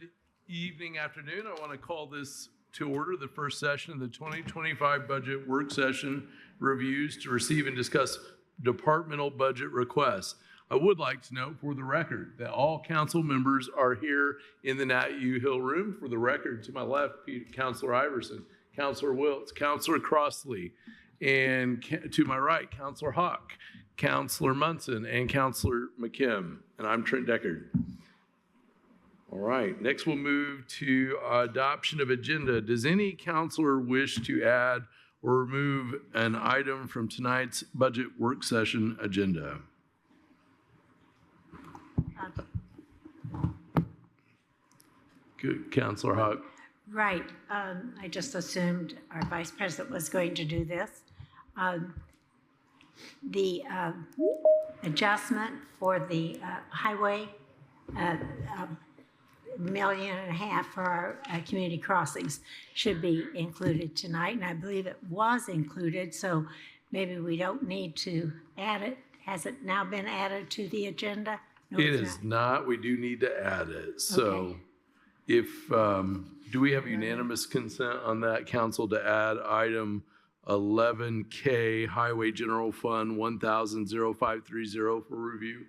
Good evening, afternoon. I want to call this to order, the first session of the 2025 budget work session reviews to receive and discuss departmental budget requests. I would like to note for the record that all council members are here in the Nat U. Hill room. For the record, to my left, Councilor Iverson, Councilor Wiltz, Councilor Crossley, and to my right, Councilor Hawk, Councilor Munson, and Councilor McKim. And I'm Trent Deckard. All right, next we'll move to adoption of agenda. Does any counselor wish to add or remove an item from tonight's budget work session agenda? Good, Councilor Hawk. Right, I just assumed our vice president was going to do this. The adjustment for the highway, $1.5 million for our community crossings should be included tonight, and I believe it was included, so maybe we don't need to add it. Has it now been added to the agenda? No, it is not. We do need to add it. So okay. If, do we have unanimous consent on that, council, to add item 11K Highway General Fund 1,0530 for review?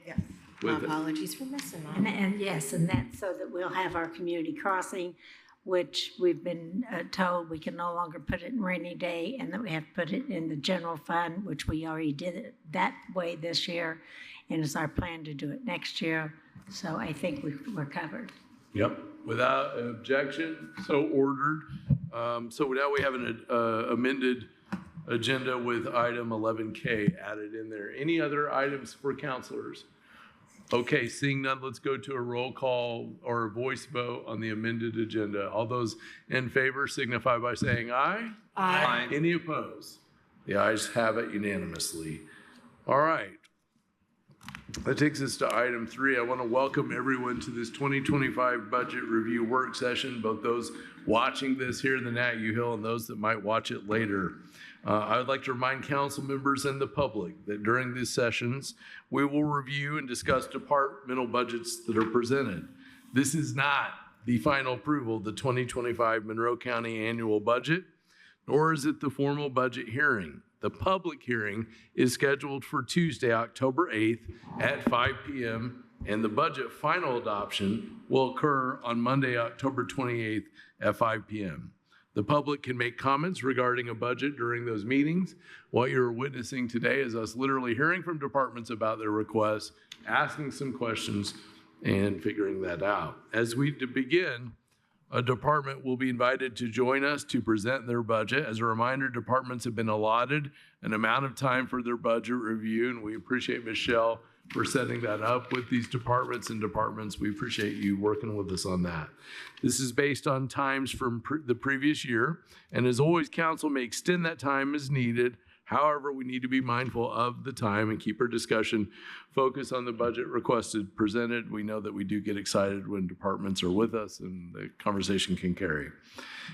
Yes. Apologies for missing that. And yes, and that's so that we'll have our community crossing, which we've been told we can no longer put it in rainy day, and that we have to put it in the general fund, which we already did it that way this year, and it's our plan to do it next year. So I think we're covered. Yep, without objection, so ordered. So now we have an amended agenda with item 11K added in there. Any other items for counselors? Okay, seeing none, let's go to a roll call or a voice vote on the amended agenda. All those in favor signify by saying aye. Aye. Any opposed? The ayes have it unanimously. All right. That takes us to item 3. I want to welcome everyone to this 2025 budget review work session, both those watching this here in the Nat U. Hill and those that might watch it later. I would like to remind council members and the public that during these sessions, we will review and discuss departmental budgets that are presented. This is not the final approval of the 2025 Monroe County annual budget, nor is it the formal budget hearing. The public hearing is scheduled for Tuesday, October 8th at 5 p.m., and the budget final adoption will occur on Monday, October 28th at 5 p.m. The public can make comments regarding a budget during those meetings. What you're witnessing today is us literally hearing from departments about their requests, asking some questions, and figuring that out. As we begin, a department will be invited to join us to present their budget. As a reminder, departments have been allotted an amount of time for their budget review, and we appreciate Michelle for setting that up with these departments and departments. We appreciate you working with us on that. This is based on times from the previous year, and as always, council may extend that time as needed. However, we need to be mindful of the time and keep our discussion focused on the budget requested presented. We know that we do get excited when departments are with us and the conversation can carry.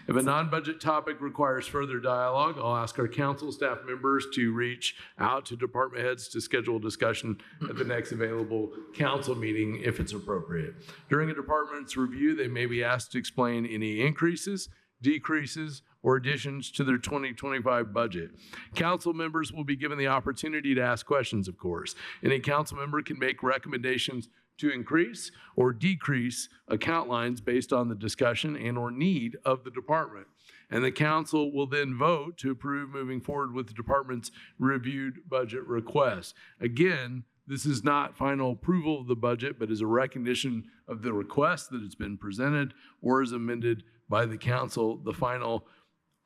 If a non-budget topic requires further dialogue, I'll ask our council staff members to reach out to department heads to schedule a discussion at the next available council meeting if it's appropriate. During a department's review, they may be asked to explain any increases, decreases, or additions to their 2025 budget. Council members will be given the opportunity to ask questions, of course. Any council member can make recommendations to increase or decrease account lines based on the discussion and or need of the department. And the council will then vote to approve moving forward with the department's reviewed budget request. Again, this is not final approval of the budget, but is a recognition of the request that it's been presented or is amended by the council. The final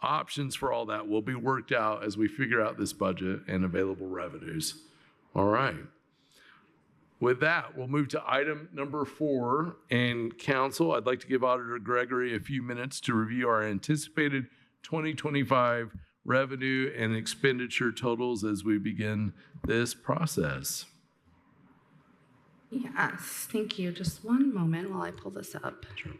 options for all that will be worked out as we figure out this budget and available revenues. All right. With that, we'll move to item number 4. And council, I'd like to give Auditor Gregory a few minutes to review our anticipated 2025 revenue and expenditure totals as we begin this process. Yes, thank you. Just one moment while I pull this up. Sure.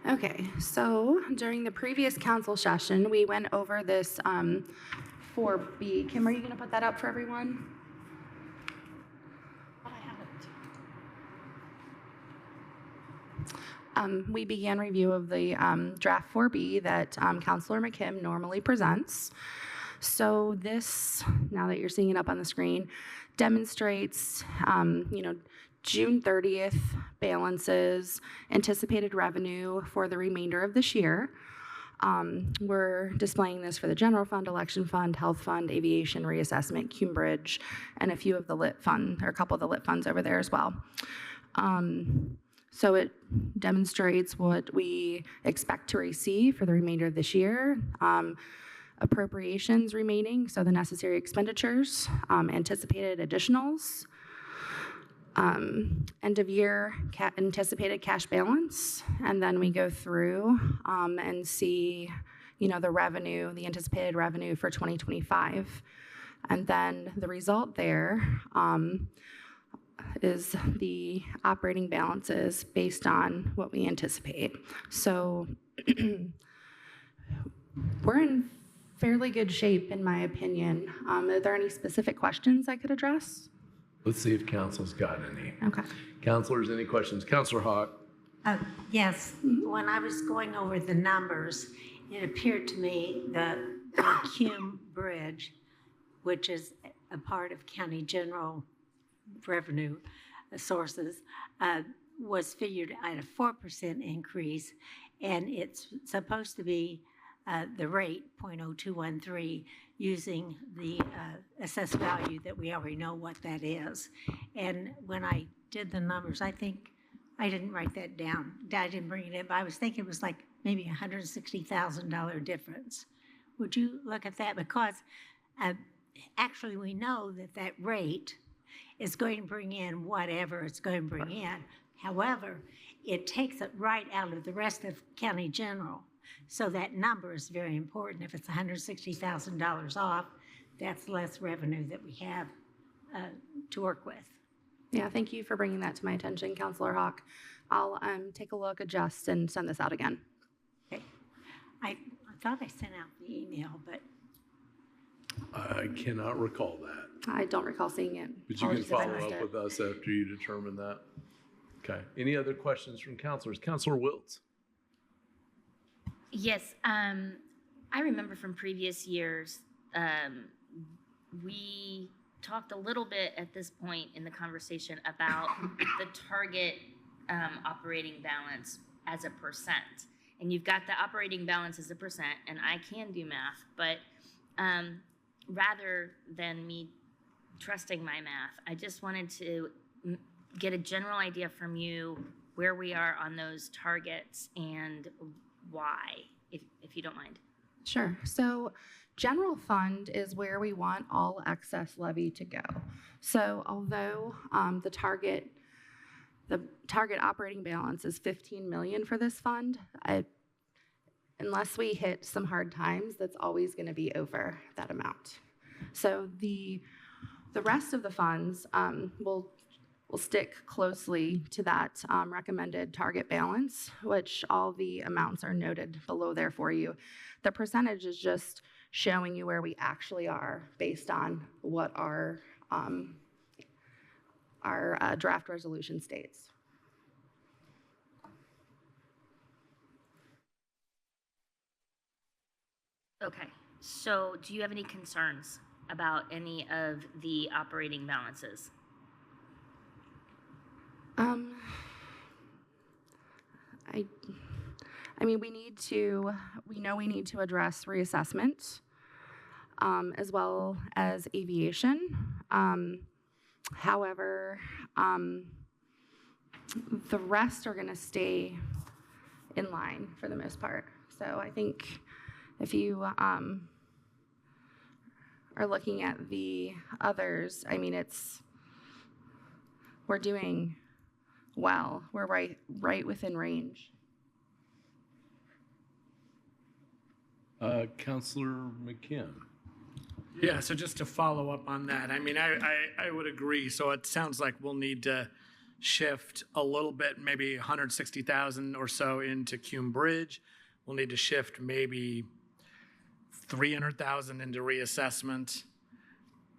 Okay, so during the previous council session, we went over this 4B. Kim, are you going to put that up for everyone? We began review of the draft 4B that Councilor McKim normally presents. So this, now that you're seeing it up on the screen, demonstrates, June 30th balances, anticipated revenue for the remainder of this year. We're displaying this for the general fund, election fund, health fund, aviation, reassessment, Cume Bridge, and a few of the lit fund, or a couple of the lit funds over there as well. So it demonstrates what we expect to receive for the remainder of this year. Appropriations remaining, so the necessary expenditures, anticipated additionals, end of year anticipated cash balance, and then we go through and see, the revenue, the anticipated revenue for 2025. And then the result there is the operating balances based on what we anticipate. So we're in fairly good shape, in my opinion. Are there any specific questions I could address? Let's see if council's got any. Okay. Councilors, any questions? Councilor Hawk? Yes, when I was going over the numbers, it appeared to me that the Cume Bridge, which is a part of county general revenue sources, was figured at a 4% increase, and it's supposed to be the rate, 0.0213, using the assessed value that we already know what that is. And when I did the numbers, I think I didn't write that down. I didn't bring it in, but I was thinking it was like maybe $160,000 difference. Would you look at that? Because actually we know that that rate is going to bring in whatever it's going to bring in. However, it takes it right out of the rest of county general. So that number is very important. If it's $160,000 off, that's less revenue that we have to work with. Yeah, thank you for bringing that to my attention, Councilor Hawk. I'll take a look, adjust, and send this out again. Okay. I thought I sent out the email, but I cannot recall that. I don't recall seeing it. But you can Apologies if I follow missed up it. with us after you determine that. Okay. Any other questions from councilors? Councilor Wiltz? Yes, I remember from previous years, we talked a little bit at this point in the conversation about the target operating balance as a percent. And you've got the operating balance as a percent, and I can do math, but rather than me trusting my math, I just wanted to get a general idea from you where we are on those targets and why, if you don't mind. Sure. So general fund is where we want all excess levy to go. So although the target operating balance is 15 million for this fund, unless we hit some hard times, that's always going to be over that amount. So the rest of the funds will stick closely to that recommended target balance, which all the amounts are noted below there for you. The percentage is just showing you where we actually are based on what our draft resolution states. Okay, so do you have any concerns about any of the operating balances? I mean, we know we need to address reassessment, as well as aviation. However, the rest are gonna stay in line for the most part. So I think if you are looking at the others, I mean, we're doing well. We're right within range. Councilor McKim? Yeah, so just to follow up on that, I mean, I would agree. So it sounds like we'll need to shift a little bit, maybe 160,000 or so into Cume Bridge. We'll need to shift maybe 300,000 into reassessment,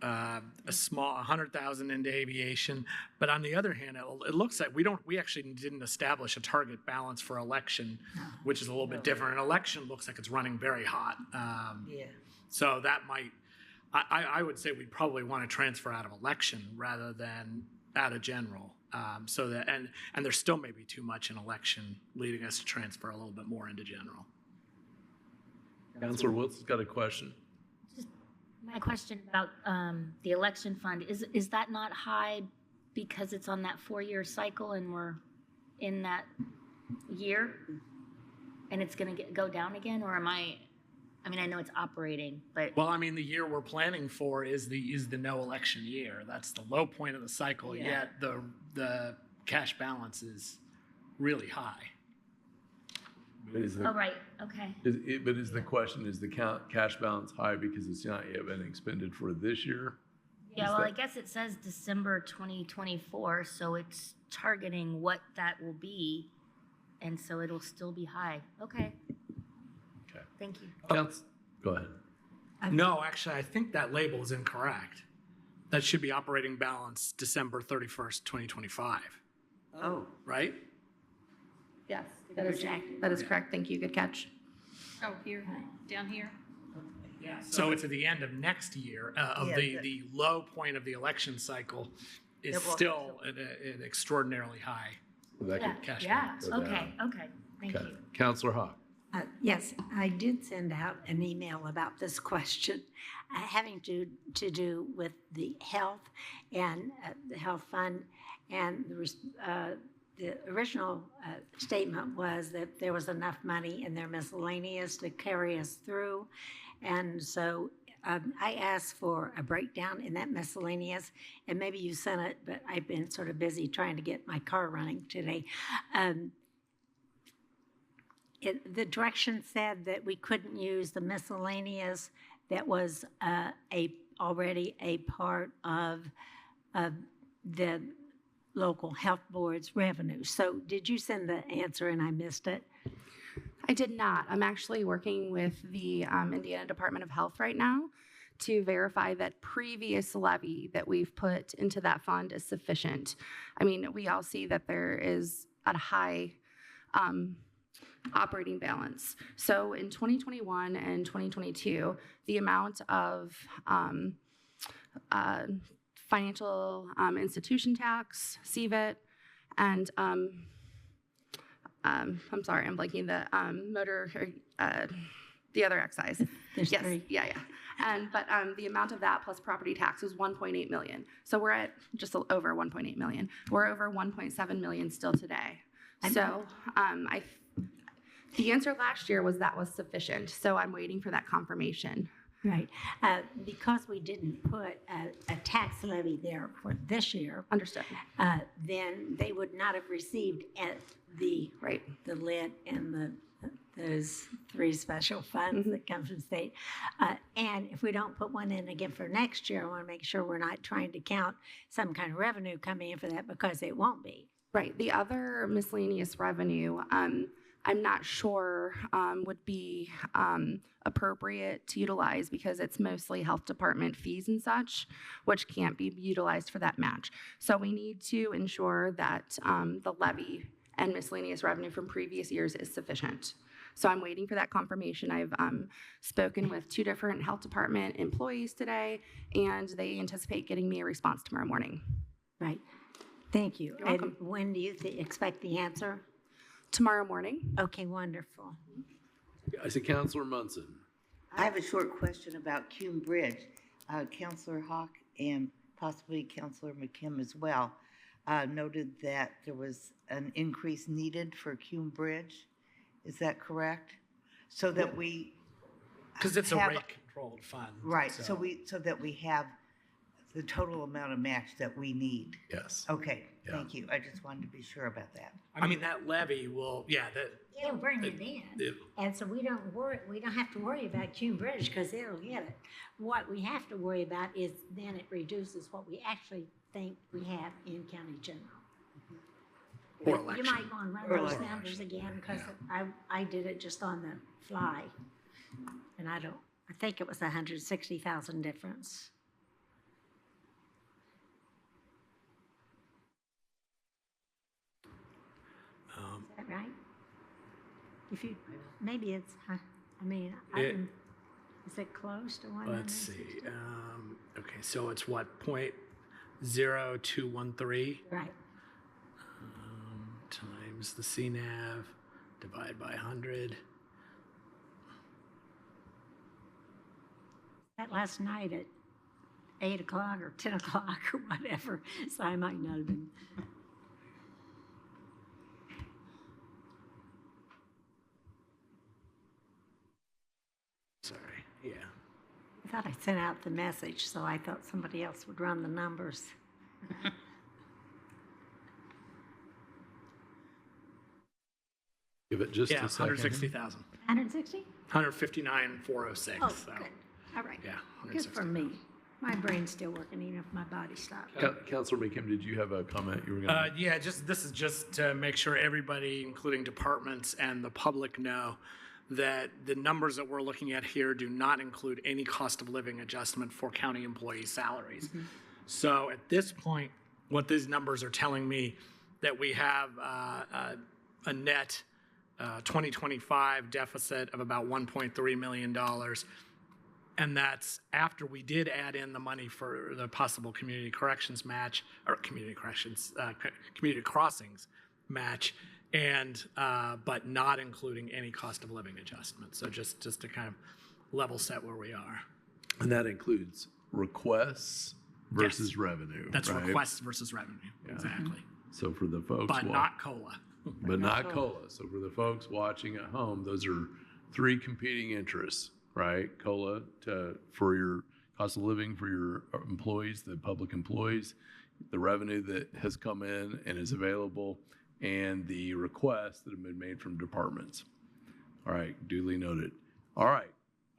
a small 100,000 into aviation. But on the other hand, it looks like we actually didn't establish a target balance for election, which is a little bit different. An election looks like it's running very hot. So that might, I would say we probably want to transfer out of election rather than out of general. So that, and there still may be too much in election, leading us to transfer a little bit more into general. Councilor Wilson's got a question. My question about the election fund, is that not high because it's on that 4-year cycle and we're in that year and it's going to go down again? Or I know it's operating, but. Well, I mean, the year we're planning for is the no election year. That's the low point of the cycle, yet the cash balance is really high. Oh, right, okay. But is the question, is the cash balance high because it's not yet been expended for this year? Yeah, well, I guess it says December 2024, so it's targeting what that will be, and so it'll still be high. Okay. Okay. Thank you. Go ahead. No, actually, I think that label is incorrect. That should be operating balance December 31st, 2025. Oh, Right? Yes, that is correct. Thank you. Good catch. Oh, here, down here? Yeah. So it's at the end of next year, the low point of the election cycle is still an extraordinarily high cash balance. Okay, thank you. Councilor Hawk. Yes, I did send out an email about this question having to do with the health and the health fund. And the original statement was that there was enough money in their miscellaneous to carry us through. And so I asked for a breakdown in that miscellaneous, and maybe you sent it, but I've been sort of busy trying to get my car running today. The direction said that we couldn't use the miscellaneous that was already a part of the local health board's revenue. So did you send the answer and I missed it? I did not. I'm actually working with the Indiana Department of Health right now to verify that previous levy that we've put into that fund is sufficient. I mean, we all see that there is a high operating balance. So in 2021 and 2022, the amount of financial institution tax, CVIT, and I'm sorry, I'm blanking, the motor, the other excise. There's yes, three. Yeah. But the amount of that plus property tax was 1.8 million. So we're at just over 1.8 million. We're over 1.7 million still today. So the answer last year was that was sufficient. So I'm waiting for that confirmation. Right. Because we didn't put a tax levy there for this year, Understood. then they would not have received the lit and those 3 special funds that come from the state. And if we don't put one in again for next year, I want to make sure we're not trying to count some kind of revenue coming in for that, because it won't be. Right. The other miscellaneous revenue, I'm not sure would be appropriate to utilize because it's mostly health department fees and such, which can't be utilized for that match. So we need to ensure that the levy and miscellaneous revenue from previous years is sufficient. So I'm waiting for that confirmation. I've spoken with 2 different health department employees today, and they anticipate getting me a response tomorrow morning. Right. Thank you. You're welcome. And when do you expect the answer? Tomorrow morning. Okay, wonderful. I see Councilor Munson. I have a short question about Cume Bridge. Councilor Hawk and possibly Councilor McKim as well noted that there was an increase needed for Cume Bridge. Is that correct? So that we Because it's a rate-controlled fund. Right. So that we have the total amount of match that we need. Yes. Okay. Yeah. Thank you. I just wanted to be sure about that. I mean, that levy will, It'll bring it in, and so we don't have to worry about Cume Bridge because it'll get it. What we have to worry about is then it reduces what we actually think we have in county general. Or You election. might want to run Or those election. numbers again, because I did it just on the fly. And I think it was 160,000 difference. Is that right? If you, maybe it's, I mean, is it close to 160? Let's see. Okay, so it's what, 0.0213 Right. times the CNAV, divide by 100. That last night at 8 o'clock or 10 o'clock or whatever, so I might not have been. Sorry, yeah. I thought I sent out the message, so I thought somebody else would run the numbers. Give it just Yeah, a second. 160,000. 160? 159,406. Oh, so, good. All right. yeah, Good for 160,000. me. My brain's still working, even if my body stopped. Councilor McKim, did you have a comment you were going to make? Yeah, this is just to make sure everybody, including departments and the public, know that the numbers that we're looking at here do not include any cost of living adjustment for county employee salaries. So at this point, what these numbers are telling me that we have a net 2025 deficit of about $1.3 million. And that's after we did add in the money for the possible community corrections match, or community corrections, community crossings match, and but not including any cost of living adjustment. So just to kind of level set where we are. And that includes requests versus revenue. That's right? requests versus revenue, exactly. So for the folks, But not COLA. but not COLA. So for the folks watching at home, those are three competing interests, right? COLA for your cost of living for your employees, the public employees, the revenue that has come in and is available, and the requests that have been made from departments. All right, duly noted. All right,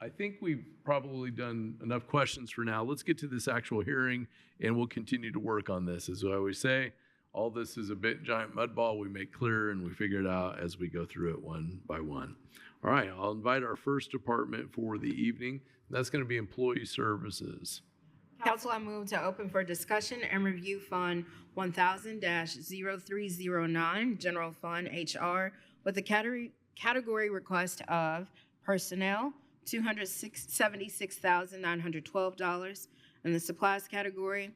I think we've probably done enough questions for now. Let's get to this actual hearing, and we'll continue to work on this. As I always say, all this is a big giant mud ball we make clear, and we figure it out as we go through it one by one. All right, I'll invite our first department for the evening. That's going to be employee services. Council, I move to open for discussion and review Fund 1000-0309, General Fund HR, with a category request of personnel, $276,912, and the supplies category,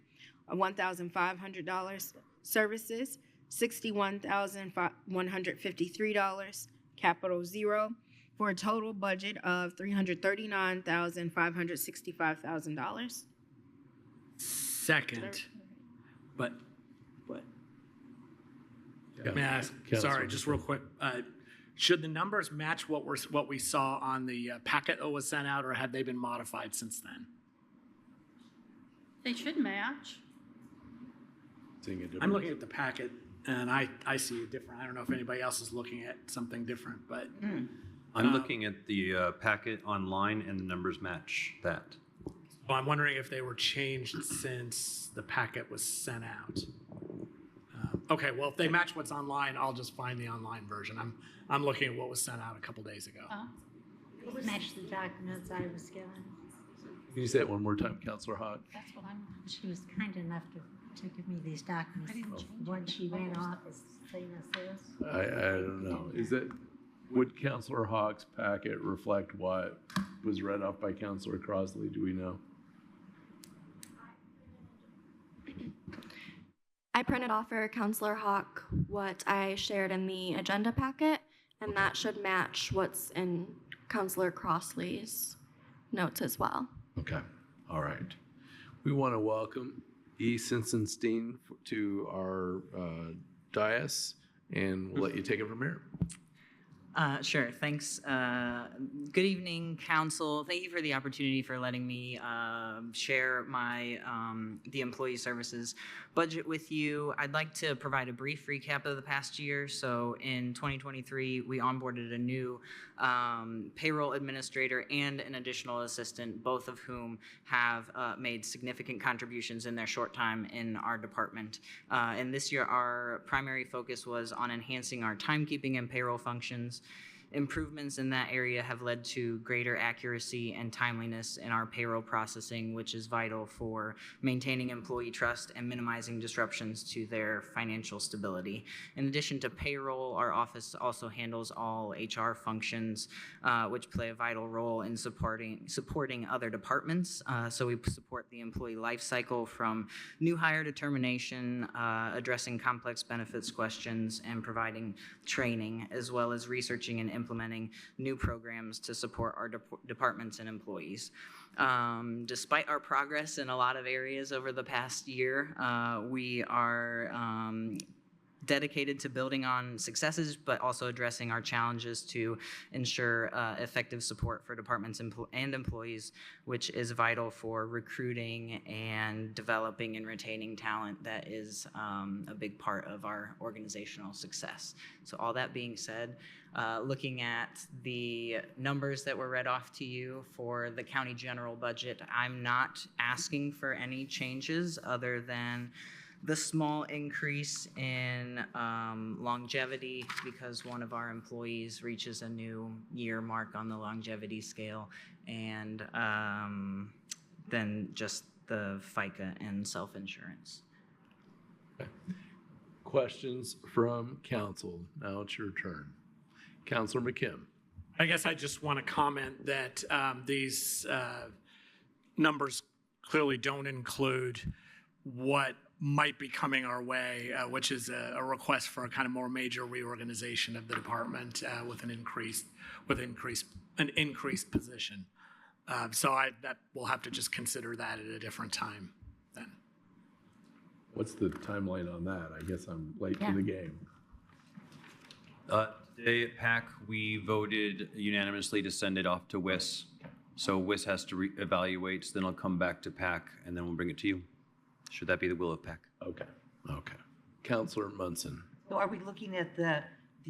$1,500, services, $61,153, capital 0, for a total budget of $339,565,000. Second, but What? may I ask, sorry, just real quick, should the numbers match what we saw on the packet that was sent out, or have they been modified since then? They should match. Seeing a difference. I'm looking at the packet and I see it different. I don't know if anybody else is looking at something different, but I'm looking at the packet online and the numbers match that. I'm wondering if they were changed since the packet was sent out. Okay, well, if they match what's online, I'll just find the online version. I'm looking at what was sent out a couple days ago. Match the documents I was given. Can you say it one more time, Councilor Hawk? That's what I'm, She was kind enough to give me these documents. I didn't change When she ran off, as same as this. I don't know. Would Councilor Hawk's packet reflect what was read off by Councilor Crossley? Do we know? I printed off for Counselor Hawk what I shared in the agenda packet, and that should match what's in Counselor Crossley's notes as well. Okay, all right. We want to welcome E. Sensenstein to our dais, and we'll let you take it from here. Sure, thanks. Good evening, council. Thank you for the opportunity for letting me share my the employee services budget with you. I'd like to provide a brief recap of the past year. So in 2023, we onboarded a new payroll administrator and an additional assistant, both of whom have made significant contributions in their short time in our department. And this year, our primary focus was on enhancing our timekeeping and payroll functions. Improvements in that area have led to greater accuracy and timeliness in our payroll processing, which is vital for maintaining employee trust and minimizing disruptions to their financial stability. In addition to payroll, our office also handles all HR functions, which play a vital role in supporting other departments. So we support the employee life cycle from new hire determination, addressing complex benefits questions, and providing training, as well as researching and implementing new programs to support our departments and employees. Despite our progress in a lot of areas over the past year, we are dedicated to building on successes, but also addressing our challenges to ensure effective support for departments and employees, which is vital for recruiting and developing and retaining talent that is a big part of our organizational success. So all that being said, looking at the numbers that were read off to you for the county general budget, I'm not asking for any changes other than the small increase in longevity because one of our employees reaches a new year mark on the longevity scale, and then just the FICA and self-insurance. Okay. Questions from council? Now it's your turn. Councilor McKim. I guess I just want to comment that these numbers clearly don't include what might be coming our way, which is a request for a kind of more major reorganization of the department with an increased position. So that we'll have to just consider that at a different time then. What's the timeline on that? I guess I'm late to the game. Today at PAC, we voted unanimously to send it off to WIS. So WIS has to evaluate, so then it'll come back to PAC, and then we'll bring it to you. Should that be the will of PAC? Okay. Councilor Munson. So are we looking at the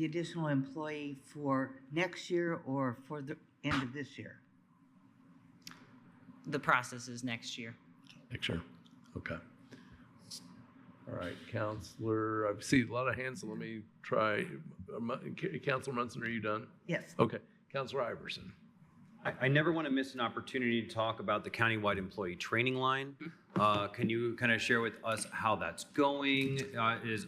additional employee for next year or for the end of this year? The process is next year. Next year. Okay. All right, Councilor, I've seen a lot of hands, so let me try. Councilor Munson, are you done? Yes. Okay. Councilor Iverson. I never want to miss an opportunity to talk about the countywide employee training line. Can you kind of share with us how that's going? Is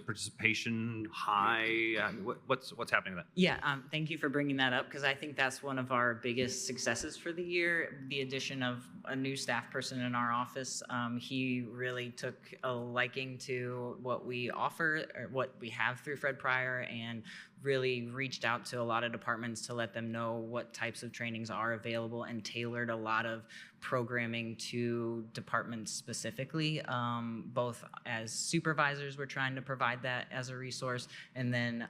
participation high? What's happening with that? Yeah, thank you for bringing that up because I think that's one of our biggest successes for the year, the addition of a new staff person in our office. He really took a liking to what we offer, or what we have through Fred Pryor, and really reached out to a lot of departments to let them know what types of trainings are available and tailored a lot of programming to departments specifically. Both as supervisors, we're trying to provide that as a resource, and then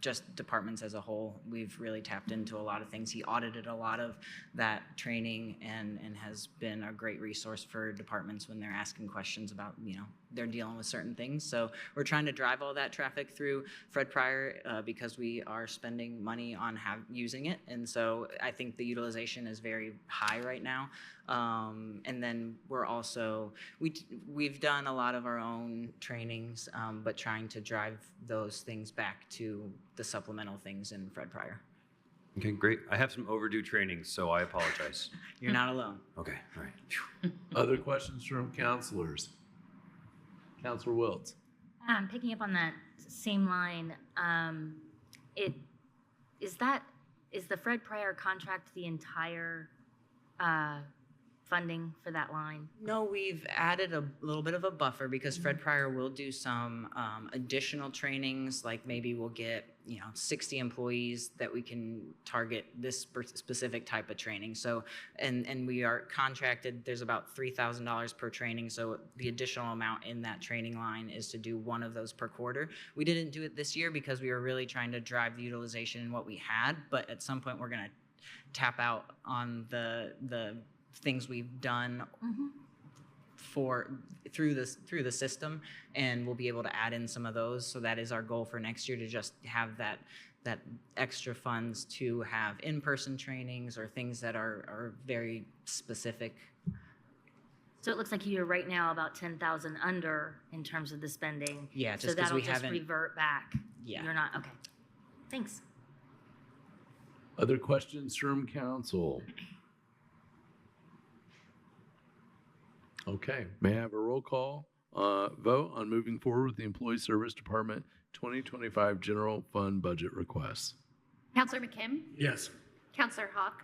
just departments as a whole. We've really tapped into a lot of things. He audited a lot of that training and has been a great resource for departments when they're asking questions about, they're dealing with certain things. So we're trying to drive all that traffic through Fred Pryor because we are spending money on using it. And so I think the utilization is very high right now. And then we're also, we've done a lot of our own trainings, but trying to drive those things back to the supplemental things in Fred Pryor. Okay, great. I have some overdue trainings, so I apologize. You're not alone. Okay, all right. Other questions from councilors? Councilor Wiltz. Picking up on that same line, is the Fred Pryor contract the entire funding for that line? No, we've added a little bit of a buffer because Fred Pryor will do some additional trainings, like maybe we'll get, 60 employees that we can target this specific type of training. So, and we are contracted, there's about $3,000 per training. So the additional amount in that training line is to do one of those per quarter. We didn't do it this year because we were really trying to drive the utilization in what we had, but at some point we're gonna tap out on the things we've done through the system, and we'll be able to add in some of those. So that is our goal for next year, to just have that extra funds to have in-person trainings or things that are very specific. So it looks like you're right now about 10,000 under in terms of the spending. Yeah, So just because that'll we just haven't. revert back. Yeah. You're not, okay. Thanks. Other questions from council? Okay, may I have a roll call vote on moving forward with the Employee Service Department 2025 General Fund Budget requests? Counselor McKim, Yes. Counselor Hawk,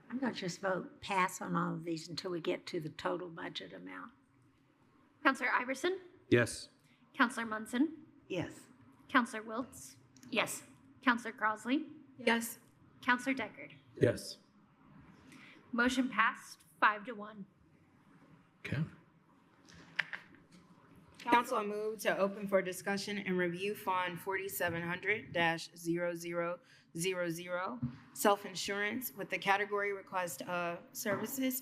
I'm going to just vote pass on all of these until we get to the total budget amount. Counselor Iverson, Yes. Counselor Munson, Yes. Counselor Wiltz, Yes. Counselor Crossley, Yes. Counselor Deckard. Yes. Motion passed 5-1. Okay. Council, I move to open for discussion and review Fund 4700-0000, self-insurance, with the category request of services,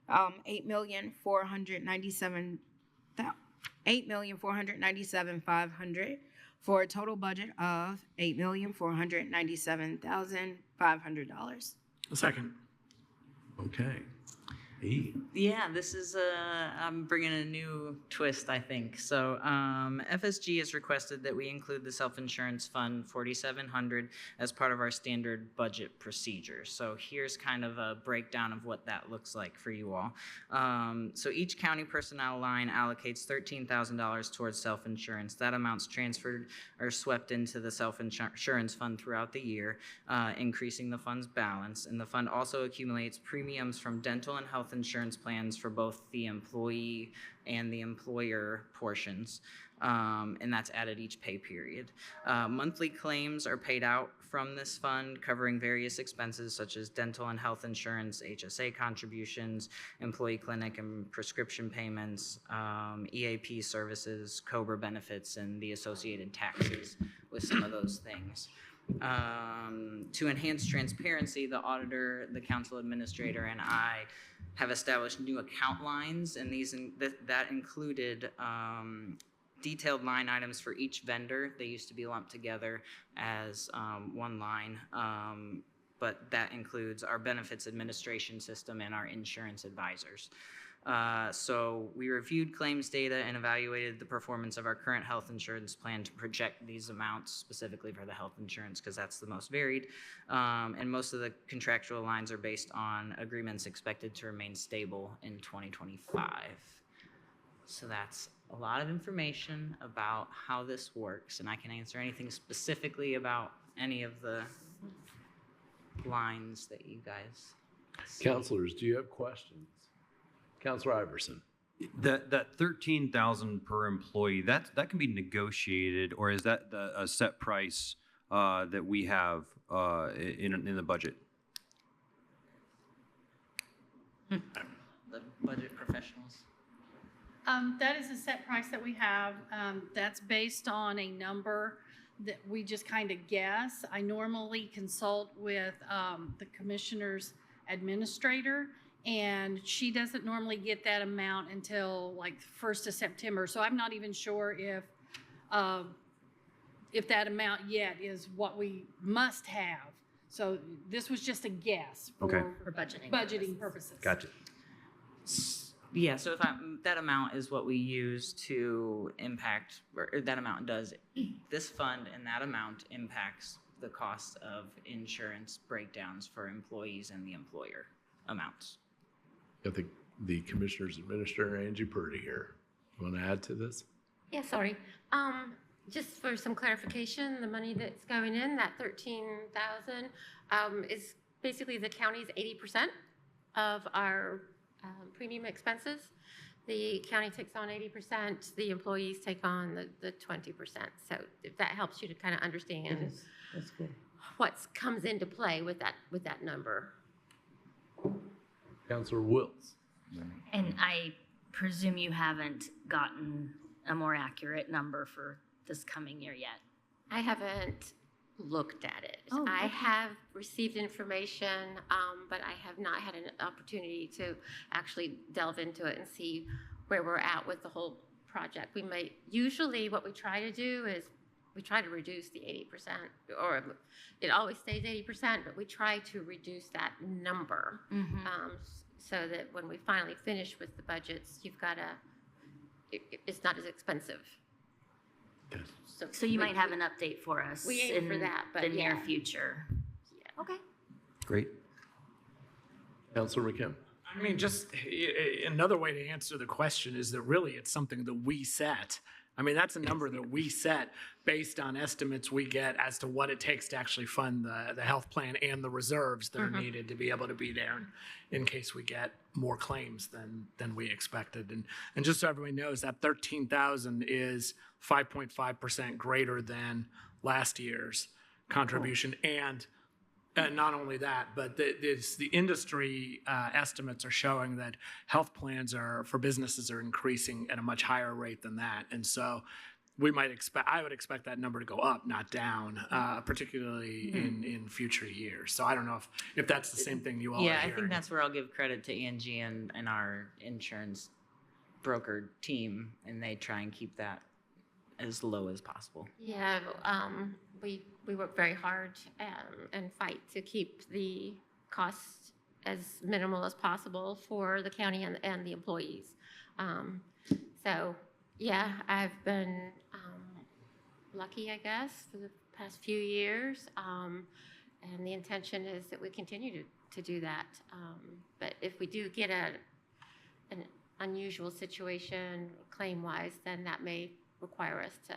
$8,497,500 for a total budget of $8,497,500. Second. Okay. E. Yeah, this is I'm bringing a new twist, I think. So FSG has requested that we include the self-insurance fund 4,700 as part of our standard budget procedure. So here's kind of a breakdown of what that looks like for you all. So each county personnel line allocates $13,000 towards self-insurance. That amount's transferred or swept into the self-insurance fund throughout the year, increasing the fund's balance. And the fund also accumulates premiums from dental and health insurance plans for both the employee and the employer portions, and that's added each pay period. Monthly claims are paid out from this fund, covering various expenses such as dental and health insurance, HSA contributions, employee clinic and prescription payments, EAP services, COBRA benefits, and the associated taxes with some of those things. To enhance transparency, the auditor, the council administrator, and I have established new account lines, and that included detailed line items for each vendor. They used to be lumped together as one line, but that includes our benefits administration system and our insurance advisors. So we reviewed claims data and evaluated the performance of our current health insurance plan to project these amounts specifically for the health insurance, because that's the most varied. And most of the contractual lines are based on agreements expected to remain stable in 2025. So that's a lot of information about how this works, and I can answer anything specifically about any of the lines that you guys see. Counselors, do you have questions? Counselor Iverson. That 13,000 per employee, that can be negotiated, or is that a set price that we have in the budget? The budget professionals. That is a set price that we have. That's based on a number that we just kind of guess. I normally consult with the commissioner's administrator, and she doesn't normally get that amount until like 1st of September. So I'm not even sure if that amount yet is what we must have. So this was just a guess Okay. For budgeting. purposes. Gotcha. Yeah, so if that amount is what we use to impact, or that amount does, this fund and that amount impacts the cost of insurance breakdowns for employees and the employer amounts. Got the Commissioner's Administrator, Angie Purdy here. You want to add to this? Yeah, sorry. Just for some clarification, the money that's going in, that 13,000, is basically the county's 80%, of our premium expenses. The county takes on 80%, the employees take on the 20%. So if that helps you to kind of understand That's good. what comes into play with that number. Counselor Wills. And I presume you haven't gotten a more accurate number for this coming year yet. I haven't looked at it. Oh, I okay. have received information, but I have not had an opportunity to actually delve into it and see where we're at with the whole project. Usually what we try to do is we try to reduce the 80%, or it always stays 80%, but we try to reduce that number so that when we finally finish with the budgets, it's not as expensive. So you might have an update for us We aim for that, but the near yeah. future. Yeah. Okay. Great. Counselor McKim. I mean, just another way to answer the question is that really it's something that we set. I mean, that's a number that we set based on estimates we get as to what it takes to actually fund the health plan and the reserves that are needed to be able to be there in case we get more claims than we expected. And just so everybody knows, that 13,000 is 5.5% greater than last year's contribution. And not only that, but the industry estimates are showing that health plans for businesses are increasing at a much higher rate than that. And so I would expect that number to go up, not down, particularly in future years. So I don't know if that's the same thing you all are Yeah, I hearing. think that's where I'll give credit to Angie and our insurance broker team, and they try and keep that as low as possible. Yeah, we work very hard and fight to keep the costs as minimal as possible for the county and the employees. So, yeah, I've been lucky, I guess, for the past few years. And the intention is that we continue to do that. But if we do get an unusual situation claim-wise, then that may require us to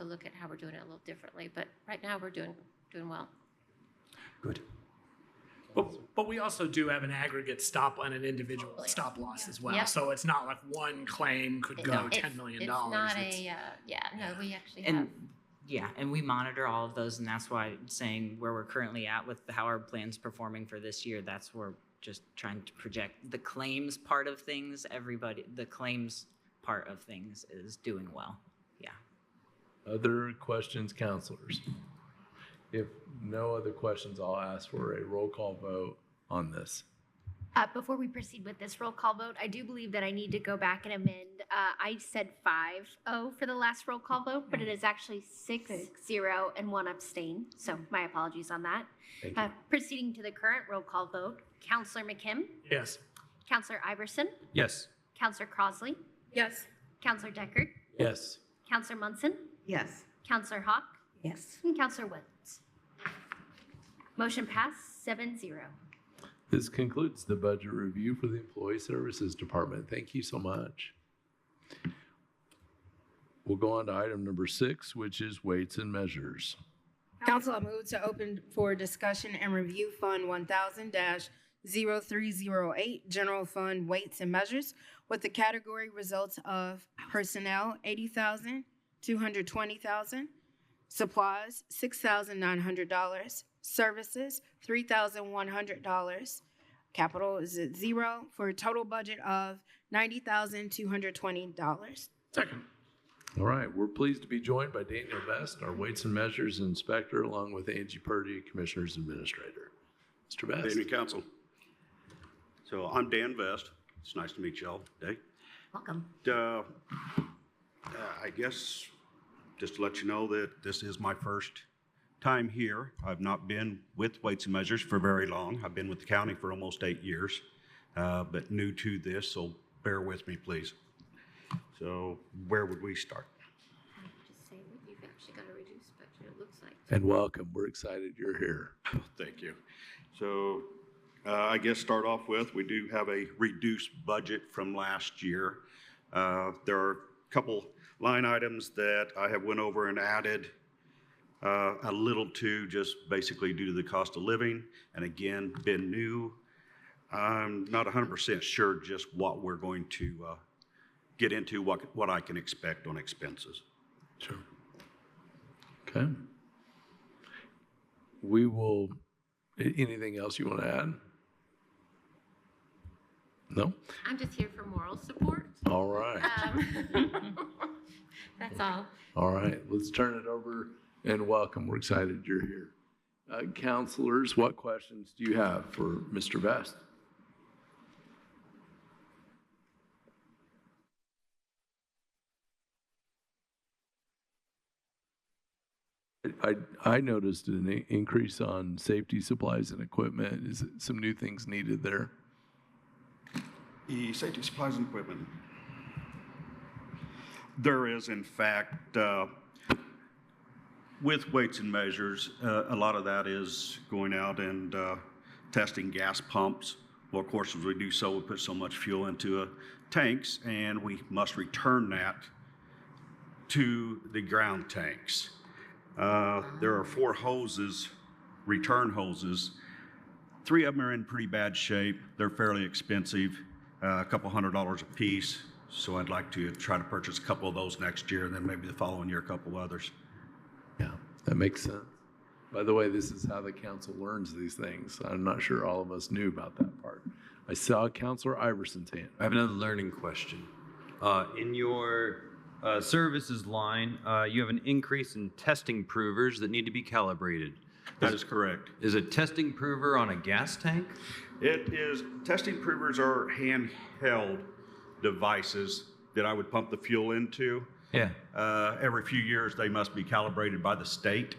look at how we're doing it a little differently. But right now, we're doing well. Good. But we also do have an aggregate stop on an individual stop loss as well. Yep. So it's not like one claim could go $10 million. It's not we actually have. And yeah, and we monitor all of those, and that's why saying where we're currently at with how our plan's performing for this year, that's where just trying to project the claims part of things. The claims part of things is doing well. Yeah. Other questions, counselors? If no other questions, I'll ask for a roll call vote on this. Before we proceed with this roll call vote, I do believe that I need to go back and amend. I said 5-0 for the last roll call vote, but it is actually 6-0 and 1 abstain. So my apologies on that. Thank you. Proceeding to the current roll call vote, Counselor McKim, Yes. Counselor Iverson, Yes. Counselor Crosley, Yes. Counselor Deckard, Yes. Counselor Munson, Yes. Counselor Hawk, Yes. and Counselor Woods. Motion passed 7-0. This concludes the budget review for the Employee Services Department. Thank you so much. We'll go on to item number 6, which is weights and measures. Council, I move to open for discussion and review Fund 1000-0308, General Fund Weights and Measures, with the category results of personnel, $80,000, $220,000, supplies, $6,900, services, $3,100. Capital is at 0 for a total budget of $90,220. Second. All right, we're pleased to be joined by Daniel Best, our Weights and Measures Inspector, along with Angie Purdy, Commissioner's Administrator. Mr. Best. Good evening, Council. So I'm Dan Vest. It's nice to meet y'all today. Welcome. I guess just to let you know that this is my first time here. I've not been with Weights and Measures for very long. I've been with the county for almost 8 years, but new to this, so bear with me, please. So where would we start? Just say that you've actually got a reduced budget, it looks like. And welcome. We're excited you're here. Thank you. So I guess start off with, we do have a reduced budget from last year. There are a couple line items that I have went over and added a little to, just basically due to the cost of living. And again, been new. I'm not 100% sure just what we're going to get into, what I can expect on expenses. Sure. Okay. We will, anything else you want to add? No? I'm just here for moral support. All right. That's all. All right. Let's turn it over and welcome. We're excited you're here. Counselors, what questions do you have for Mr. Best? I noticed an increase on safety supplies and equipment. Is it some new things needed there? The safety supplies and equipment. There is, in fact, with weights and measures, a lot of that is going out and testing gas pumps. Well, of course, as we do so, we put so much fuel into tanks, and we must return that to the ground tanks. There are 4 hoses, return hoses. 3 of them are in pretty bad shape. They're fairly expensive, a couple $100 a piece. So I'd like to try to purchase a couple of those next year, and then maybe the following year, a couple others. Yeah, that makes sense. By the way, this is how the council learns these things. I'm not sure all of us knew about that part. I saw Councilor Iverson's hand. I have another learning question. In your services line, you have an increase in testing provers that need to be calibrated. That is correct. Is a testing prover on a gas tank? It is, testing provers are handheld devices that I would pump the fuel into. Yeah. Every few years, they must be calibrated by the state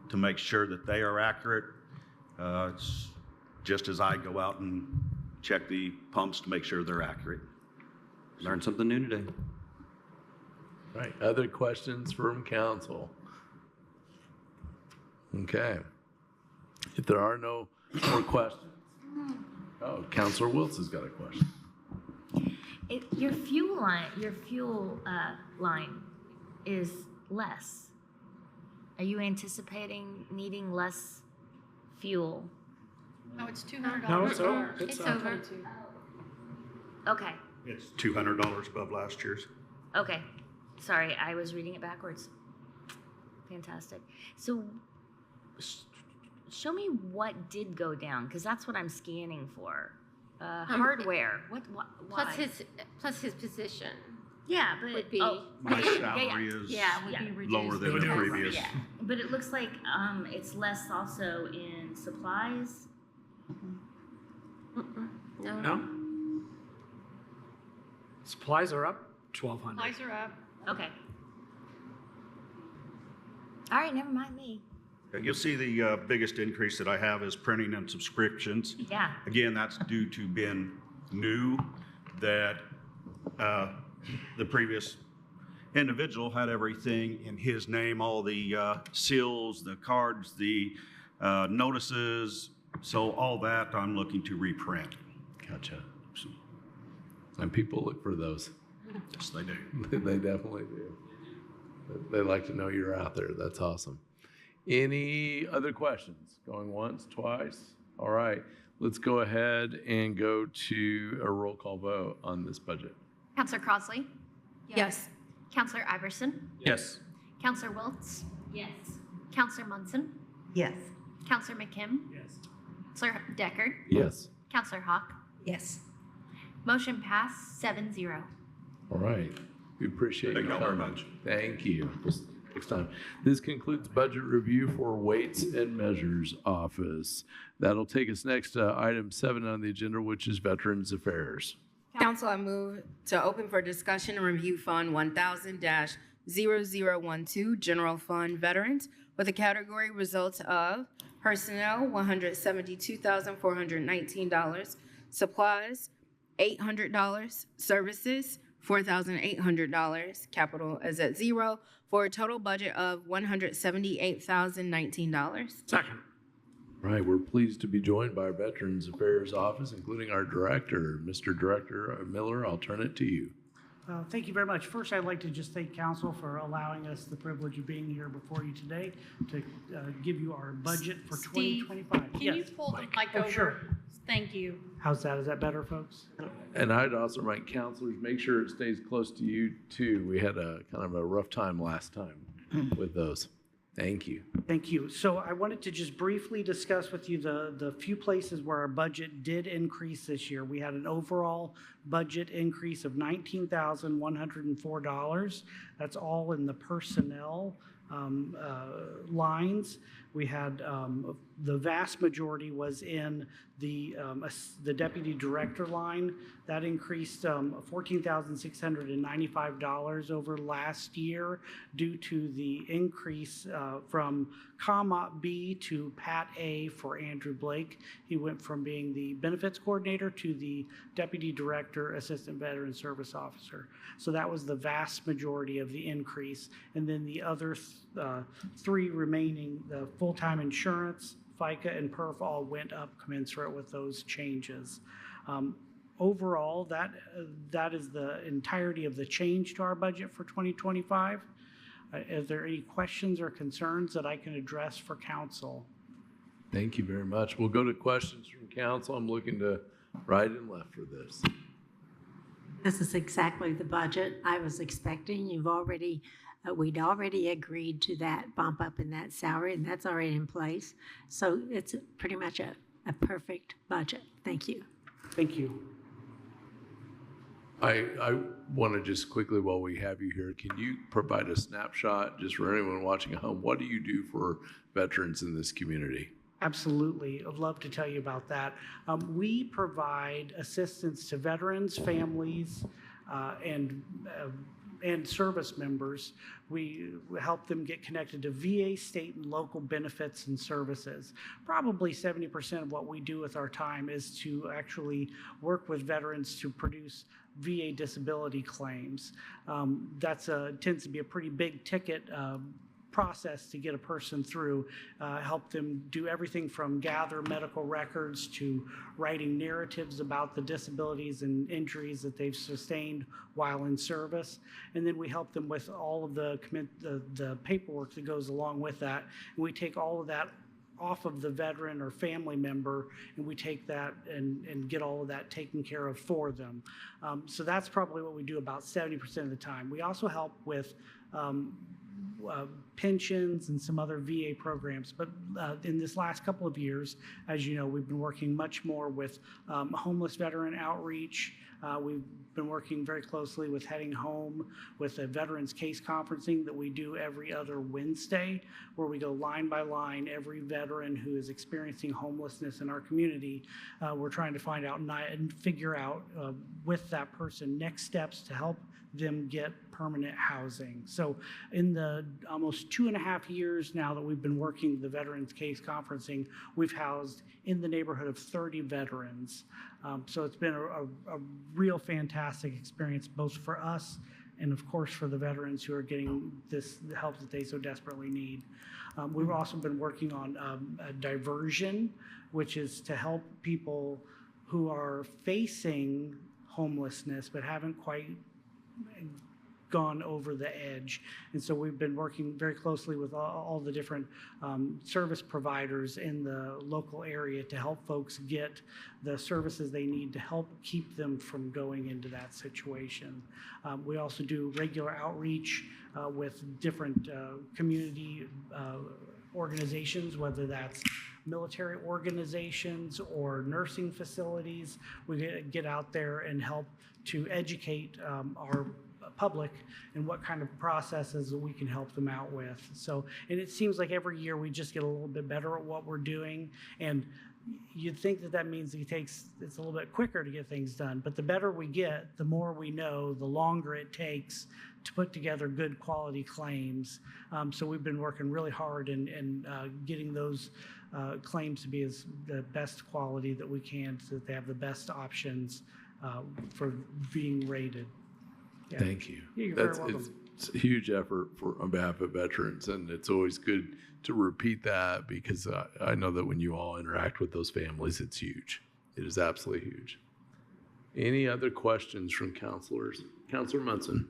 to make sure that they are accurate. It's just as I go out and check the pumps to make sure they're accurate. Learned something new today. All right, other questions from council? Okay. If there are no more questions. Oh, Councilor Wilson's got a question. Your fuel line is less. Are you anticipating needing less fuel? No, it's $200. No, it's over. It's over. Okay, It's $200 above last year's. okay. Sorry, I was reading it backwards. Fantastic. So, show me what did go down, because that's what I'm scanning for. Hardware. Why? Plus his position. Yeah, but would be- My yeah, salary is would be reduced. lower than the previous. Yeah, but it looks like it's less also in supplies. No. No? Supplies are up 1,200. Supplies are up. Okay. All right, never mind me. You'll see the biggest increase that I have is printing and subscriptions. Yeah. Again, that's due to being new, that the previous individual had everything in his name, all the seals, the cards, the notices. So all that I'm looking to reprint. Gotcha. And people look for those. Yes, they do. They definitely do. They like to know you're out there. That's awesome. Any other questions? Going once, twice? All right. Let's go ahead and go to a roll call vote on this budget. Counselor Crossley? Yes. Counselor Iverson? Yes. Counselor Wiltz? Yes. Counselor Munson? Yes. Counselor McKim? Yes. Counselor Deckard? Yes. Counselor Hawk? Yes. Motion passed 7-0. All right. We appreciate Thank you you very coming. much. Thank you. Next time. This concludes budget review for Weights and Measures Office. That'll take us next to item 7 on the agenda, which is Veterans Affairs. Council, I move to open for discussion and review Fund 1000-0012, General Fund Veterans, with the category results of personnel, $172,419, supplies, $800, services, $4,800, capital is at 0, for a total budget of $178,019. Second. All right, we're pleased to be joined by our Veterans Affairs Office, including our director. Mr. Director Miller, I'll turn it to you. Thank you very much. First, I'd like to just thank council for allowing us the privilege of being here before you today to give you our budget for Steve, 2025. Can Yes. you pull the mic Oh, over? sure. Thank you. How's that? Is that better, folks? And I'd also remind counselors, make sure it stays close to you too. We had a kind of a rough time last time with those. Thank you. Thank you. So I wanted to just briefly discuss with you the few places where our budget did increase this year. We had an overall budget increase of $19,104. That's all in the personnel lines. We had the vast majority was in the deputy director line. That increased $14,695 over last year due to the increase from ComOp B to Pat A for Andrew Blake. He went from being the benefits coordinator to the deputy director, assistant veteran service officer. So that was the vast majority of the increase. And then the other three remaining, the full-time insurance, FICA, and PERF all went up commensurate with those changes. Overall, that is the entirety of the change to our budget for 2025. Is there any questions or concerns that I can address for council? Thank you very much. We'll go to questions from council. I'm looking to right and left for this. This is exactly the budget I was expecting. We'd already agreed to that bump up in that salary, and that's already in place. So it's pretty much a perfect budget. Thank you. Thank you. I want to just quickly, while we have you here, can you provide a snapshot just for anyone watching at home? What do you do for veterans in this community? Absolutely. I'd love to tell you about that. We provide assistance to veterans, families, and service members. We help them get connected to VA, state, and local benefits and services. Probably 70% of what we do with our time is to actually work with veterans to produce VA disability claims. That tends to be a pretty big ticket process to get a person through, help them do everything from gather medical records to writing narratives about the disabilities and injuries that they've sustained while in service. And then we help them with all of the paperwork that goes along with that. And we take all of that off of the veteran or family member, and we take that and get all of that taken care of for them. So that's probably what we do about 70% of the time. We also help with pensions and some other VA programs. But in this last couple of years, as you know, we've been working much more with homeless veteran outreach. We've been working very closely with Heading Home, with a veterans case conferencing that we do every other Wednesday, where we go line by line, every veteran who is experiencing homelessness in our community. We're trying to find out and figure out with that person next steps to help them get permanent housing. So in the almost 2.5 years now that we've been working the Veterans Case Conferencing, we've housed in the neighborhood of 30 veterans. So it's been a real fantastic experience, both for us and of course for the veterans who are getting the help that they so desperately need. We've also been working on a diversion, which is to help people who are facing homelessness but haven't quite gone over the edge. And so we've been working very closely with all the different service providers in the local area to help folks get the services they need to help keep them from going into that situation. We also do regular outreach with different community organizations, whether that's military organizations or nursing facilities. We get out there and help to educate our public and what kind of processes that we can help them out with. So, and it seems like every year we just get a little bit better at what we're doing. And you'd think that means it's a little bit quicker to get things done. But the better we get, the more we know, the longer it takes to put together good quality claims. So we've been working really hard in getting those claims to be as the best quality that we can, so that they have the best options for being rated. Yeah. Thank you. Yeah, you're very welcome. It's a huge effort on behalf of veterans, and it's always good to repeat that, because I know that when you all interact with those families, it's huge. It is absolutely huge. Any other questions from counselors? Counselor Munson.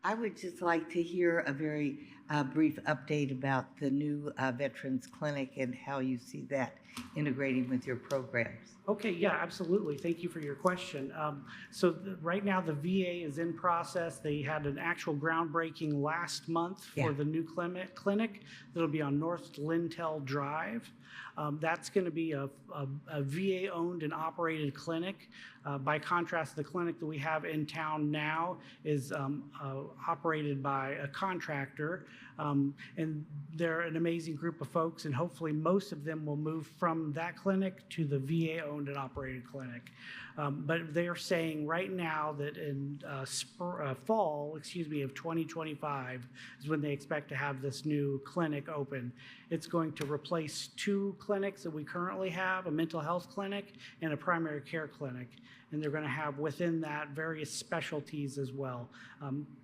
I would just like to hear a very a brief update about the new Veterans Clinic and how you see that integrating with your programs. Okay, yeah, absolutely. Thank you for your question. Right now, the VA is in process. They had an actual groundbreaking last month for the new clinic that'll be on North Lintel Drive. That's going to be a VA-owned and operated clinic. By contrast, the clinic that we have in town now is operated by a contractor. And they're an amazing group of folks, and hopefully most of them will move from that clinic to the VA-owned and operated clinic. But they're saying right now that in fall, of 2025 is when they expect to have this new clinic open. It's going to replace 2 clinics that we currently have, a mental health clinic and a primary care clinic. And they're going to have within that various specialties as well.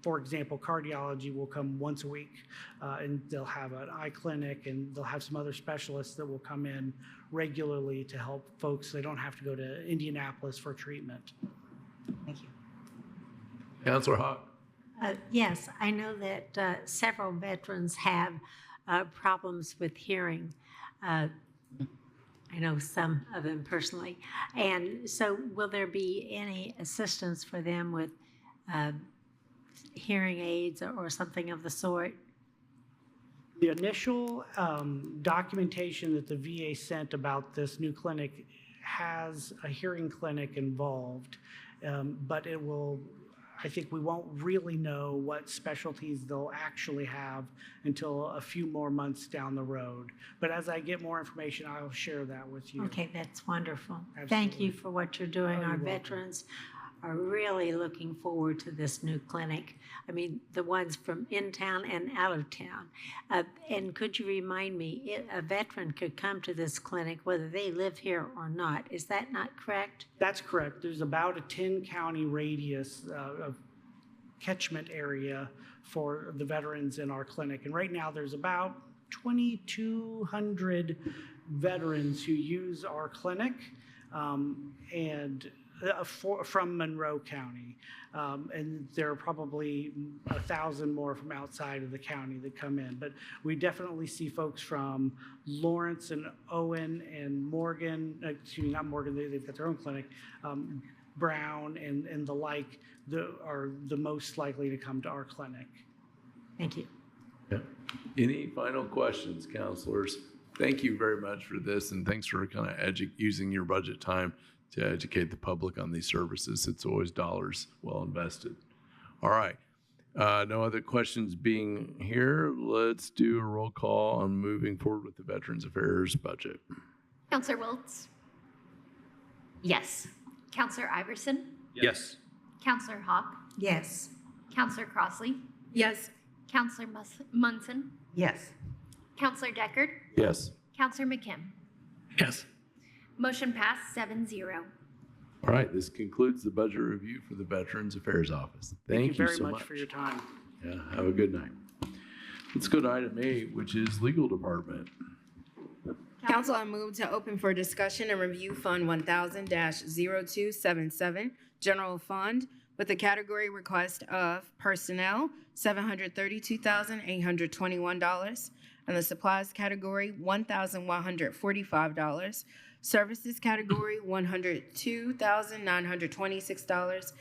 For example, cardiology will come once a week, and they'll have an eye clinic, and they'll have some other specialists that will come in regularly to help folks. They don't have to go to Indianapolis for treatment. Thank you. Councilor Hawk. Yes, I know that several veterans have problems with hearing. I know some of them personally. And so will there be any assistance for them with hearing aids or something of the sort? The initial documentation that the VA sent about this new clinic has a hearing clinic involved, but it will, I think we won't really know what specialties they'll actually have until a few more months down the road. But as I get more information, I'll share that with you. Okay, that's wonderful. Absolutely. Thank you for what you're doing. Oh, Our you're welcome. veterans are really looking forward to this new clinic. I mean, the ones from in town and out of town. And could you remind me, a veteran could come to this clinic whether they live here or not. Is that not correct? That's correct. There's about a 10-county radius of catchment area for the veterans in our clinic. And right now there's about 2,200 veterans who use our clinic from Monroe County. And there are probably 1,000 more from outside of the county that come in. But we definitely see folks from Lawrence and Owen and Morgan, not Morgan, they've got their own clinic, Brown and the like are the most likely to come to our clinic. Thank you. Yeah. Any final questions, counselors? Thank you very much for this, and thanks for kind of using your budget time to educate the public on these services. It's always dollars well invested. All right. No other questions being here. Let's do a roll call on moving forward with the Veterans Affairs budget. Counselor Wiltz? Yes. Counselor Iverson? Yes. Counselor Hawk? Yes. Counselor Crossley? Yes. Counselor Munson? Yes. Counselor Deckard? Yes. Counselor McKim? Yes. Motion passed 7-0. All right. This concludes the budget review for the Veterans Affairs Office. Thank you very so much for your time. Yeah. Have a good night. Let's go to item 8, which is Legal Department. Council, I move to open for discussion and review Fund 1000-0277, General Fund, with the category request of Personnel, $732,821, and the Supplies category, $1,145, Services category, $102,926,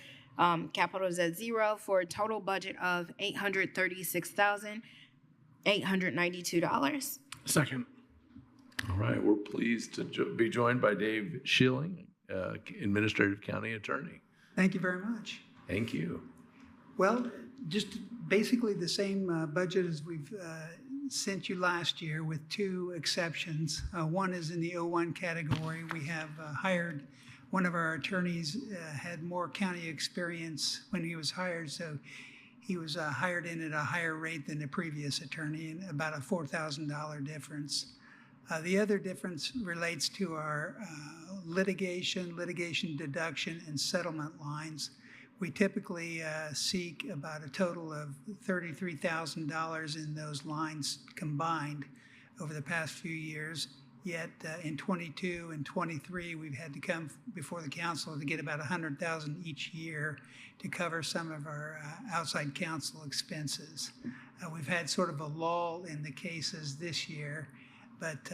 capital is at zero for a total budget of $836,892. Second. All right. We're pleased to be joined by Dave Schilling, Administrative County Attorney. Thank you very much. Thank you. Well, just basically the same budget as we've sent you last year with 2 exceptions. One is in the 01 category. We have hired one of our attorneys, had more county experience when he was hired, so he was hired in at a higher rate than the previous attorney, and about a $4,000 difference. The other difference relates to our litigation deduction, and settlement lines. We typically seek about a total of $33,000 in those lines combined over the past few years. Yet in 22 and 23, we've had to come before the council to get about 100,000 each year to cover some of our outside counsel expenses. We've had sort of a lull in the cases this year, but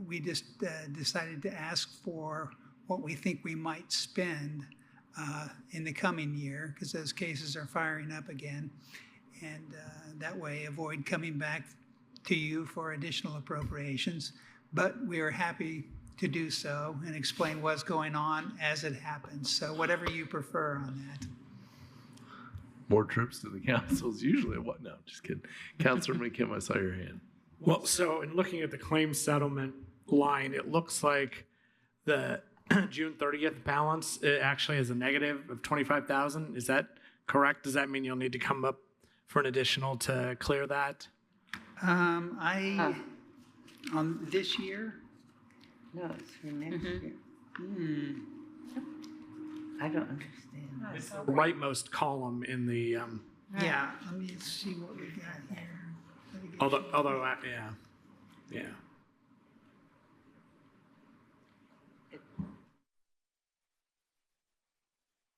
we just decided to ask for what we think we might spend in the coming year, because those cases are firing up again, and that way avoid coming back to you for additional appropriations. But we are happy to do so and explain what's going on as it happens. So whatever you prefer on that. More trips to the council is usually what? No, just kidding. Councilor McKim, I saw your hand. Well, so in looking at the claim settlement line, it looks like the June 30th balance, it actually has a negative of 25,000. Is that correct? Does that mean you'll need to come up for an additional to clear that? On this year? No, it's for next year. I don't understand. It's the rightmost column in the, Yeah, let me see what we got here. although, yeah.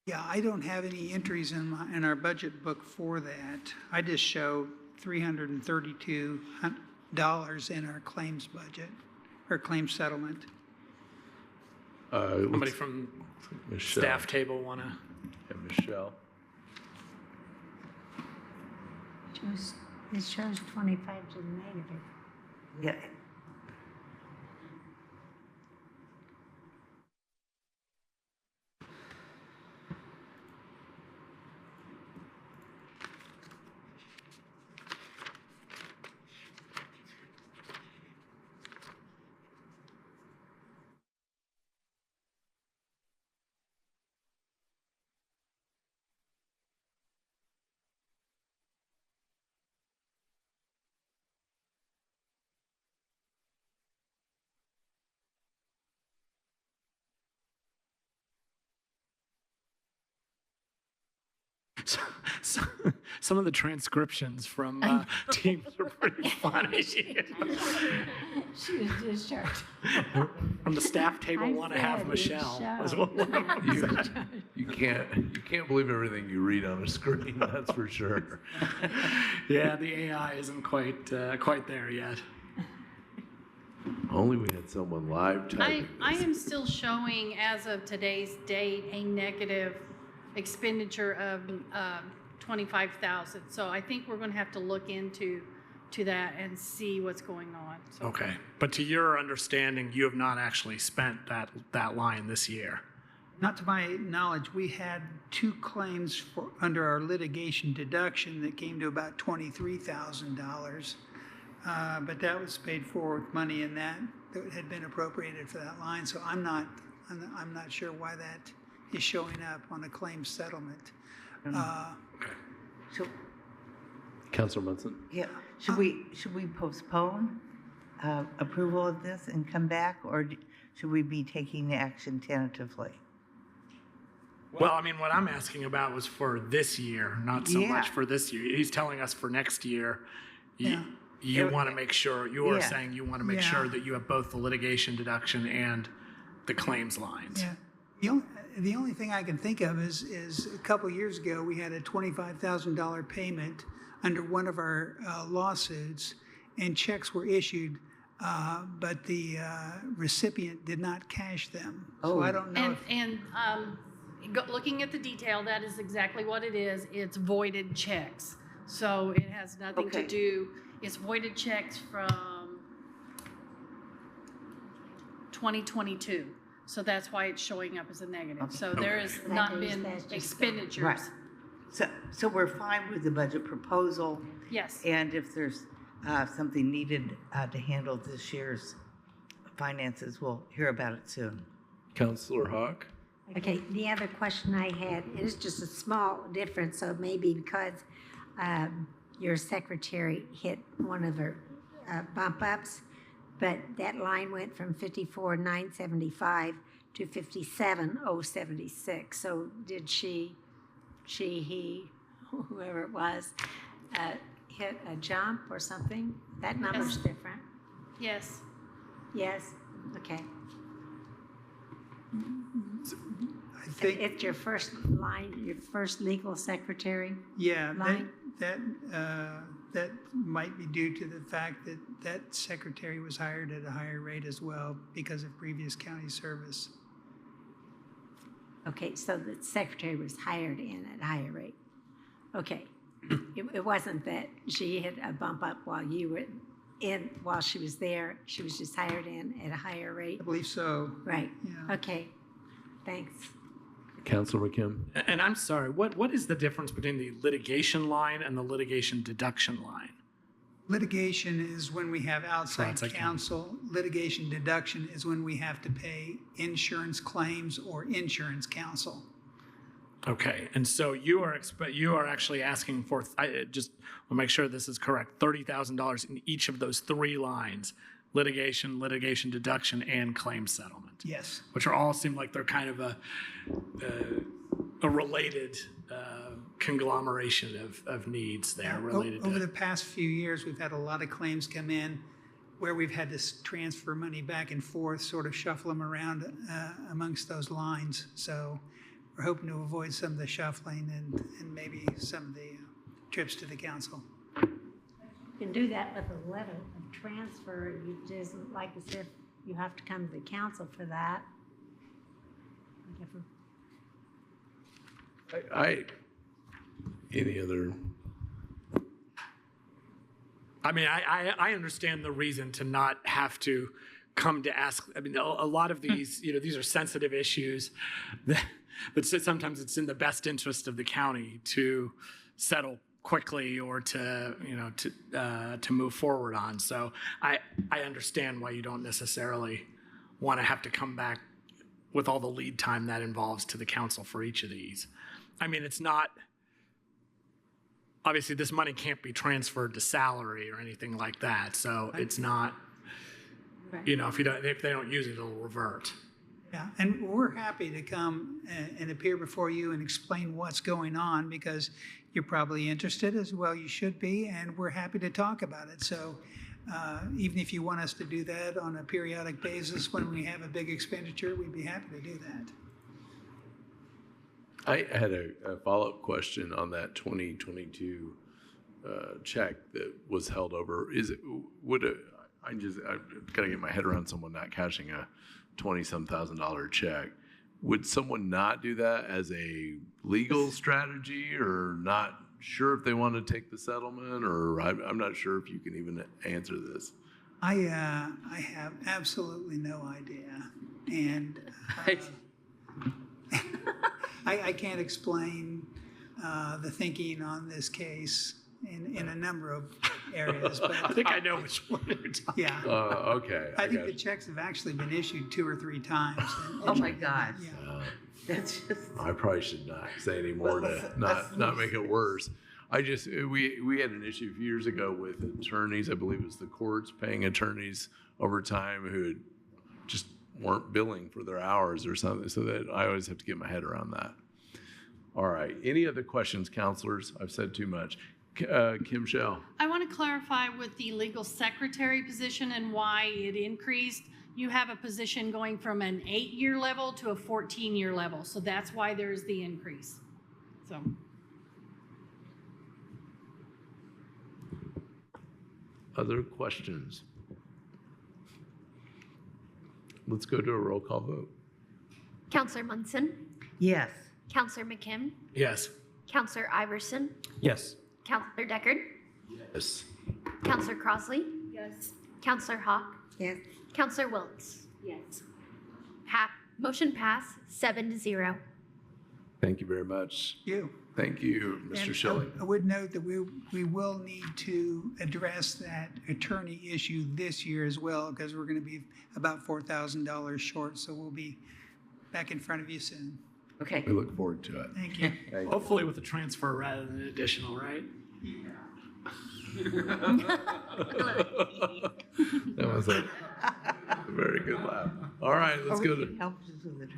Yeah, I don't have any entries in our budget book for that. I just show $332 in our claims budget, or claims settlement. Somebody from Michelle. staff table want to? Yeah, Michelle. It shows 25 to the negative. Yeah. Some of the transcriptions from teams are pretty funny. She was discharged. From the staff table, I want to have said Michelle. Michelle. Is what one of them said. You can't believe everything you read on a screen, that's for sure. Yeah, the AI isn't quite there yet. Only we had someone live typing I this. am still showing, as of today's date, a negative expenditure of 25,000. So I think we're going to have to look into that and see what's going on. So. Okay, but to your understanding, you have not actually spent that line this year. Not to my knowledge, we had 2 claims under our litigation deduction that came to about $23,000. But that was paid for with money in that had been appropriated for that line. So I'm not sure why that is showing up on a claim settlement. So, Councilor Munson? yeah, should we postpone approval of this and come back, or should we be taking action tentatively? Well, I mean, what I'm asking about was for this year, not so much for this year. He's telling us for next year, you want to make sure, you are saying you want to make sure that you have both the litigation deduction and the claims lines. Yeah. The only thing I can think of is a couple years ago, we had a $25,000 payment under one of our lawsuits, and checks were issued, but the recipient did not cash them. So I don't know. Looking at the detail, that is exactly what it is. It's voided checks. So it has nothing to do, it's voided checks from 2022. So that's why it's showing up as a negative. So there has not been expenditures. Right. So we're fine with the budget proposal. Yes. And if there's something needed to handle this year's finances, we'll hear about it soon. Councilor Hawk? Okay, the other question I had is just a small difference, so maybe because your secretary hit one of her bump ups, but that line went from 54,975 to 57,076. So did he, whoever it was, hit a jump or something? That number's different. Yes. Yes. Okay. I think, It's your first line, your first legal secretary yeah, line? that might be due to the fact that that secretary was hired at a higher rate as well because of previous county service. Okay, so the secretary was hired in at a higher rate. Okay. It wasn't that she had a bump up while you were in, while she was there. She was just hired in at a higher rate. I believe so. Right. Yeah. Okay. Thanks. Counselor McKim? And I'm sorry, what is the difference between the litigation line and the litigation deduction line? Litigation is when we have outside outside counsel. Litigation deduction is when we have to pay insurance claims or insurance counsel. Okay, and so you are actually asking for, I just want to make sure this is correct, $30,000 in each of those three lines: litigation, litigation deduction, and claim settlement. Yes. Which are all seem like they're kind of a related conglomeration of needs there related Over to. the past few years, we've had a lot of claims come in where we've had to transfer money back and forth, sort of shuffle them around amongst those lines. So we're hoping to avoid some of the shuffling and maybe some of the trips to the council. You can do that with a letter of transfer. You just, like as if you have to come to the council for that. Any other? I mean, I understand the reason to not have to come to ask. I mean, a lot of these, these are sensitive issues, but sometimes it's in the best interest of the county to settle quickly or to move forward on. So I understand why you don't necessarily want to have to come back with all the lead time that involves to the council for each of these. I mean, it's not. Obviously, this money can't be transferred to salary or anything like that, so it's not. Right. If they don't use it, it'll revert. Yeah, and we're happy to come and appear before you and explain what's going on because you're probably interested as well. You should be, and we're happy to talk about it. So even if you want us to do that on a periodic basis when we have a big expenditure, we'd be happy to do that. I had a follow-up question on that 2022 check that was held over. I've got to get my head around someone not cashing a $20-some thousand check. Would someone not do that as a legal strategy, or not sure if they want to take the settlement, or I'm not sure if you can even answer this. I have absolutely no idea, and I can't explain the thinking on this case in a number of areas. But I think I know which one you're talking yeah. Okay. I think the checks have actually been issued 2 or 3 times. Oh my God. Yeah. That's just. I probably should not say any more to not make it worse. We had an issue a few years ago with attorneys. I believe it was the courts paying attorneys over time who just weren't billing for their hours or something. So that I always have to get my head around that. All right. Any other questions, counselors? I've said too much. Kim Shell. I want to clarify with the legal secretary position and why it increased. You have a position going from an 8-year level to a 14-year level. So that's why there's the increase. So. Other questions? Let's go to a roll call vote. Counselor Munson, Yes. Counselor McKim, Yes. Counselor Iverson, Yes. Counselor Deckard, Yes. Counselor Crossley, Yes. Counselor Hawk, Yes. Counselor Wiltz. Yes. Motion pass 7-0. Thank you very much. Thank you, Mr. And Schilling. I would note that we will need to address that attorney issue this year as well, because we're going to be about $4,000 short. So we'll be back in front of you soon. Okay. We look forward to it. Thank you. Thank you. Hopefully with a transfer rather than additional, right? That was a very good laugh. All right, let's go to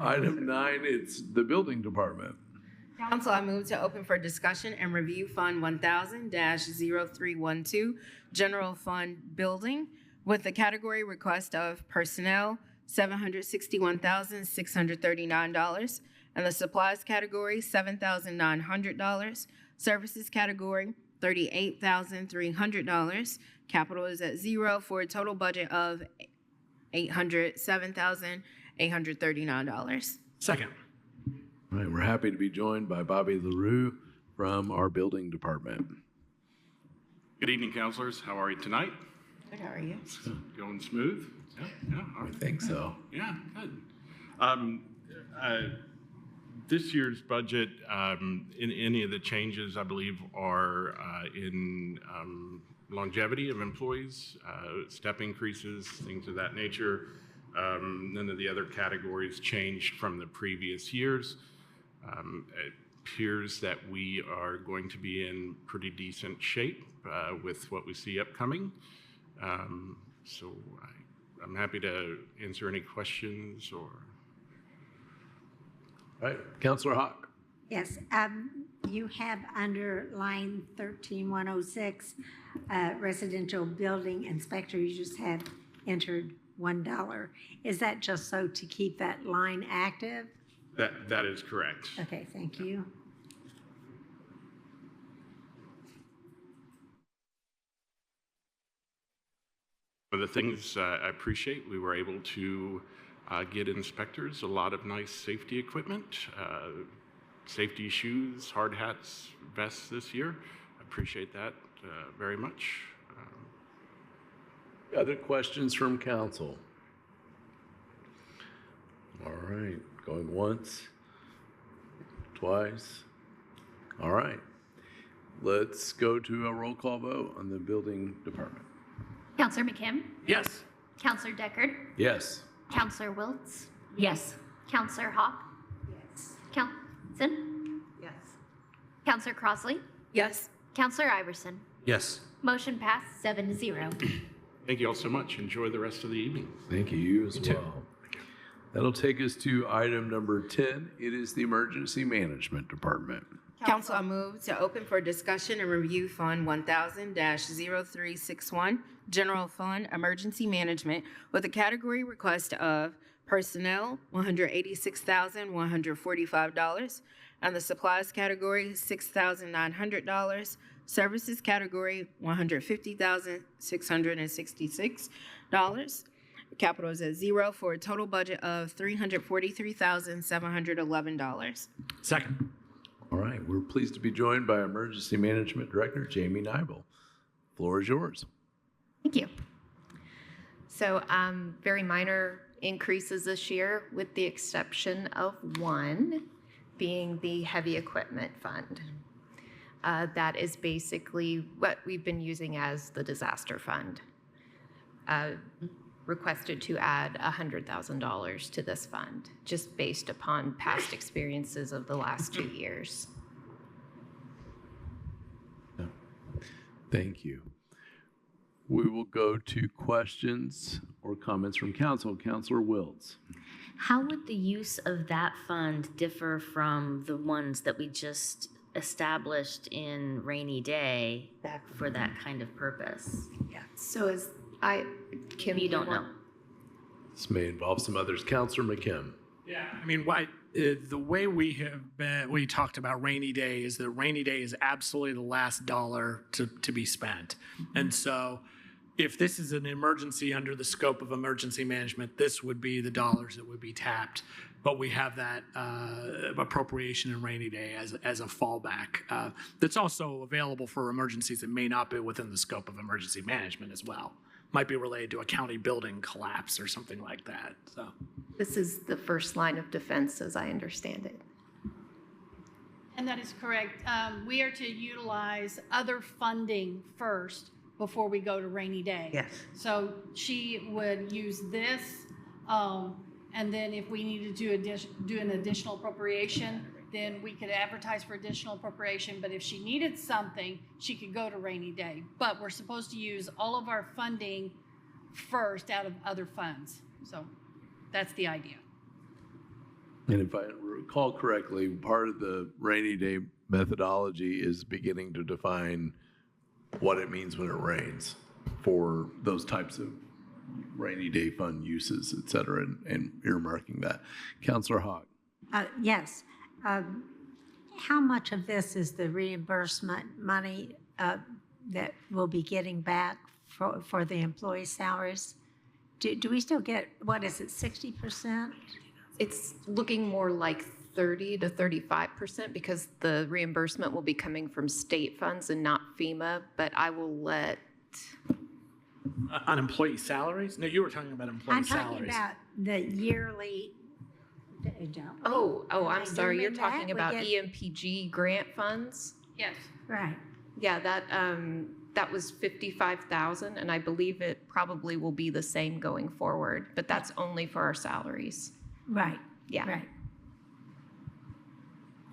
item 9. It's the building department. Council, I move to open for discussion and review Fund 1000-0312, General Fund Building, with the category request of personnel, $761,639. And the supplies category, $7,900. Services category, $38,300. Capital is at zero for a total budget of $807,839. Second. All right, we're happy to be joined by Bobby LaRue from our building department. Good evening, counselors. How are you tonight? Good, how are you? Going smooth? Yeah. All I right. think so. Yeah, good. This year's budget, in any of the changes, I believe, are in longevity of employees, step increases, things of that nature. None of the other categories changed from the previous years. It appears that we are going to be in pretty decent shape with what we see upcoming. So I'm happy to answer any questions or. All right, Councilor Hawk. Yes, you have under line 13106, residential building inspector, you just have entered $1. Is that just so to keep that line active? That is correct. Okay, thank you. One of the things I appreciate, we were able to get inspectors a lot of nice safety equipment, safety shoes, hard hats, vests this year. I appreciate that very much. Other questions from council? All right, going once, twice. All right, let's go to a roll call vote on the building department. Counselor McKim? Yes. Counselor Deckard? Yes. Counselor Wiltz? Yes. Counselor Hawk? Yes. Counselor? Yes. Counselor Crossley? Yes. Counselor Iverson? Yes. Motion passed 7-0. Thank you all so much. Enjoy the rest of the evening. Thank you, you as well. That'll take us to item number 10. It is the Emergency Management Department. Council, I move to open for discussion and review Fund 1000-0361, General Fund Emergency Management, with a category request of personnel, $186,145, and the supplies category, $6,900, services category, $150,666. Capital is at zero for a total budget of $343,711. Second. All right, we're pleased to be joined by Emergency Management Director Jamie Nibel. Floor is yours. Thank you. So very minor increases this year with the exception of one being the heavy equipment fund. That is basically what we've been using as the disaster fund. Requested to add $100,000 to this fund, just based upon past experiences of the last 2 years. Thank you. We will go to questions or comments from council. Councilor Wiltz. How would the use of that fund differ from the ones that we just established in rainy day for that kind of purpose? Yeah. So as Kim, you don't know. This may involve some others. Councilor McKim. Yeah, I mean, the way we talked about rainy day is that rainy day is absolutely the last dollar to be spent. And so if this is an emergency under the scope of emergency management, this would be the dollars that would be tapped. But we have that appropriation in rainy day as a fallback. That's also available for emergencies that may not be within the scope of emergency management as well. Might be related to a county building collapse or something like that. So this is the first line of defense, as I understand it. And that is correct. We are to utilize other funding first before we go to rainy day. Yes. So she would use this, and then if we needed to do an additional appropriation, then we could advertise for additional appropriation. But if she needed something, she could go to rainy day. But we're supposed to use all of our funding first out of other funds. So that's the idea. And if I recall correctly, part of the rainy day methodology is beginning to define what it means when it rains for those types of rainy day fund uses, et cetera, and earmarking that. Counselor Hawk. Yes. How much of this is the reimbursement money that we'll be getting back for the employee salaries? Do we still get, what is it, 60%? It's looking more like 30 to 35% because the reimbursement will be coming from state funds and not FEMA, but I will let... On employee salaries? No, you were talking about employee I'm salaries. talking about the yearly. I'm sorry, you're doing talking that? We about get- EMPG grant funds? Yes. Right. Yeah, that was 55,000, and I believe it probably will be the same going forward, but that's only for our salaries. Right. Yeah. Right.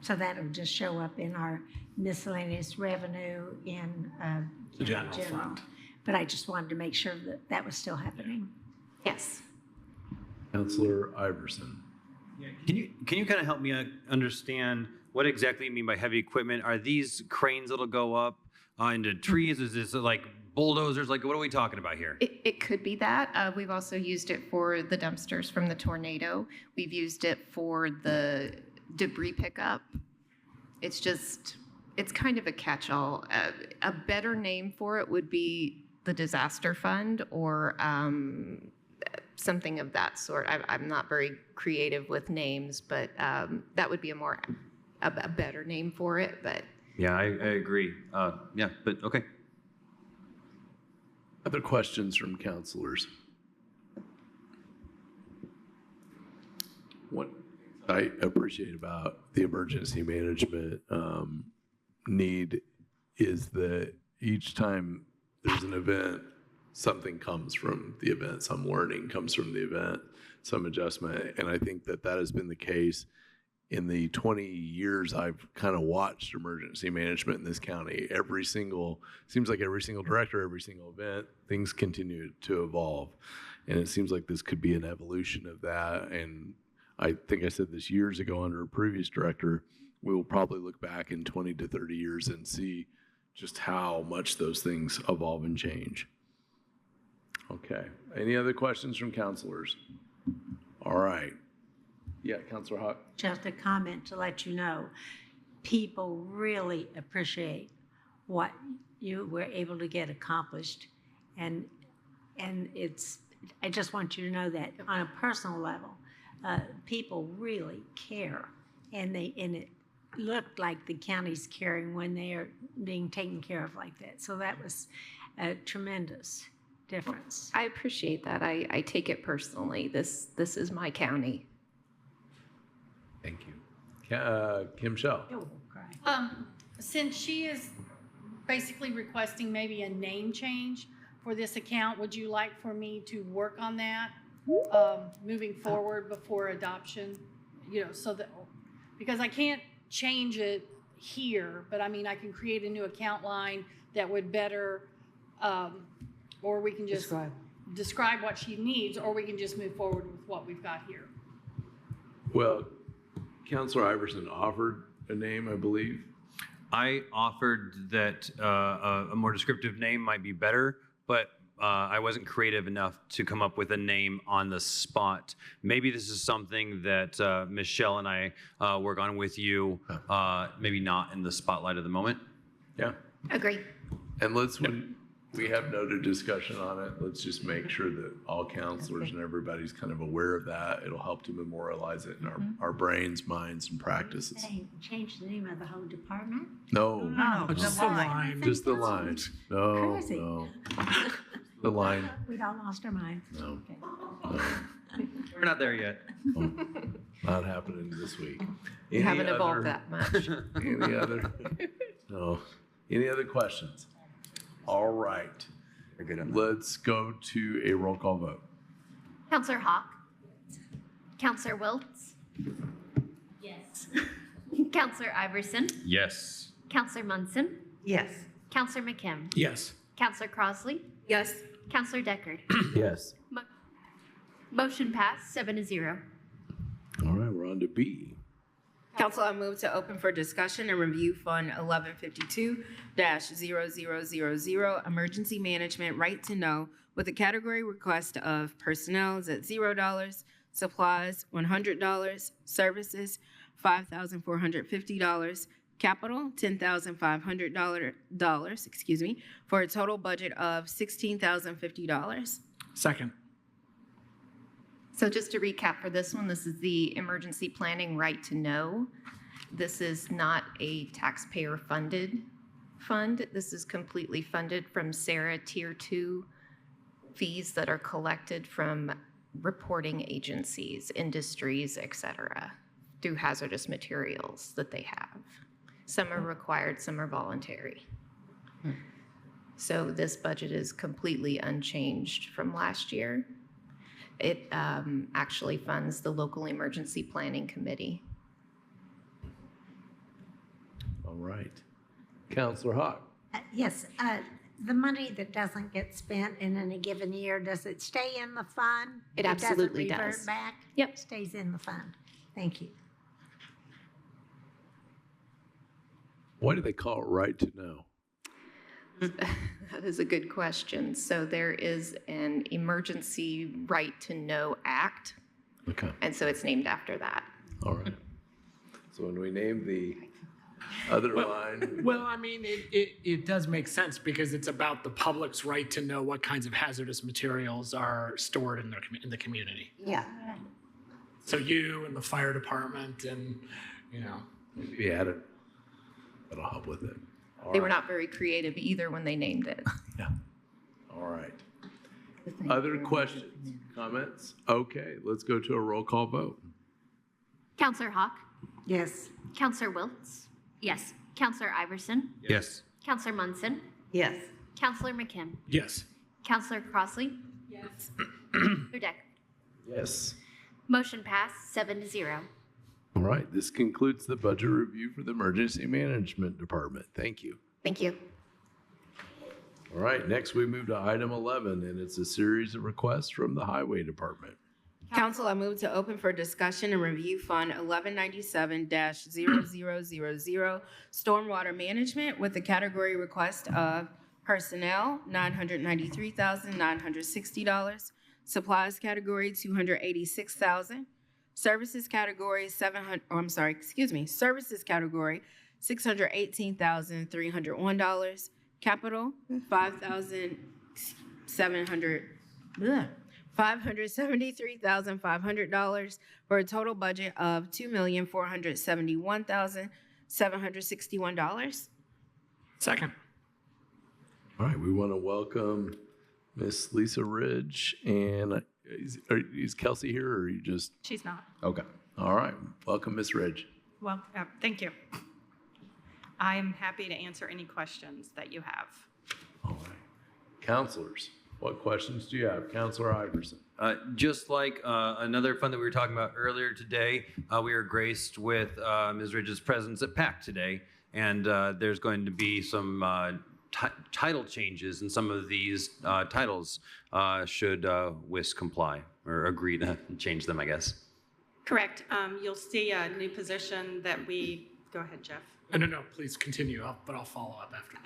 So that'll just show up in our miscellaneous revenue in The general fund. But I just wanted to make sure that that was still happening. Yes. Counselor Iverson. Can you kind of help me understand what exactly you mean by heavy equipment? Are these cranes that'll go up into trees? Is this like bulldozers? Like, what are we talking about here? It could be that. We've also used it for the dumpsters from the tornado. We've used it for the debris pickup. It's kind of a catch-all. A better name for it would be the disaster fund or something of that sort. I'm not very creative with names, but that would be a better name for it. But Yeah, I agree. Yeah, but okay. Other questions from counselors? What I appreciate about the emergency management need is that each time there's an event, something comes from the event, some learning comes from the event, some adjustment. And I think that has been the case in the 20 years I've kind of watched emergency management in this county. Seems like every single director, every single event, things continue to evolve. And it seems like this could be an evolution of that. And I think I said this years ago under a previous director, we will probably look back in 20 to 30 years and see just how much those things evolve and change. Okay. Any other questions from counselors? All right. Yeah, Counselor Hawk. Just a comment to let you know, people really appreciate what you were able to get accomplished. And I just want you to know that on a personal level, people really care. And it looked like the county's caring when they are being taken care of like that. So that was a tremendous difference. I appreciate that. I take it personally. This is my county. Thank you. Kim Shell. Since she is basically requesting maybe a name change for this account, would you like for me to work on that moving forward before adoption? So that, because I can't change it here, but I mean, I can create a new account line that would better, or we can just describe what she needs, or we can just move forward with what we've got here. Well, Counselor Iverson offered a name, I believe. I offered that a more descriptive name might be better, but I wasn't creative enough to come up with a name on the spot. Maybe this is something that Michelle and I work on with you, maybe not in the spotlight at the moment. Yeah. Agree. And when we have noted discussion on it, let's just make sure that all counselors and everybody's kind of aware of that. It'll help to memorialize it in our brains, minds, and practices. They changed the name of the whole department? No. Just the line. Just the line. No, Crazy. no. The line. We'd all lost our minds. No. Okay. We're not there yet. Not happening this week. You haven't evolved that much. Any other? No. Any other questions? All right. Let's go to a roll call vote. Counselor Hawk? Counselor Wiltz? Yes. Counselor Iverson? Yes. Counselor Munson? Yes. Counselor McKim? Yes. Counselor Crossley? Yes. Counselor Deckard? Yes. Motion passed 7-0. All right, we're on to B. Council, I move to open for discussion and review Fund 1152-0000, Emergency Management Right to Know, with a category request of personnel is at $0, supplies $100, services $5,450, capital $10,500, for a total budget of $16,050. Second. So just to recap for this one, this is the Emergency Planning Right to Know. This is not a taxpayer-funded fund. This is completely funded from SARA Tier 2 fees that are collected from reporting agencies, industries, et cetera, through hazardous materials that they have. Some are required, some are voluntary. So this budget is completely unchanged from last year. It actually funds the local emergency planning committee. All right. Counselor Hawk. Yes, the money that doesn't get spent in any given year, does it stay in the fund? It absolutely doesn't does. revert back? Yep. Stays in the fund. Thank you. Why do they call it right to know? That is a good question. So there is an Emergency Right to Know Act. Okay. And so it's named after that. All right. So when we name the other line. Well, I mean, it does make sense because it's about the public's right to know what kinds of hazardous materials are stored in the community. Yeah. So you and the fire department and, Maybe add it. That'll help with it. All They were right. not very creative either when they named it. Yeah. All right. Other questions, comments? Okay, let's go to a roll call vote. Counselor Hawk, Yes. Counselor Wiltz, Yes. Counselor Iverson, Yes. Counselor Munson, Yes. Counselor McKim, Yes. Counselor Crossley. Yes. Deck. Yes. Motion passed 7-0. All right, this concludes the budget review for the Emergency Management Department. Thank you. Thank you. All right, next we move to item 11, and it's a series of requests from the Highway Department. Council, I move to open for discussion and review Fund 1197-0000, Stormwater Management, with a category request of personnel, $993,960, supplies category, $286,000, services category, services category, $618,301, capital, $573,500 for a total budget of $2,471,761. Second. All right, we want to welcome Miss Lisa Ridge, and is Kelsey here, or are you just? She's not. Okay. All right, welcome, Miss Ridge. Well, thank you. I am happy to answer any questions that you have. All right. Counselors, what questions do you have? Counselor Iverson. Just like another fund that we were talking about earlier today, we are graced with Ms. Ridge's presence at PAC today, and there's going to be some title changes, and some of these titles should WIS comply or agree to change them, I guess. Correct. You'll see a new position that we, go ahead, Jeff. No, please continue, but I'll follow up after.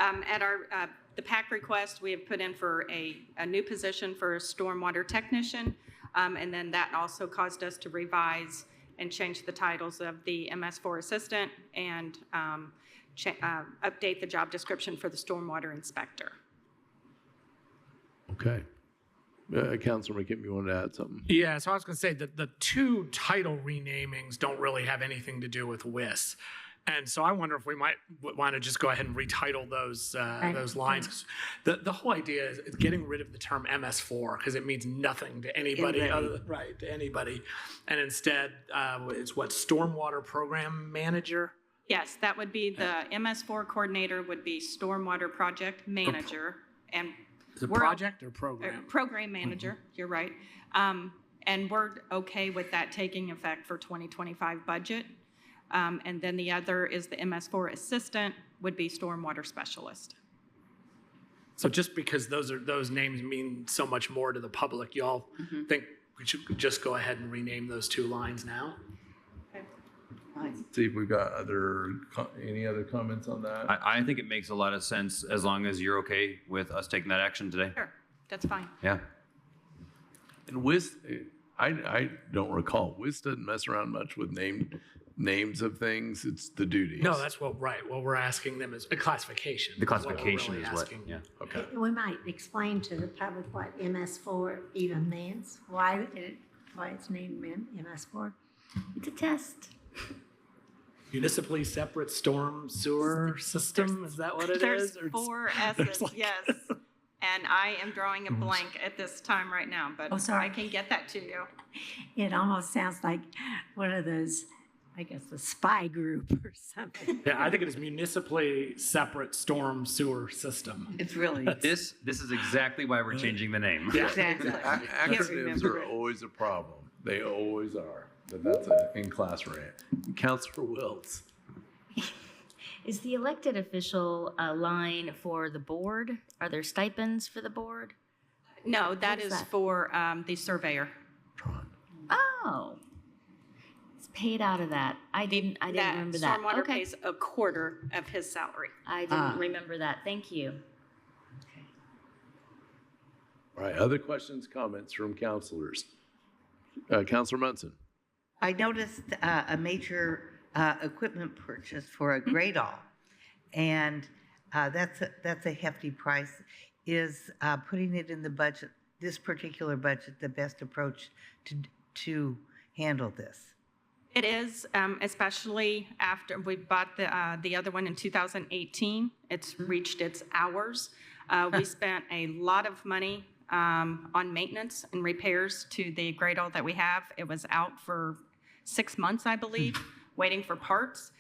At the PAC request, we have put in for a new position for a stormwater technician, and then that also caused us to revise and change the titles of the MS4 assistant and update the job description for the stormwater inspector. Okay. Counselor McKim, you want to add something? Yeah, so I was going to say that the two title renamings don't really have anything to do with WIS. And so I wonder if we might want to just go ahead and retitle those lines. The whole idea is getting rid of the term MS4 because it means nothing to anybody to anybody. And instead, it's what, Stormwater Program Manager? Yes, that would be the MS4 coordinator would be stormwater project manager. And is it project or program? Program manager, you're right. And we're okay with that taking effect for 2025 budget. And then the other is the MS4 assistant would be stormwater specialist. So just because those names mean so much more to the public, y'all think we should just go ahead and rename those two lines now? Okay. See if we've got any other comments on that. I think it makes a lot of sense as long as you're okay with us taking that action today. Sure, that's fine. Yeah. And WIS, I don't recall. WIS doesn't mess around much with names of things. It's the duties. No, that's what we're asking them is a classification. The classification really is what, asking. yeah. Okay. We might explain to the public what MS4 even means, why it's named MS4. It's a test. Municipally separate storm sewer system, is that what it is? There's Or four there's S's, like- yes. And I am drawing a blank at this time right now, but Oh, sorry. I can get that to you. It almost sounds like one of those, I guess, a spy group or something. Yeah, I think it is municipally separate storm sewer system. It's really. This is exactly why we're changing the name. Yeah. Exactly. Acronyms remember are it. always a problem. They always are. But that's an in-class rant. Counselor Wiltz. Is the elected official line for the board? Are there stipends for the board? No, that is is that? for the surveyor. Oh, it's paid out of that. I didn't remember that. Stormwater Okay. pays a quarter of his salary. I didn't remember that. Thank you. All right, other questions, comments from counselors? Counselor Munson. I noticed a major equipment purchase for a Gradall, and that's a hefty price. Is putting it in the budget, this particular budget, the best approach to handle this? It is, especially after we bought the other one in 2018. It's reached its hours. We spent a lot of money on maintenance and repairs to the Gradall that we have. It was out for 6 months, I believe, waiting for parts.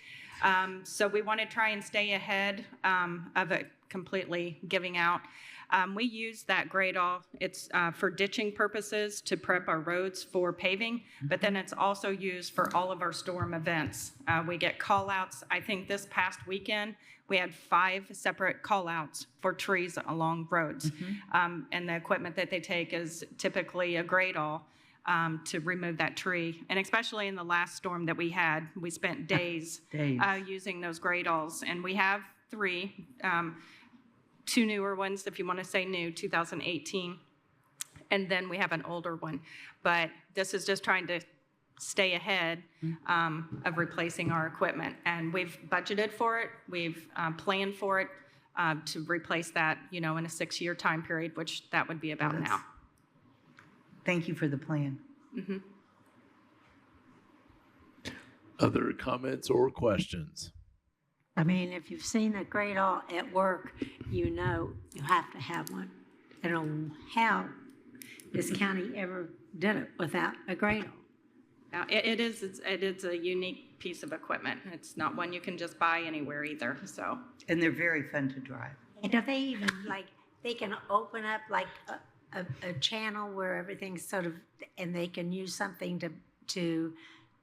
So we want to try and stay ahead of it completely giving out. We use that Gradall. It's for ditching purposes to prep our roads for paving, but then it's also used for all of our storm events. We get call-outs. I think this past weekend, we had 5 separate call-outs for trees along roads. And the equipment that they take is typically a Gradall to remove that tree. And especially in the last storm that we had, we spent days. Using those Gradalls. And we have 3. 2 newer ones, if you want to say new, 2018. And then we have an older one. But this is just trying to stay ahead of replacing our equipment. And we've budgeted for it. We've planned for it to replace that, in a 6-year time period, which that would be about now. Thank you for the plan. Other comments or questions? I mean, if you've seen a Gradall at work, you know you have to have one. I don't know how this county ever did it without a Gradall. Now, it is a unique piece of equipment. It's not one you can just buy anywhere either, so. And they're very fun to drive. And do they even, they can open up a channel where everything's sort of, and they can use something to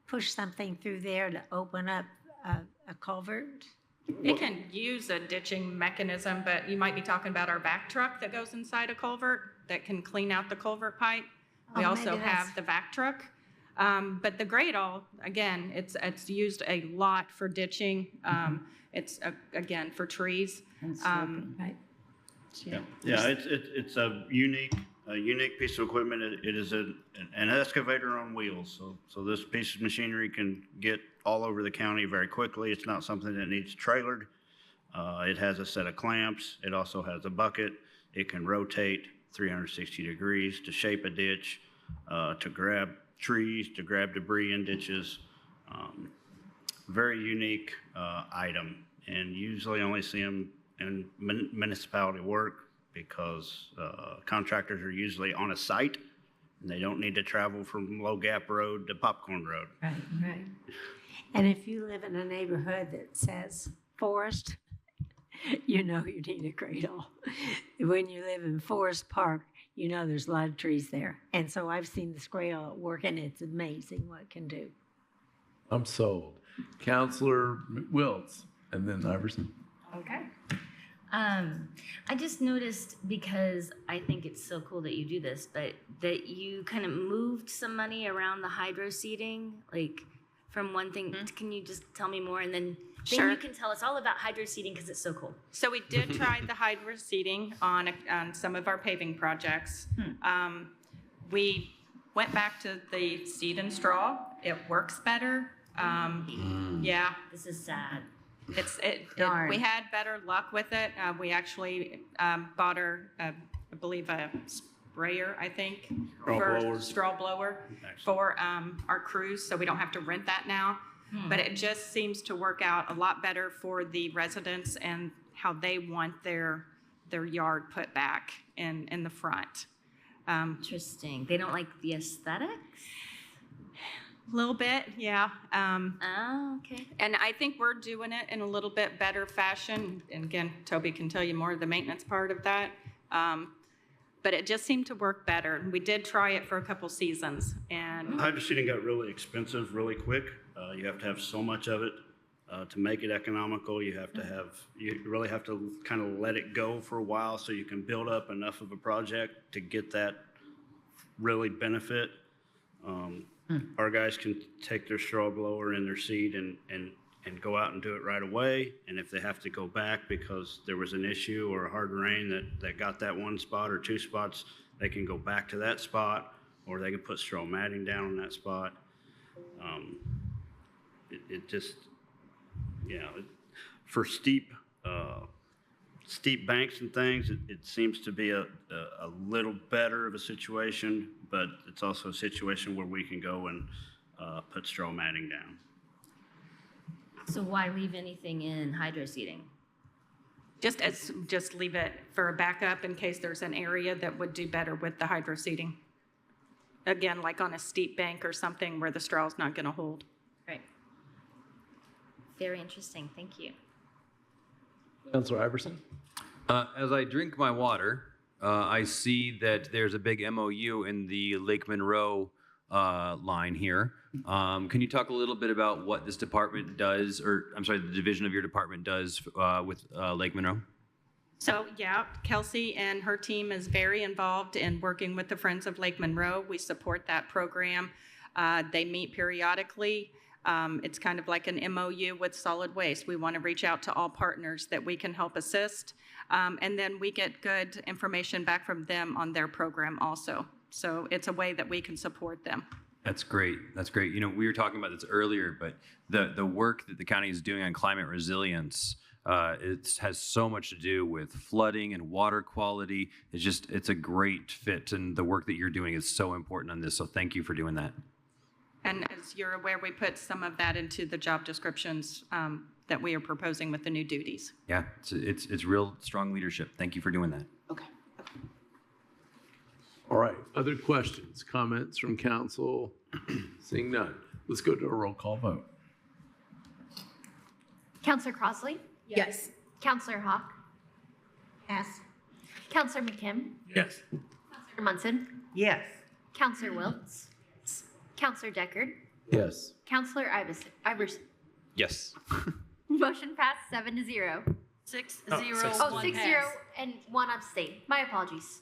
push something through there to open up a culvert? It can use a ditching mechanism, but you might be talking about our back truck that goes inside a culvert that can clean out the culvert pipe. We also maybe that's- have the vac truck. But the Gradall, again, it's used a lot for ditching. It's, again, for trees. Right. Yeah, it's a unique piece of equipment. It is an excavator on wheels. So this piece of machinery can get all over the county very quickly. It's not something that needs trailered. It has a set of clamps. It also has a bucket. It can rotate 360 degrees to shape a ditch, to grab trees, to grab debris in ditches. Very unique item, and usually only see them in municipality work because contractors are usually on a site and they don't need to travel from Low Gap Road to Popcorn Road. Right. And if you live in a neighborhood that says forest, you know you need a Gradall. When you live in Forest Park, you know there's a lot of trees there. And so I've seen this Gradall at work, and it's amazing what it can do. I'm sold. Counselor Wiltz, and then Iverson. Okay. I just noticed, because I think it's so cool that you do this, but that you kind of moved some money around the hydro seeding, from one thing. Can you just tell me more? And then Sure. you can tell us all about hydro seeding because it's so cool. So we did try the hydro seeding on some of our paving projects. We went back to the seed and straw. It works better. Yeah. This is sad. Darn. We had better luck with it. We actually bought I believe a sprayer, I think, straw blower for our crews, so we don't have to rent that now. But it just seems to work out a lot better for the residents and how they want their yard put back in the front. Interesting. They don't like the aesthetics? A little bit, yeah. Oh, okay. And I think we're doing it in a little bit better fashion. And again, Toby can tell you more of the maintenance part of that. But it just seemed to work better. We did try it for a couple seasons. And Hydro seeding got really expensive really quick. You have to have so much of it to make it economical. You really have to kind of let it go for a while so you can build up enough of a project to get that really benefit. Our guys can take their straw blower and their seed and go out and do it right away. And if they have to go back because there was an issue or a hard rain that got that one spot or two spots, they can go back to that spot, or they can put straw matting down on that spot. It just, for steep banks and things, it seems to be a little better of a situation, but it's also a situation where we can go and put straw matting down. So why leave anything in hydro seeding? just leave it for a backup in case there's an area that would do better with the hydro seeding. Again, like on a steep bank or something where the straw's not going to hold. Right. Very interesting. Thank you. Councilor Iverson? As I drink my water, I see that there's a big MOU in the Lake Monroe line here. Can you talk a little bit about what this department does, or I'm sorry, the division of your department does with Lake Monroe? So yeah, Kelsey and her team is very involved in working with the Friends of Lake Monroe. We support that program. They meet periodically. It's kind of like an MOU with solid waste. We want to reach out to all partners that we can help assist. And then we get good information back from them on their program also. So it's a way that we can support them. That's great. That's great. You know, we were talking about this earlier, but the work that the county is doing on climate resilience, it has so much to do with flooding and water quality. It's a great fit, and the work that you're doing is so important on this. So thank you for doing that. And as you're aware, we put some of that into the job descriptions that we are proposing with the new duties. Yeah, it's real strong leadership. Thank you for doing that. Okay. All right, other questions, comments from council? Seeing none, let's go to a roll call vote. Counselor Crossley? Yes. Counselor Hawk? Yes. Counselor McKim? Yes. Counselor Munson? Yes. Counselor Wiltz? Counselor Deckard? Yes. Counselor Iverson? Yes. Motion passed 7-0. 6-0. Oh, 6-0 and 1 abstain. My apologies.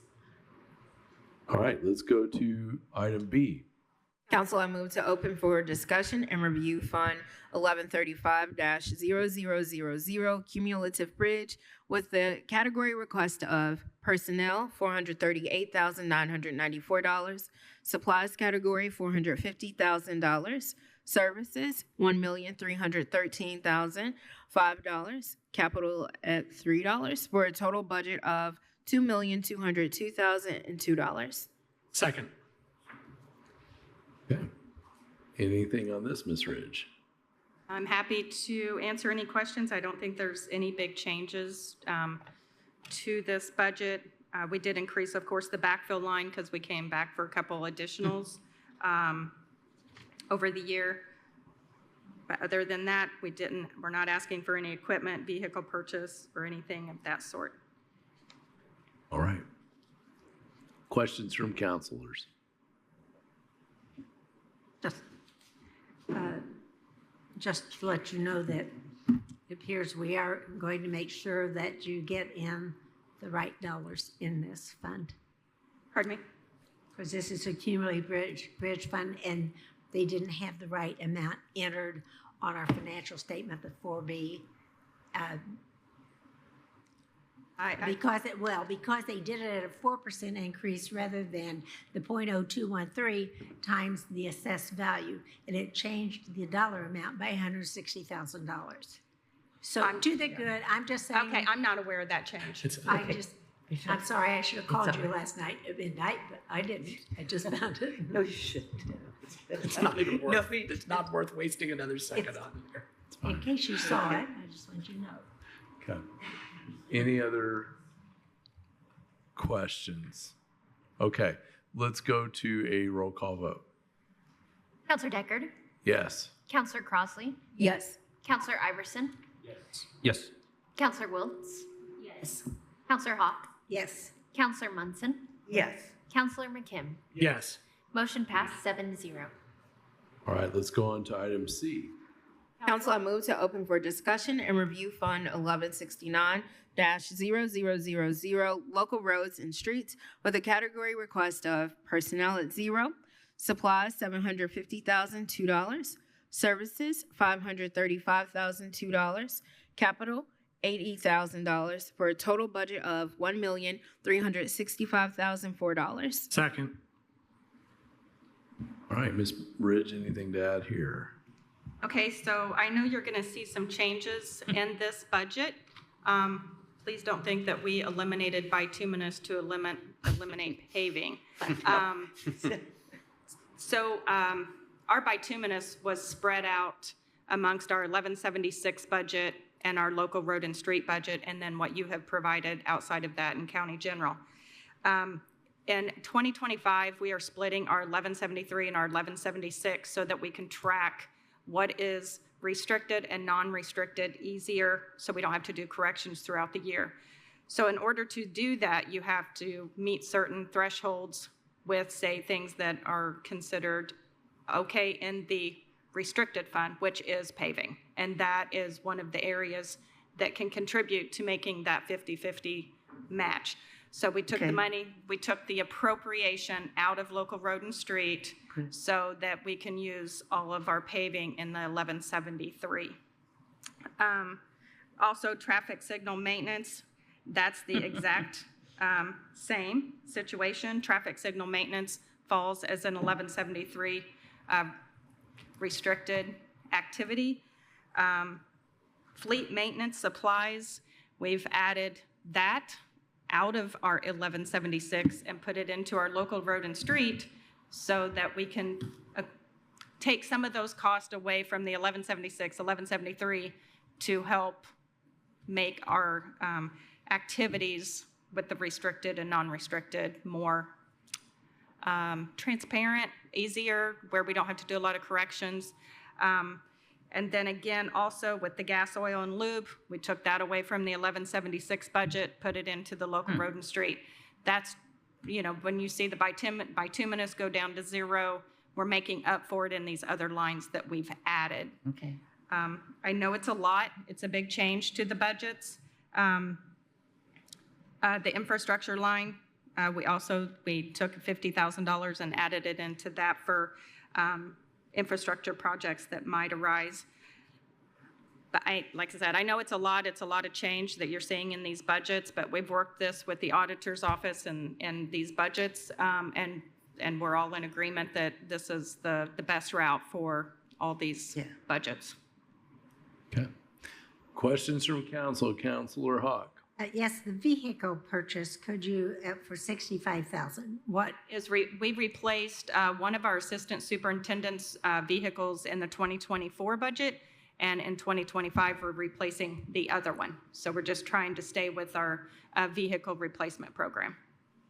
All right, let's go to item B. Council, I move to open for discussion and review Fund 1135-0000 Cumulative Bridge with the category request of Personnel, $438,994, Supplies category, $450,000, Services, $1,313,005, Capital at $3, for a total budget of $2,202,002. Second. Okay. Anything on this, Ms. Ridge? I'm happy to answer any questions. I don't think there's any big changes to this budget. We did increase, of course, the backfill line because we came back for a couple additionals over the year. But other than that, we're not asking for any equipment, vehicle purchase, or anything of that sort. All right. Questions from councilors? Just to let you know that it appears we are going to make sure that you get in the right dollars in this fund. Pardon me? Because this is a cumulative bridge fund, and they didn't have the right amount entered on our financial statement, the 4B. Because they did it at a 4% increase rather than the 0.0213 times the assessed value, and it changed the dollar amount by $160,000. So to the good, I'm just saying. Okay, I'm not aware of that change. I'm sorry, I should have called you last night at midnight, but I didn't. I just found it. No, you shouldn't. It's not even worth, it's not worth wasting another second on here. In case you saw it, I just want you to know. Okay. Any other questions? Okay, let's go to a roll call vote. Counselor Deckard? Yes. Counselor Crossley? Yes. Counselor Iverson? Yes. Counselor Wiltz? Yes. Counselor Hawk? Yes. Counselor Munson? Yes. Counselor McKim? Yes. Motion passed 7-0. All right, let's go on to item C. Council, I move to open for discussion and review Fund 1169-0000, local roads and streets, with a category request of personnel at 0, supplies $750,002, services $535,002, capital $80,000, for a total budget of $1,365,004. Second. All right, Ms. Ridge, anything to add here? Okay, so I know you're going to see some changes in this budget. Please don't think that we eliminated bituminous to eliminate paving. Our bituminous was spread out amongst our 1176 budget and our local road and street budget, and then what you have provided outside of that in county general. In 2025, we are splitting our 1173 and our 1176 so that we can track what is restricted and non-restricted easier, so we don't have to do corrections throughout the year. So in order to do that, you have to meet certain thresholds with, say, things that are considered okay in the restricted fund, which is paving. And that is one of the areas that can contribute to making that 50-50 match. So we took the money, we took the appropriation out of local road and street so that we can use all of our paving in the 1173. Also, traffic signal maintenance, that's the exact same situation. Traffic signal maintenance falls as an 1173 restricted activity. Fleet maintenance supplies, we've added that out of our 1176 and put it into our local road and street so that we can take some of those costs away from the 1176, 1173 to help make our activities with the restricted and non-restricted more transparent, easier, where we don't have to do a lot of corrections. And then again, also with the gas, oil, and lube, we took that away from the 1176 budget, put it into the local road and street. That's, you know, when you see the bituminous go down to 0, we're making up for it in these other lines that we've added. Okay. I know it's a lot. It's a big change to the budgets. The infrastructure line, we took $50,000 and added it into that for infrastructure projects that might arise. But like I said, I know it's a lot of change that you're seeing in these budgets, but we've worked this with the auditor's office and these budgets, and we're all in agreement that this is the best route for all these budgets. Okay. Questions from council? Councilor Hawk. Yes, the vehicle purchase, could you, for $65,000, what? We replaced one of our assistant superintendent's vehicles in the 2024 budget, and in 2025, we're replacing the other one. So we're just trying to stay with our vehicle replacement program.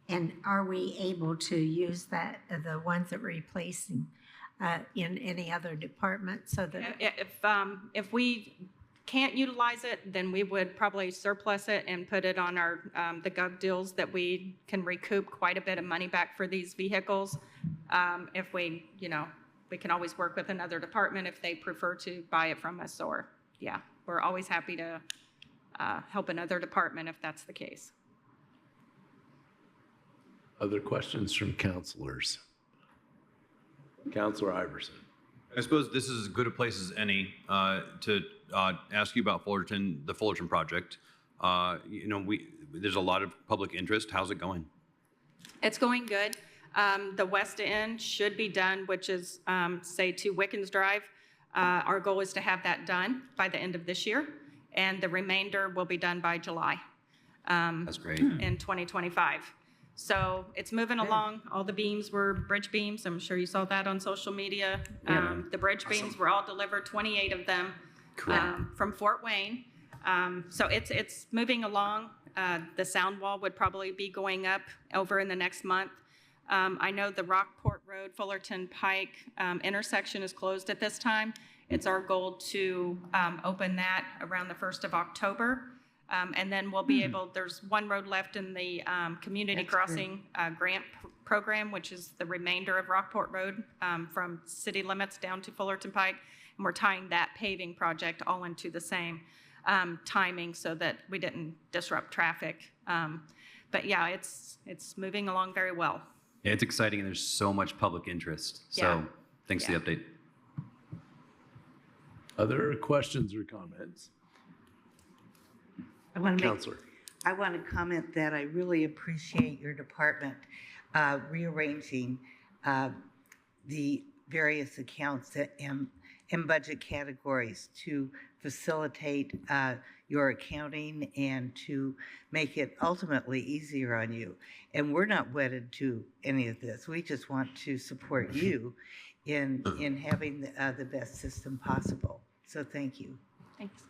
And are we able to use the ones that we're replacing in any other department so that? If we can't utilize it, then we would probably surplus it and put it on our the gov deals that we can recoup quite a bit of money back for these vehicles. If we, we can always work with another department if they prefer to buy it from us, or we're always happy to help another department if that's the case. Other questions from councilors? Councilor Iverson. I suppose this is as good a place as any to ask you about the Fullerton project. There's a lot of public interest. How's it going? It's going good. The west end should be done, which is, say, to Wickens Drive. Our goal is to have that done by the end of this year, and the remainder will be done by July. That's great. In 2025. So it's moving along. All the beams were bridge beams. I'm sure you saw that on social media. The bridge beams were all delivered, 28 of them from Fort Wayne. So it's moving along. The sound wall would probably be going up over in the next month. I know the Rockport Road, Fullerton Pike intersection is closed at this time. It's our goal to open that around the 1st of October. And then we'll be able, there's one road left in the community crossing grant program, which is the remainder of Rockport Road from city limits down to Fullerton Pike. And we're tying that paving project all into the same timing so that we didn't disrupt traffic. But yeah, it's moving along very well. Yeah, it's exciting, and there's so much public interest. So Yeah. thanks for the update. Other questions or comments? Counselor. I want to comment that I really appreciate your department rearranging the various accounts and budget categories to facilitate your accounting and to make it ultimately easier on you. And we're not wedded to any of this. We just want to support you in having the best system possible. So thank you. Thanks.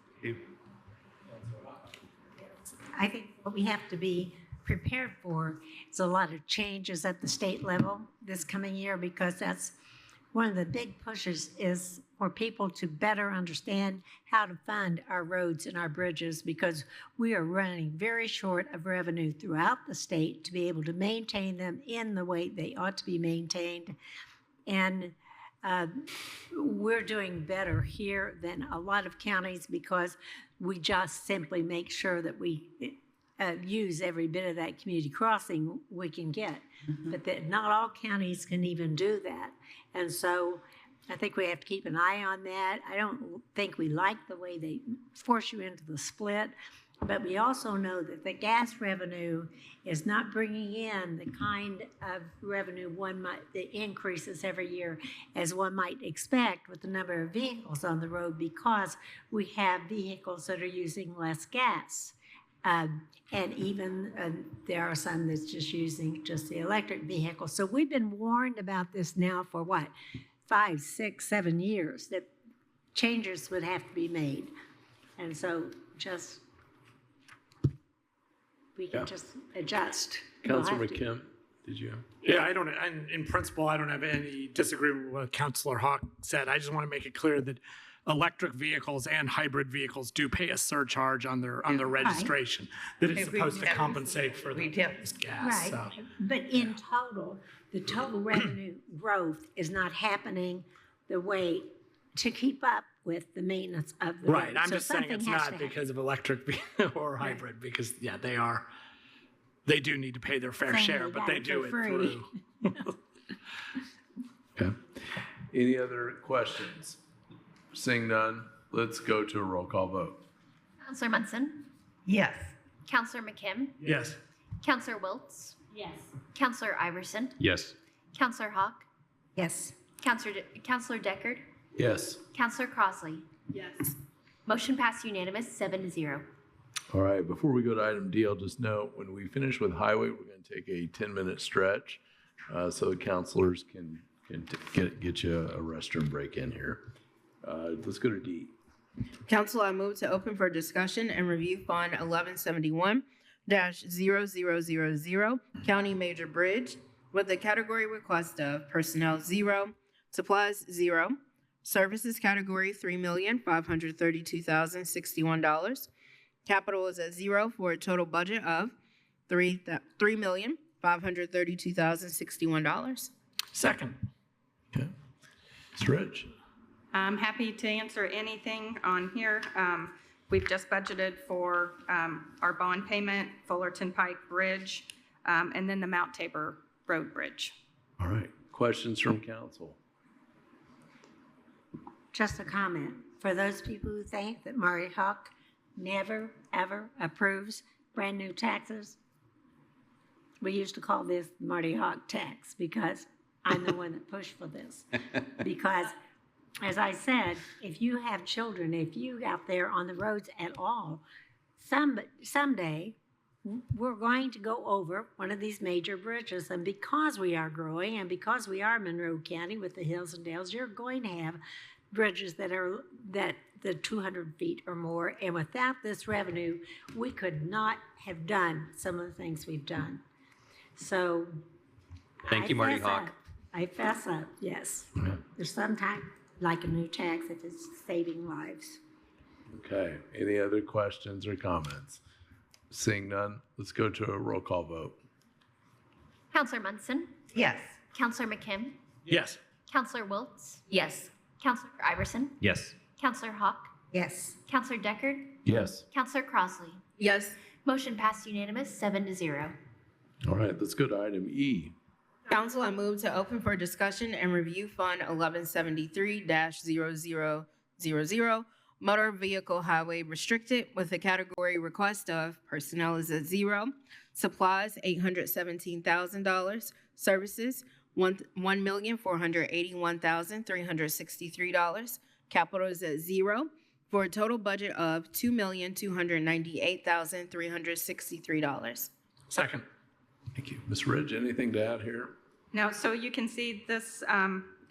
I think what we have to be prepared for is a lot of changes at the state level this coming year, because that's one of the big pushes is for people to better understand how to fund our roads and our bridges, because we are running very short of revenue throughout the state to be able to maintain them in the way they ought to be maintained. And we're doing better here than a lot of counties because we just simply make sure that we use every bit of that community crossing we can get. But that not all counties can even do that. And so I think we have to keep an eye on that. I don't think we like the way they force you into the split, but we also know that the gas revenue is not bringing in the kind of revenue that increases every year as one might expect with the number of vehicles on the road, because we have vehicles that are using less gas. And even there are some that's just using just the electric vehicle. So we've been warned about this now for 5, 6, 7 years, that changes would have to be made. And so we can just adjust. Councilor McKim, did you? Yeah, in principle, I don't have any disagreement with what Councilor Hawk said. I just want to make it clear that electric vehicles and hybrid vehicles do pay a surcharge on their registration that is supposed to compensate for the gas. Right, So. but in total, the total revenue growth is not happening the way to keep up with the maintenance of the road. Right, I'm So just saying something it's has not to happen. because of electric or hybrid, because they do need to pay their fair Saying share, they but got they it do for it free. through. Okay. Any other questions? Seeing none, let's go to a roll call vote. Counselor Munson, Yes. Counselor McKim, Yes. Counselor Wiltz, Yes. Counselor Iverson, Yes. Counselor Hawk, Yes. Counselor Deckard, Yes. Counselor Crossley. Yes. Motion passed unanimous, 7-0. All right, before we go to item D, I'll just note, when we finish with highway, we're going to take a 10-minute stretch so the counselors can get you a restroom break in here. Let's go to D. Council, I move to open for discussion and review Fund 1171-0000, County Major Bridge, with a category request of personnel 0, supplies 0, services category $3,532,061. Capital is at 0 for a total budget of $3,532,061. Second. Okay. Stretch. I'm happy to answer anything on here. We've just budgeted for our bond payment, Fullerton Pike Bridge, and then the Mount Tabor Road Bridge. All right, questions from council? Just a comment. For those people who think that Marty Hawk never, ever approves brand new taxes, we used to call this Marty Hawk tax because I'm the one that pushed for this. Because, as I said, if you have children, if you out there on the roads at all, someday we're going to go over one of these major bridges. And because we are growing and because we are Monroe County with the hills and dales, you're going to have bridges that are the 200 feet or more. And without this revenue, we could not have done some of the things we've done. So Thank you, Marty Hawk. I fess up, yes. There's sometimes like a new tax if it's saving lives. Okay, any other questions or comments? Seeing none, let's go to a roll call vote. Counselor Munson? Yes. Counselor McKim? Yes. Counselor Wiltz? Yes. Counselor Iverson? Yes. Counselor Hawk? Yes. Counselor Deckard? Yes. Counselor Crossley? Yes. Motion passed unanimous, 7-0. All right, let's go to item E. Council, I move to open for discussion and review Fund 1173-0000, Motor Vehicle Highway Restricted, with a category request of personnel is at zero, supplies $817,000, services $1,481,363, capital is at zero, for a total budget of $2,298,363. Second. Thank you. Ms. Ridge, anything to add here? No, so you can see this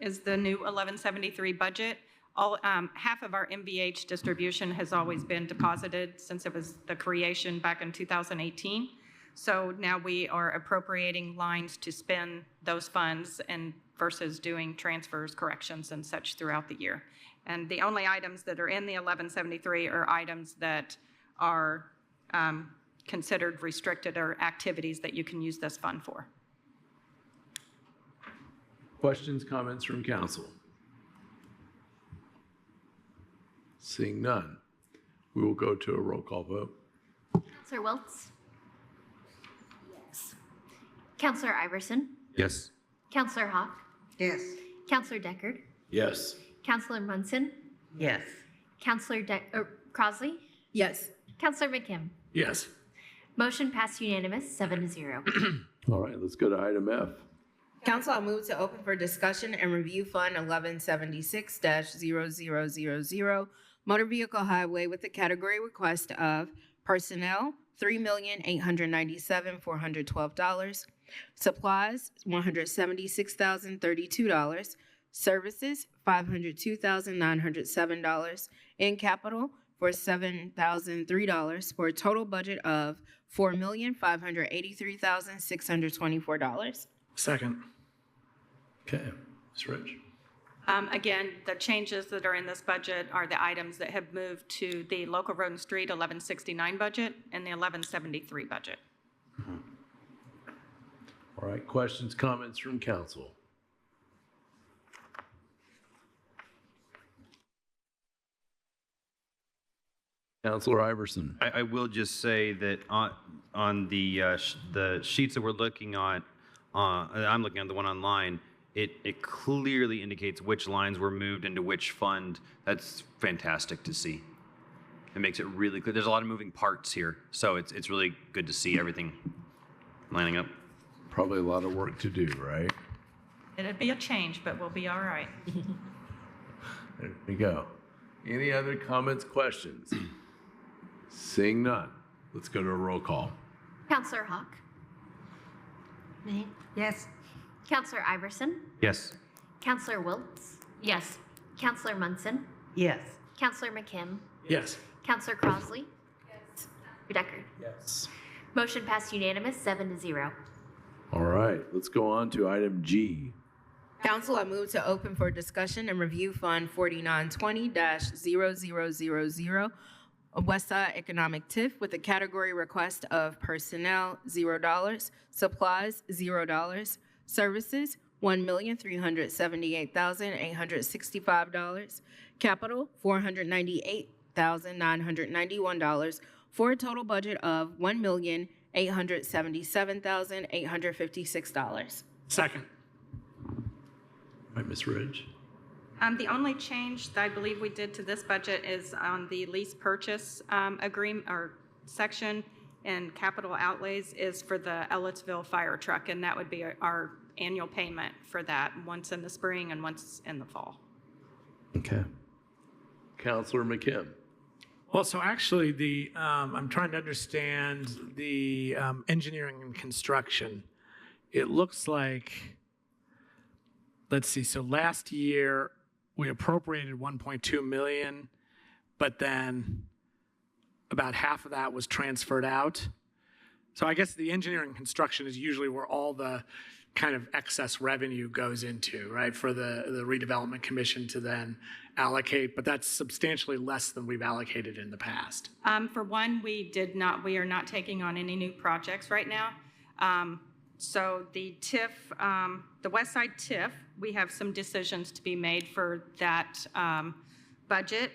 is the new 1173 budget. Half of our MVH distribution has always been deposited since it was the creation back in 2018. So now we are appropriating lines to spend those funds and versus doing transfers, corrections, and such throughout the year. And the only items that are in the 1173 are items that are considered restricted or activities that you can use this fund for. Questions, comments from council? Seeing none, we will go to a roll call vote. Counselor Wiltz? Yes. Counselor Iverson? Yes. Counselor Hawk? Yes. Counselor Deckard? Yes. Counselor Munson? Yes. Counselor Crossley? Yes. Counselor McKim? Yes. Motion passed unanimous, 7-0. All right, let's go to item F. Council, I move to open for discussion and review Fund 1176-0000, Motor Vehicle Highway, with the category request of personnel, $3,897,412, supplies, $176,032, services, $502,907, in capital for $7,003, for a total budget of $4,583,624. Second. Okay, Ms. Rich. Again, the changes that are in this budget are the items that have moved to the local road and street 1169 budget and the 1173 budget. All right, questions, comments from council? Councilor Iverson. I will just say that on the sheets that we're looking at, I'm looking at the one online, it clearly indicates which lines were moved into which fund. That's fantastic to see. It makes it really clear. There's a lot of moving parts here, so it's really good to see everything lining up. Probably a lot of work to do, right? It'd be a change, but we'll be all right. There we go. Any other comments, questions? Seeing none, let's go to a roll call. Counselor Hawk? Me? Yes. Counselor Iverson? Yes. Counselor Wiltz? Yes. Counselor Munson? Yes. Counselor McKim? Yes. Counselor Crossley? Yes. Deckard? Yes. Motion passed unanimous, 7-0. All right, let's go on to item G. Council, I move to open for discussion and review Fund 4920-0000, Westside Economic TIF, with a category request of personnel, $0, supplies, $0, services, $1,378,865, capital, $498,991, for a total budget of $1,877,856. Second. All right, Ms. Ridge. The only change that I believe we did to this budget is on the lease purchase agreement or section and capital outlays is for the Ellettsville fire truck, and that would be our annual payment for that, once in the spring and once in the fall. Okay. Counselor McKim. Well, so actually, I'm trying to understand the engineering and construction. It looks like, let's see, so last year we appropriated 1.2 million, but then about half of that was transferred out. So I guess the engineering and construction is usually where all the kind of excess revenue goes into, right, for the redevelopment commission to then allocate, but that's substantially less than we've allocated in the past. For one, we are not taking on any new projects right now. So the TIF, the West Side TIF, we have some decisions to be made for that budget.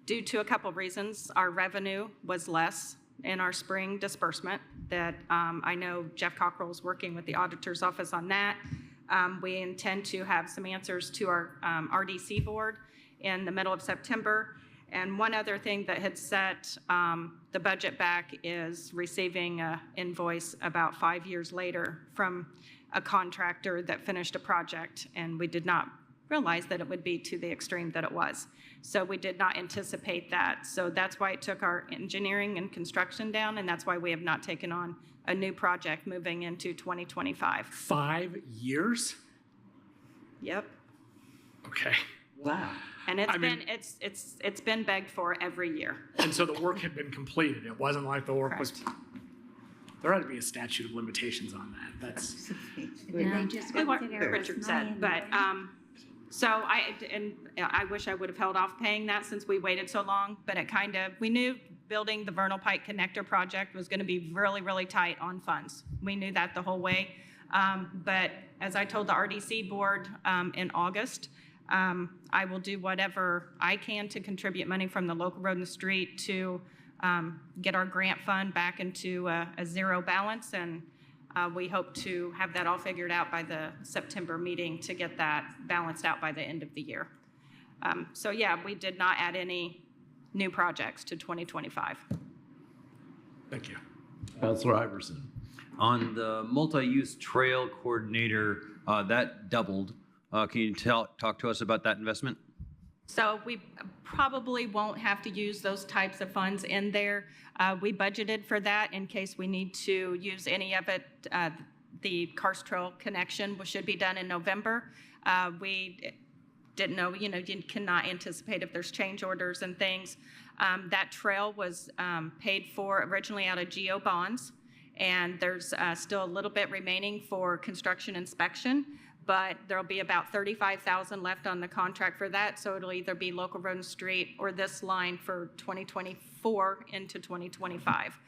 Due to a couple of reasons, our revenue was less in our spring disbursement that I know Jeff Cockrell is working with the auditor's office on that. We intend to have some answers to our RDC board in the middle of September. And one other thing that had set the budget back is receiving an invoice about 5 years later from a contractor that finished a project, and we did not realize that it would be to the extreme that it was. So we did not anticipate that. So that's why it took our engineering and construction down, and that's why we have not taken on a new project moving into 2025. 5 years? Yep. Okay. Wow. And it's been begged for every year. And so the work had been completed. It wasn't like the work was. There ought to be a statute of limitations on that. That's. What Richard said, but so I wish I would have held off paying that since we waited so long. But we knew building the Vernal Pike Connector project was going to be really, really tight on funds. We knew that the whole way. But as I told the RDC board in August, I will do whatever I can to contribute money from the local road and street to get our grant fund back into a zero balance. And we hope to have that all figured out by the September meeting to get that balanced out by the end of the year. So yeah, we did not add any new projects to 2025. Thank you. Councilor Iverson. On the multi-use trail coordinator, that doubled. Can you talk to us about that investment? So we probably won't have to use those types of funds in there. We budgeted for that in case we need to use any of it. The Karst Trail connection should be done in November. We didn't know, you cannot anticipate if there's change orders and things. That trail was paid for originally out of GO bonds, and there's still a little bit remaining for construction inspection. But there'll be about $35,000 left on the contract for that. So it'll either be local road and street or this line for 2024 into 2025.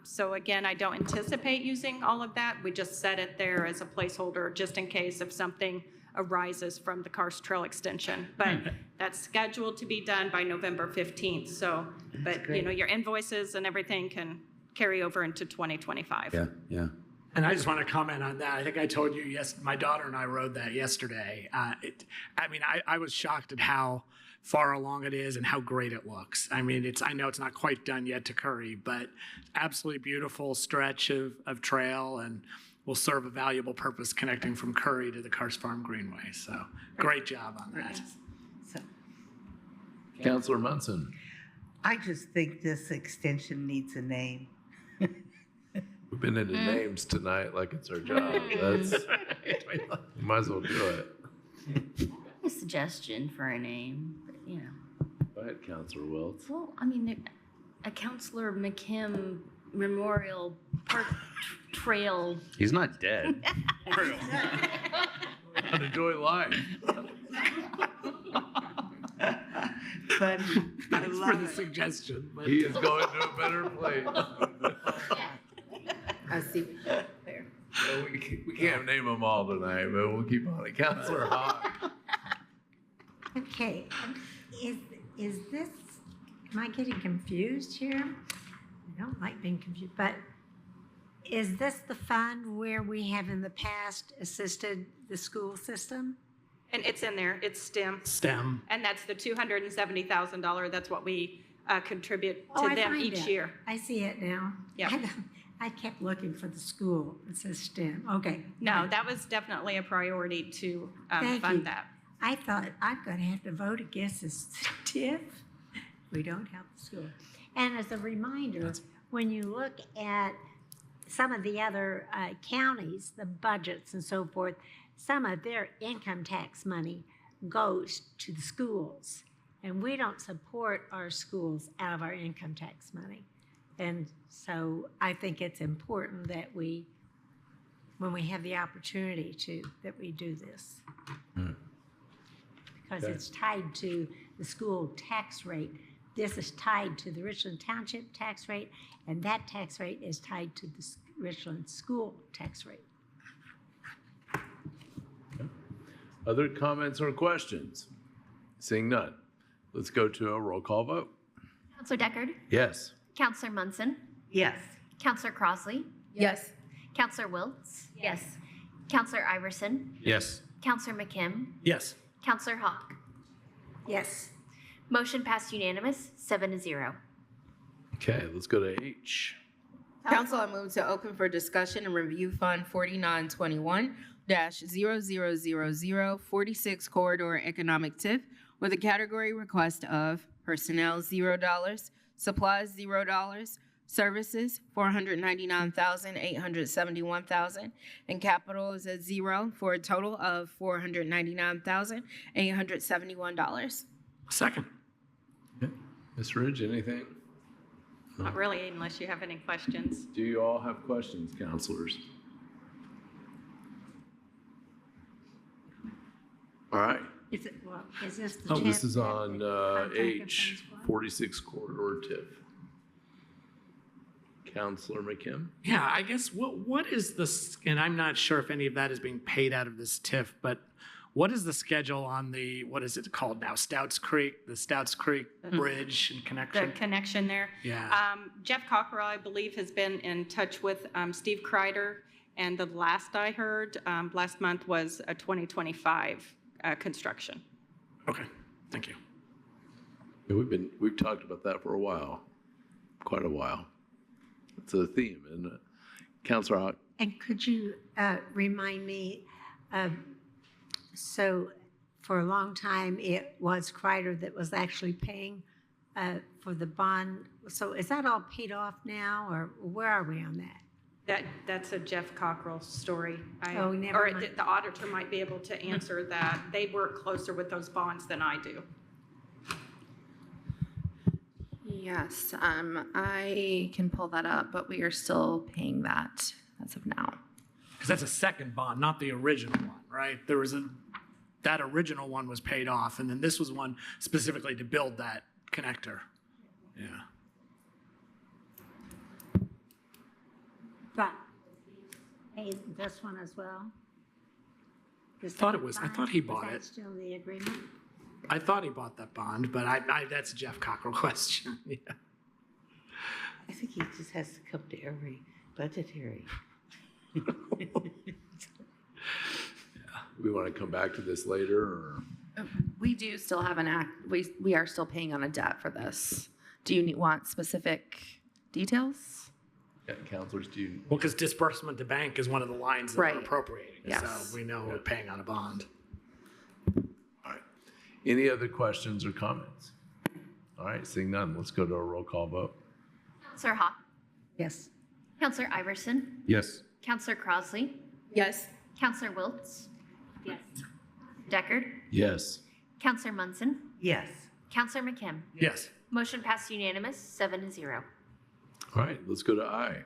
So again, I don't anticipate using all of that. We just set it there as a placeholder just in case if something arises from the Karst Trail extension. But that's scheduled to be done by November 15th. So, but your invoices and everything can carry over into 2025. Yeah. And I just want to comment on that. I think I told you, my daughter and I rode that yesterday. I was shocked at how far along it is and how great it looks. I know it's not quite done yet to Curry, but absolutely beautiful stretch of trail and will serve a valuable purpose connecting from Curry to the Karst Farm Greenway. So great job on that. Councilor Munson. I just think this extension needs a name. We've been into names tonight like it's our job. We might as well do it. A suggestion for a name, but Go ahead, Councilor Wiltz. Well, a Councilor McKim Memorial Park Trail. He's not dead. Enjoy life. But Thanks for the suggestion. But he is going to a better place. I see. Well, we can't name them all tonight, but we'll keep on it. Councilor Hawk. Okay, is this, am I getting confused here? I don't like being confused, but is this the fund where we have in the past assisted the school system? And it's in there, it's STEM. STEM. And that's the $270,000, that's what we contribute Oh, to I them find each it. year. I see it now. Yeah. I kept looking for the school. It says STEM. Okay. No, that was definitely a priority to Thank fund you. that. I thought I'm going to have to vote against this TIF. We don't help the school. And as a reminder, when you look at some of the other counties, the budgets and so forth, some of their income tax money goes to the schools. And we don't support our schools out of our income tax money. And so I think it's important that we, when we have the opportunity to, that we do this. Because Okay. it's tied to the school tax rate. This is tied to the Richland Township tax rate, and that tax rate is tied to the Richland school tax rate. Other comments or questions? Seeing none, let's go to a roll call vote. Counselor Deckard? Yes. Counselor Munson? Yes. Counselor Crossley? Yes. Counselor Wiltz? Yes. Counselor Iverson? Yes. Counselor McKim? Yes. Counselor Hawk? Yes. Motion passed unanimous, 7-0. Okay, let's go to H. Council, I move to open for discussion and review Fund 4921-000046 Corridor Economic TIF with a category request of personnel $0, supplies $0, services $499,871,000, and capital is at $0 for a total of $499,871. Second. Ms. Ridge, anything? Not really, unless you have any questions. Do you all have questions, counselors? All right. Is it, well, is this the Oh, TIF this is that on the contract H, of funds 46 corridor TIF. Counselor McKim? Yeah, I guess what is this, and I'm not sure if any of that is being paid out of this TIF, but what is the schedule on the, what is it called now? Stouts Creek, the Stouts Creek Bridge and The connection? connection there. Yeah. Jeff Cockrell, I believe, has been in touch with Steve Kreider, and the last I heard, last month, was a 2025 construction. Okay, thank you. Yeah, we've talked about that for a while, quite a while. It's a theme, isn't it? Counselor Hawk? And could you remind me, so for a long time, it was Kreider that was actually paying for the bond. So is that all paid off now, or where are we on that? That's a Jeff Cockrell story. Oh, never Or mind. the auditor might be able to answer that. They work closer with those bonds than I do. Yes, I can pull that up, but we are still paying that as of now. Because that's a second bond, not the original one, right? That original one was paid off, and then this was one specifically to build that connector. Yeah. But pay this one as well? I thought he bought Is it. that still the agreement? I thought he bought that bond, but that's a Jeff Cockrell question. Yeah. I think he just has to come to every budgetary. We want to come back to this later, or? We do still have we are still paying on a debt for this. Do you want specific details? Yeah, counselors, do you? Well, because disbursement to bank is one of the lines that Right. we're appropriating. Yes. So we know we're paying on a bond. All right. Any other questions or comments? All right, seeing none, let's go to a roll call vote. Counselor Hawk? Yes. Counselor Iverson? Yes. Counselor Crossley? Yes. Counselor Wiltz? Yes. Deckard? Yes. Counselor Munson? Yes. Counselor McKim? Yes. Motion passed unanimous, 7-0. All right, let's go to I.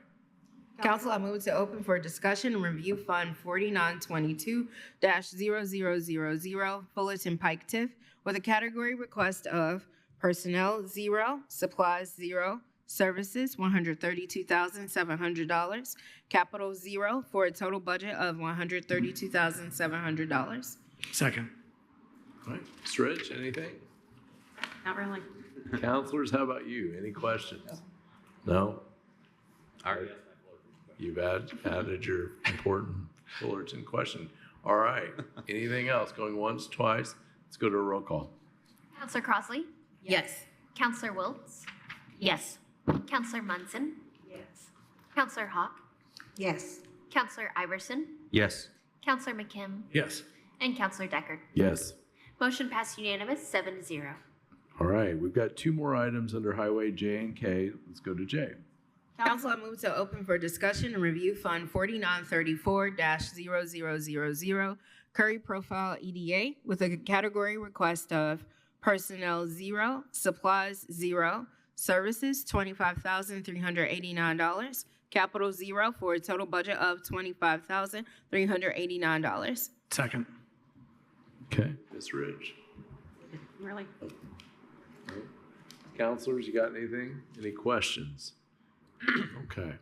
Council, I move to open for discussion and review Fund 4922-0000 Fullerton Pike TIF with a category request of personnel $0, supplies $0, services $132,700, capital $0 for a total budget of $132,700. Second. All right, Ms. Rich, anything? Not really. Counselors, how about you? Any questions? No? All right. You've added your important Fullerton question. All right. Anything else? Going once, twice? Let's go to a roll call. Counselor Crossley? Yes. Counselor Wiltz? Yes. Counselor Munson? Yes. Counselor Hawk? Yes. Counselor Iverson? Yes. Counselor McKim? Yes. And Counselor Deckard? Yes. Motion passed unanimous, 7-0. All right. We've got two more items under Highway, J and K. Let's go to J. Council, I move to open for discussion and review Fund 4934-0000, Curry Profile EDA, with a category request of personnel 0, supplies 0, services $25,389, capital 0 for a total budget of $25,389. Second. Okay. Ms. Ridge. Really? Counselors, you got anything? Any questions? Okay.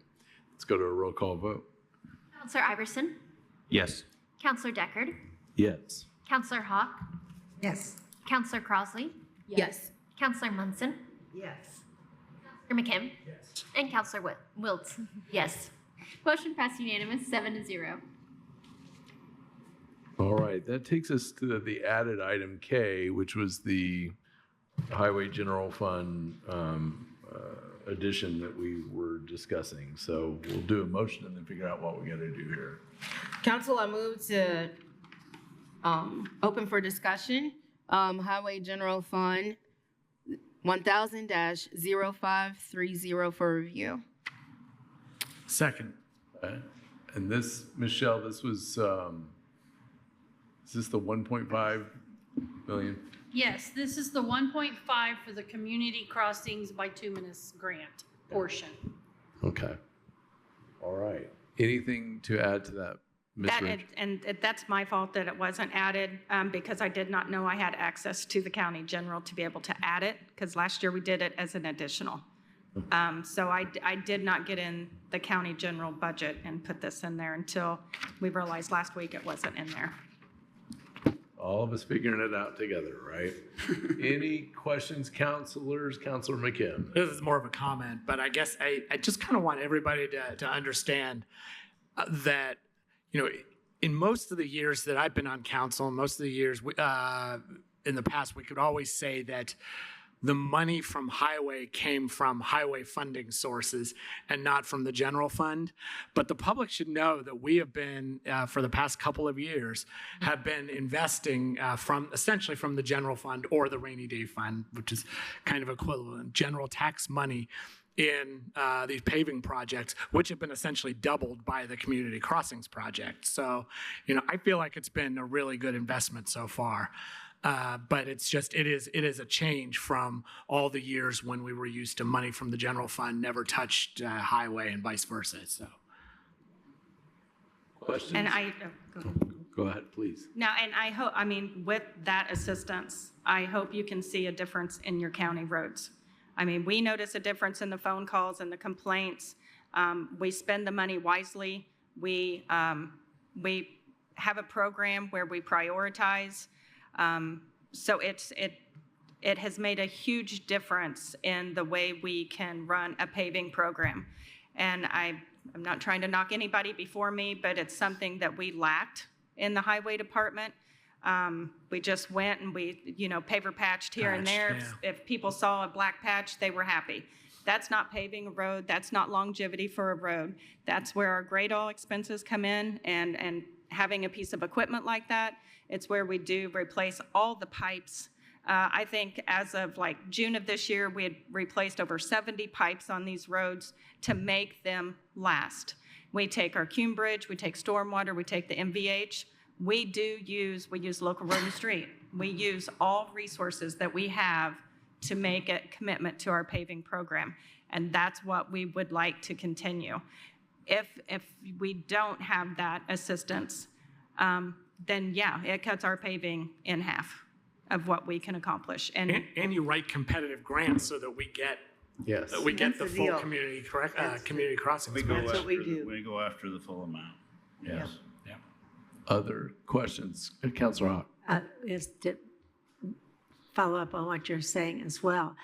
Let's go to a roll call vote. Counselor Iverson? Yes. Counselor Deckard? Yes. Counselor Hawk? Yes. Counselor Crossley? Yes. Counselor Munson? Yes. Counselor McKim? Yes. And Counselor Wiltz? Yes. Motion passed unanimous, 7-0. All right. That takes us to the added item K, which was the Highway General Fund addition that we were discussing. So we'll do a motion and then figure out what we got to do here. Council, I move to open for discussion, Highway General Fund 1000-0530 for review. Second. Okay. And this, Michelle, this was, is this the 1.5 million? Yes, this is the 1.5 for the Community Crossings Bituminous Grant portion. Okay. All right. Anything to add to that, Ms. Ridge? And that's my fault that it wasn't added, because I did not know I had access to the county general to be able to add it, because last year we did it as an additional. So I did not get in the county general budget and put this in there until we realized last week it wasn't in there. All of us figuring it out together, right? Any questions, counselors? Counselor McKim? This is more of a comment, but I guess I just kind of want everybody to understand that, you know, in most of the years that I've been on council, most of the years in the past, we could always say that the money from highway came from highway funding sources and not from the general fund. But the public should know that we have been, for the past couple of years, have been investing essentially from the general fund or the rainy day fund, which is kind of equivalent, general tax money in these paving projects, which have been essentially doubled by the community crossings project. So, you know, I feel like it's been a really good investment so far. But it's just, it is a change from all the years when we were used to money from the general fund never touched highway and vice versa, so. Questions? And Go ahead, please. now, and I hope, I mean, with that assistance, I hope you can see a difference in your county roads. I mean, we notice a difference in the phone calls and the complaints. We spend the money wisely. We have a program where we prioritize. So it has made a huge difference in the way we can run a paving program. And I'm not trying to knock anybody before me, but it's something that we lacked in the highway department. We just went and we, paver patched here and there. Yeah. If people saw a black patch, they were happy. That's not paving a road. That's not longevity for a road. That's where our grade all expenses come in, and having a piece of equipment like that, it's where we do replace all the pipes. I think as of like June of this year, we had replaced over 70 pipes on these roads to make them last. We take our Cume Bridge, we take stormwater, we take the MVH. We use local road and street. We use all resources that we have to make a commitment to our paving program. And that's what we would like to continue. If we don't have that assistance, then yeah, it cuts our paving in half of what we can accomplish. And you write competitive grants so that we get yes, That's the the full deal. community crossings. That's what we do. We go after the full amount. yes. Yeah. Other questions? Counselor Hawk? Is to follow up on what you're saying as well.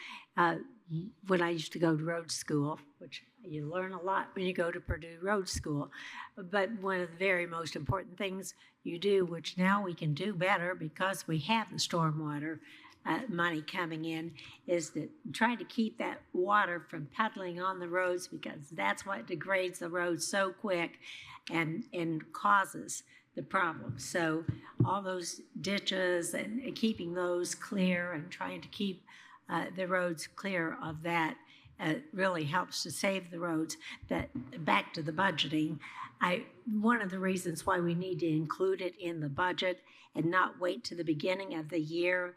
when I used to go to road school, which you learn a lot when you go to Purdue Road School. But one of the very most important things you do, which now we can do better because we have the stormwater money coming in, is to try to keep that water from puddling on the roads, because that's what degrades the roads so quick and causes the problem. So all those ditches and keeping those clear and trying to keep the roads clear of that really helps to save the roads. That back to the budgeting, one of the reasons why we need to include it in the budget and not wait to the beginning of the year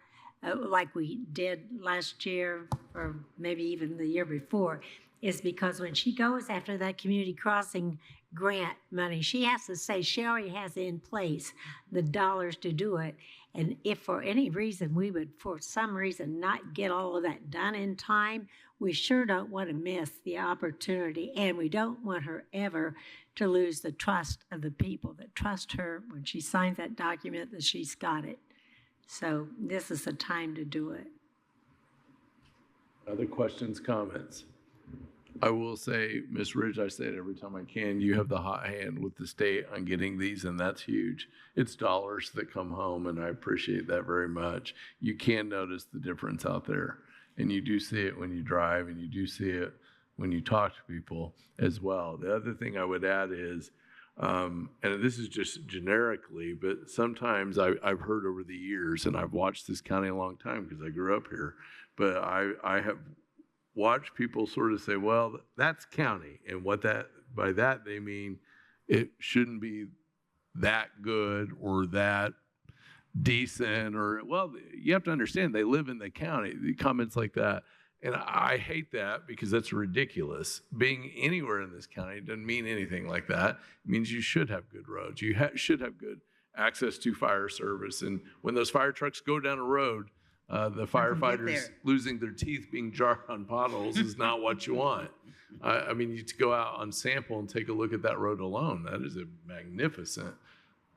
like we did last year or maybe even the year before, is because when she goes after that community crossing grant money, she has to say she already has in place the dollars to do it. And if for any reason we would, for some reason, not get all of that done in time, we sure don't want to miss the opportunity. And we don't want her ever to lose the trust of the people that trust her when she signs that document that she's got it. So this is the time to do it. Other questions, comments? I will say, Ms. Ridge, I say it every time I can, you have the hot hand with the state on getting these, and that's huge. It's dollars that come home, and I appreciate that very much. You can notice the difference out there, and you do see it when you drive, and you do see it when you talk to people as well. The other thing I would add is, and this is just generically, but sometimes I've heard over the years, and I've watched this county a long time because I grew up here, but I have watch people sort of say, well, that's county. And by that, they mean it shouldn't be that good or that decent, or, well, you have to understand they live in the county, the comments like that. And I hate that because that's ridiculous. Being anywhere in this county doesn't mean anything like that. It means you should have good roads. You should have good access to fire service. And when those fire trucks go down a road, the firefighters losing their teeth being jarred on potholes is not what you want. I mean, you go out on sample and take a look at that road alone. That is a magnificent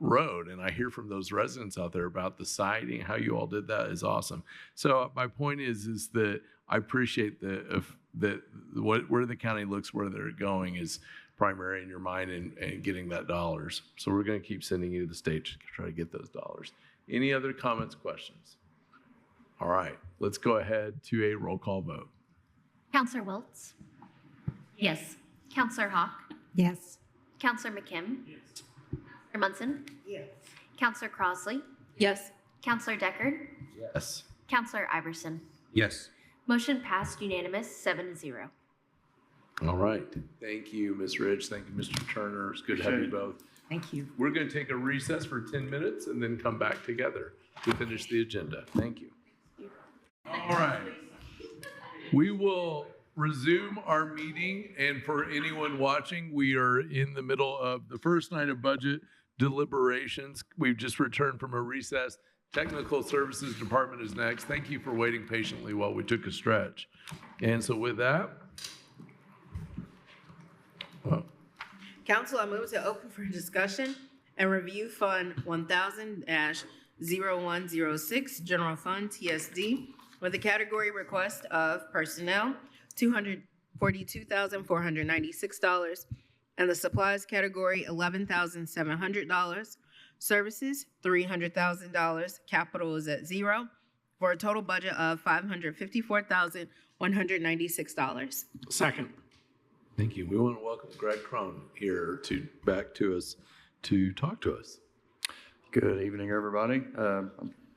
road. And I hear from those residents out there about the siding, how you all did that is awesome. So my point is that I appreciate where the county looks, where they're going is primary in your mind and getting that dollars. So we're going to keep sending you to the state to try to get those dollars. Any other comments, questions? All right, let's go ahead to a roll call vote. Counselor Wiltz? Yes. Counselor Hawk? Yes. Counselor McKim? Yes. Counselor Munson? Yes. Counselor Crossley? Yes. Counselor Deckard? Yes. Counselor Iverson? Yes. Motion passed unanimous, 7-0. All right. Thank you, Ms. Ridge. Thank you, Mr. Turner. It's good to have you both. Thank you. We're going to take a recess for 10 minutes and then come back together to finish the agenda. Thank you. All right. We will resume our meeting. And for anyone watching, we are in the middle of the first night of budget deliberations. We've just returned from a recess. Technical Services Department is next. Thank you for waiting patiently while we took a stretch. And so with that, Council, I move to open for discussion and review Fund 1000-0106, General Fund TSD, with the category request of personnel, $242,496, and the supplies category, $11,700. Services, $300,000. Capital is at zero, for a total budget of $554,196. Second. thank you. We want to welcome Greg Crone here back to us to talk to us. Good evening, everybody. I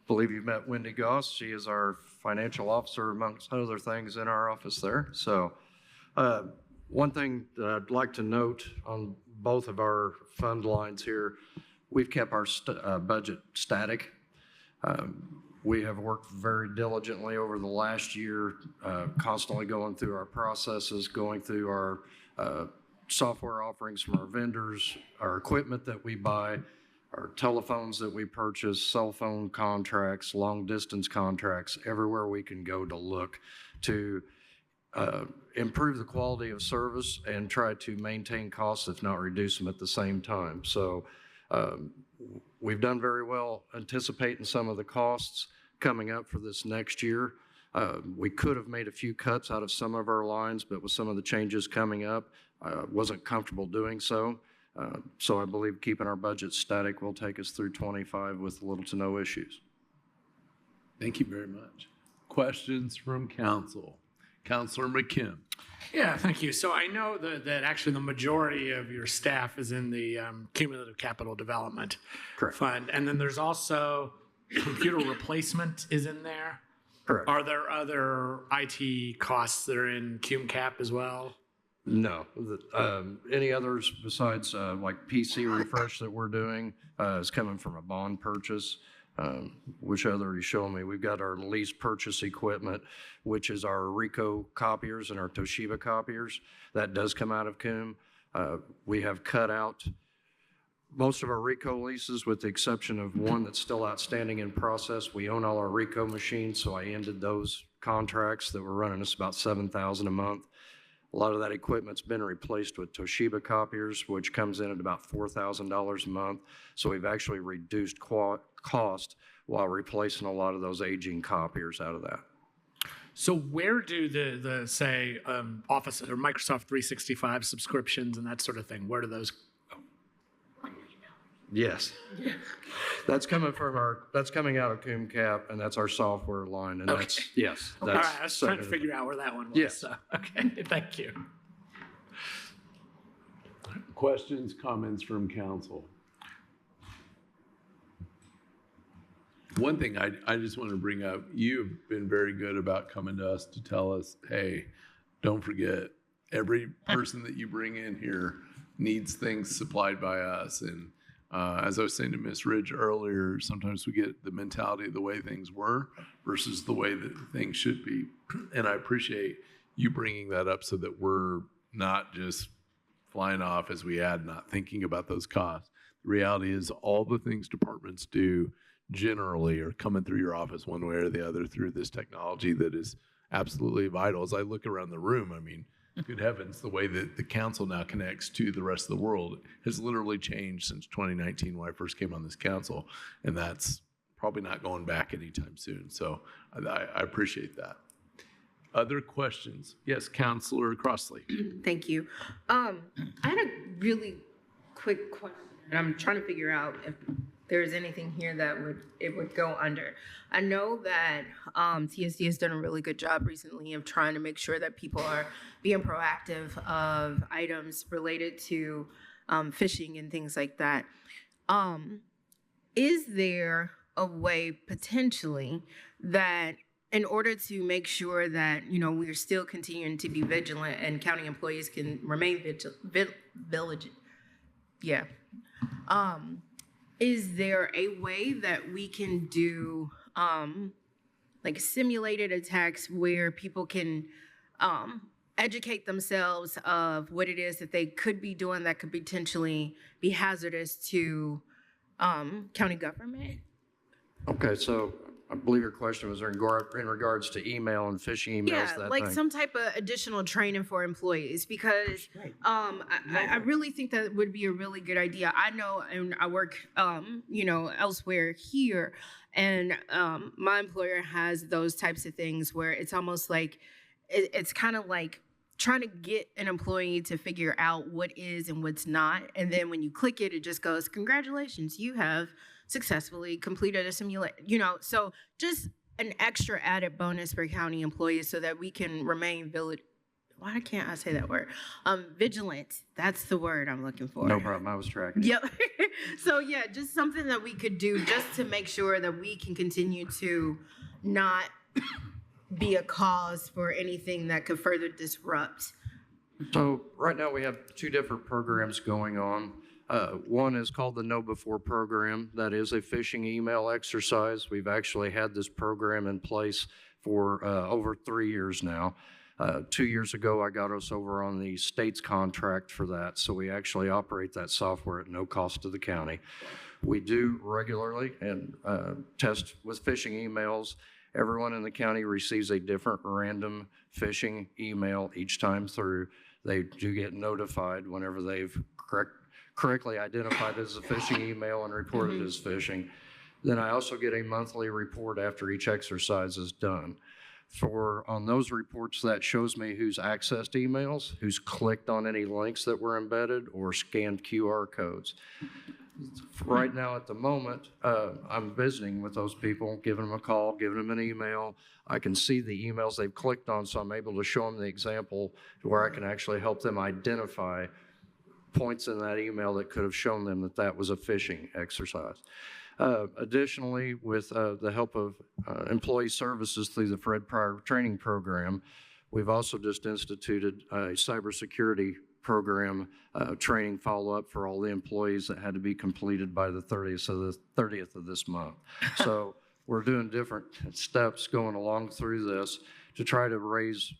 believe you've met Wendy Goss. She is our financial officer, amongst other things, in our office there. So one thing that I'd like to note on both of our fund lines here, we've kept our budget static. We have worked very diligently over the last year, constantly going through our processes, going through our software offerings from our vendors, our equipment that we buy, our telephones that we purchase, cell phone contracts, long distance contracts, everywhere we can go to look to improve the quality of service and try to maintain costs, if not reduce them at the same time. So we've done very well anticipating some of the costs coming up for this next year. We could have made a few cuts out of some of our lines, but with some of the changes coming up, wasn't comfortable doing so. So I believe keeping our budget static will take us through 25 with little to no issues. Thank you very much. Questions from council? Councilor McKim. Yeah, thank you. So I know that actually the majority of your staff is in the cumulative capital development fund. And then there's also computer replacement is in there. Correct. Are there other IT costs that are in cum cap as well? No. Any others besides like PC refresh that we're doing is coming from a bond purchase, which other you showing me. We've got our lease purchase equipment, which is our Ricoh copiers and our Toshiba copiers. That does come out of cum. We have cut out most of our Ricoh leases with the exception of one that's still outstanding in process. We own all our Ricoh machines, so I ended those contracts that were running us about $7,000 a month. A lot of that equipment's been replaced with Toshiba copiers, which comes in at about $4,000 a month. So we've actually reduced cost while replacing a lot of those aging copiers out of that. So where do the say Office or Microsoft 365 subscriptions and that sort of thing, where do those go? Yes. That's coming out of cum cap, and that's our software line, and that's, yes. All right, I was trying to figure out where that one was. Yes. So, okay, thank you. Questions, comments from council? One thing I just want to bring up, you've been very good about coming to us to tell us, hey, don't forget, every person that you bring in here needs things supplied by us. And as I was saying to Ms. Ridge earlier, sometimes we get the mentality of the way things were versus the way that things should be. And I appreciate you bringing that up so that we're not just flying off as we add, not thinking about those costs. The reality is all the things departments do generally are coming through your office one way or the other through this technology that is absolutely vital. As I look around the room, I mean, good heavens, the way that the council now connects to the rest of the world has literally changed since 2019 when I first came on this council, and that's probably not going back anytime soon. So I appreciate that. Other questions? Yes, Councilor Crossley. Thank you. I had a really quick question, and I'm trying to figure out if there's anything here that would go under. I know that TSD has done a really good job recently of trying to make sure that people are being proactive of items related to phishing and things like that. Is there a way potentially that in order to make sure that, you know, we're still continuing to be vigilant and county employees can remain vigilant, is there a way that we can do like simulated attacks where people can educate themselves of what it is that they could be doing that could potentially be hazardous to county government? Okay, so I believe your question was in regards to email and phishing emails. Yeah, that like thing. some type of additional training for employees because I really think that would be a really good idea. I know, and I work, you know, elsewhere here, and my employer has those types of things where it's almost like it's kind of like trying to get an employee to figure out what is and what's not, and then when you click it, it just goes, "Congratulations, you have successfully completed a simulation," you know, so just an extra added bonus for county employees so that we can remain why can't I say that word? Vigilant. That's the word I'm looking for. No problem. I was tracking. Yep. So yeah, just something that we could do just to make sure that we can continue to not be a cause for anything that could further disrupt. So right now we have two different programs going on. One is called the Know Before program. That is a phishing email exercise. We've actually had this program in place for over 3 years now. 2 years ago, I got us over on the state's contract for that. So we actually operate that software at no cost to the county. We do regularly and test with phishing emails. Everyone in the county receives a different random phishing email each time through. They do get notified whenever they've correctly identified as a phishing email and reported as phishing. Then I also get a monthly report after each exercise is done. on those reports, that shows me who's accessed emails, who's clicked on any links that were embedded or scanned QR codes. Right now, at the moment, I'm visiting with those people, giving them a call, giving them an email. I can see the emails they've clicked on, so I'm able to show them the example where I can actually help them identify points in that email that could have shown them that that was a phishing exercise. Additionally, with the help of employee services through the Fred Pryor training program, we've also just instituted a cybersecurity program training follow-up for all the employees that had to be completed by the 30th of this month. So we're doing different steps going along through this to try to raise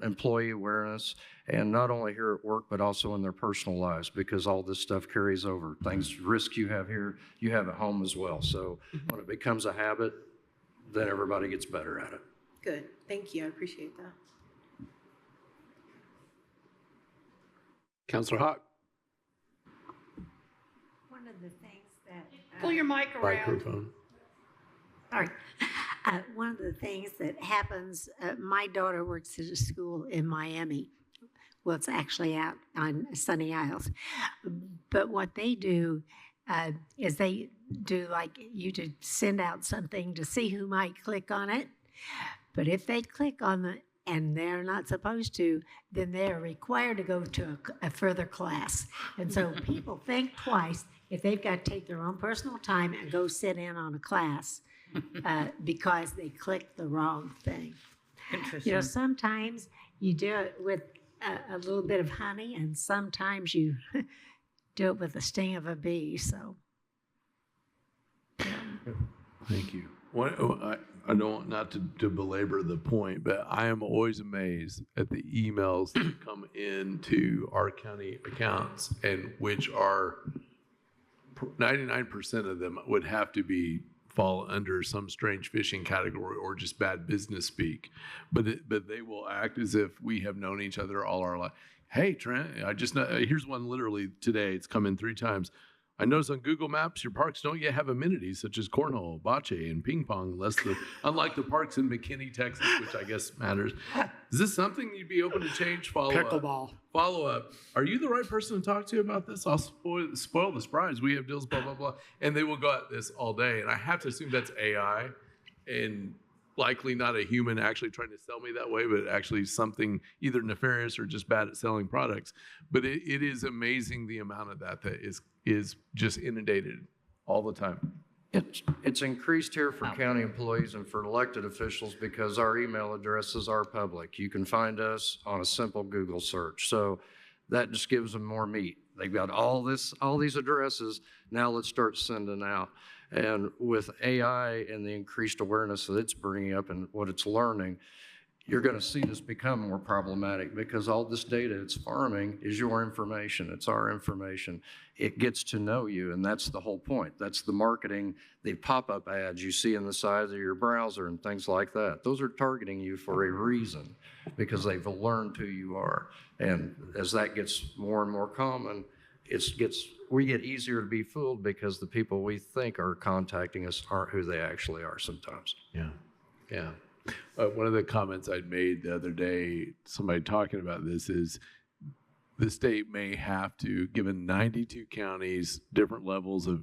employee awareness, and not only here at work, but also in their personal lives, because all this stuff carries over. Risks you have here, you have at home as well. So when it becomes a habit, then everybody gets better at it. Good. Thank you. I appreciate that. Counselor Hawk. One of the things that. Pull your mic around. Microphone. Sorry. One of the things that happens, my daughter works at a school in Miami. Well, it's actually out on Sunny Isles. But what they do is they do like you to send out something to see who might click on it. But if they click on it and they're not supposed to, then they're required to go to a further class. And so people think twice if they've got to take their own personal time and go sit in on a class because they clicked the wrong thing. Interesting. You know, sometimes you do it with a little bit of honey, and sometimes you do it with the sting of a bee. So, Thank you. I don't want not to belabor the point, but I am always amazed at the emails that come into our county accounts, and which are 99% of them would have to fall under some strange phishing category or just bad business speak. But they will act as if we have known each other all our life. Hey, Trent, here's one literally today. It's come in 3 times. I noticed on Google Maps, your parks don't yet have amenities such as cornhole, bocce, and ping pong, unlike the parks in McKinney, Texas, which I guess matters. Is this something you'd be open to change? Pickleball. Follow up. Are you the right person to talk to about this? I'll spoil the surprise. We have deals, blah, blah, blah. And they will go at this all day. And I have to assume that's AI and likely not a human actually trying to sell me that way, but actually something either nefarious or just bad at selling products. But it is amazing the amount of that is just inundated all the time. It's increased here for county employees and for elected officials because our email addresses are public. You can find us on a simple Google search. So that just gives them more meat. They've got all these addresses. Now let's start sending out. And with AI and the increased awareness that it's bringing up and what it's learning, you're going to see this become more problematic because all this data it's farming is your information. It's our information. It gets to know you, and that's the whole point. That's the marketing, the pop-up ads you see in the side of your browser and things like that. Those are targeting you for a reason because they've learned who you are. And as that gets more and more common, we get easier to be fooled because the people we think are contacting us aren't who they actually are sometimes. Yeah. One of the comments I'd made the other day, somebody talking about this, is the state may have to, given 92 counties, different levels of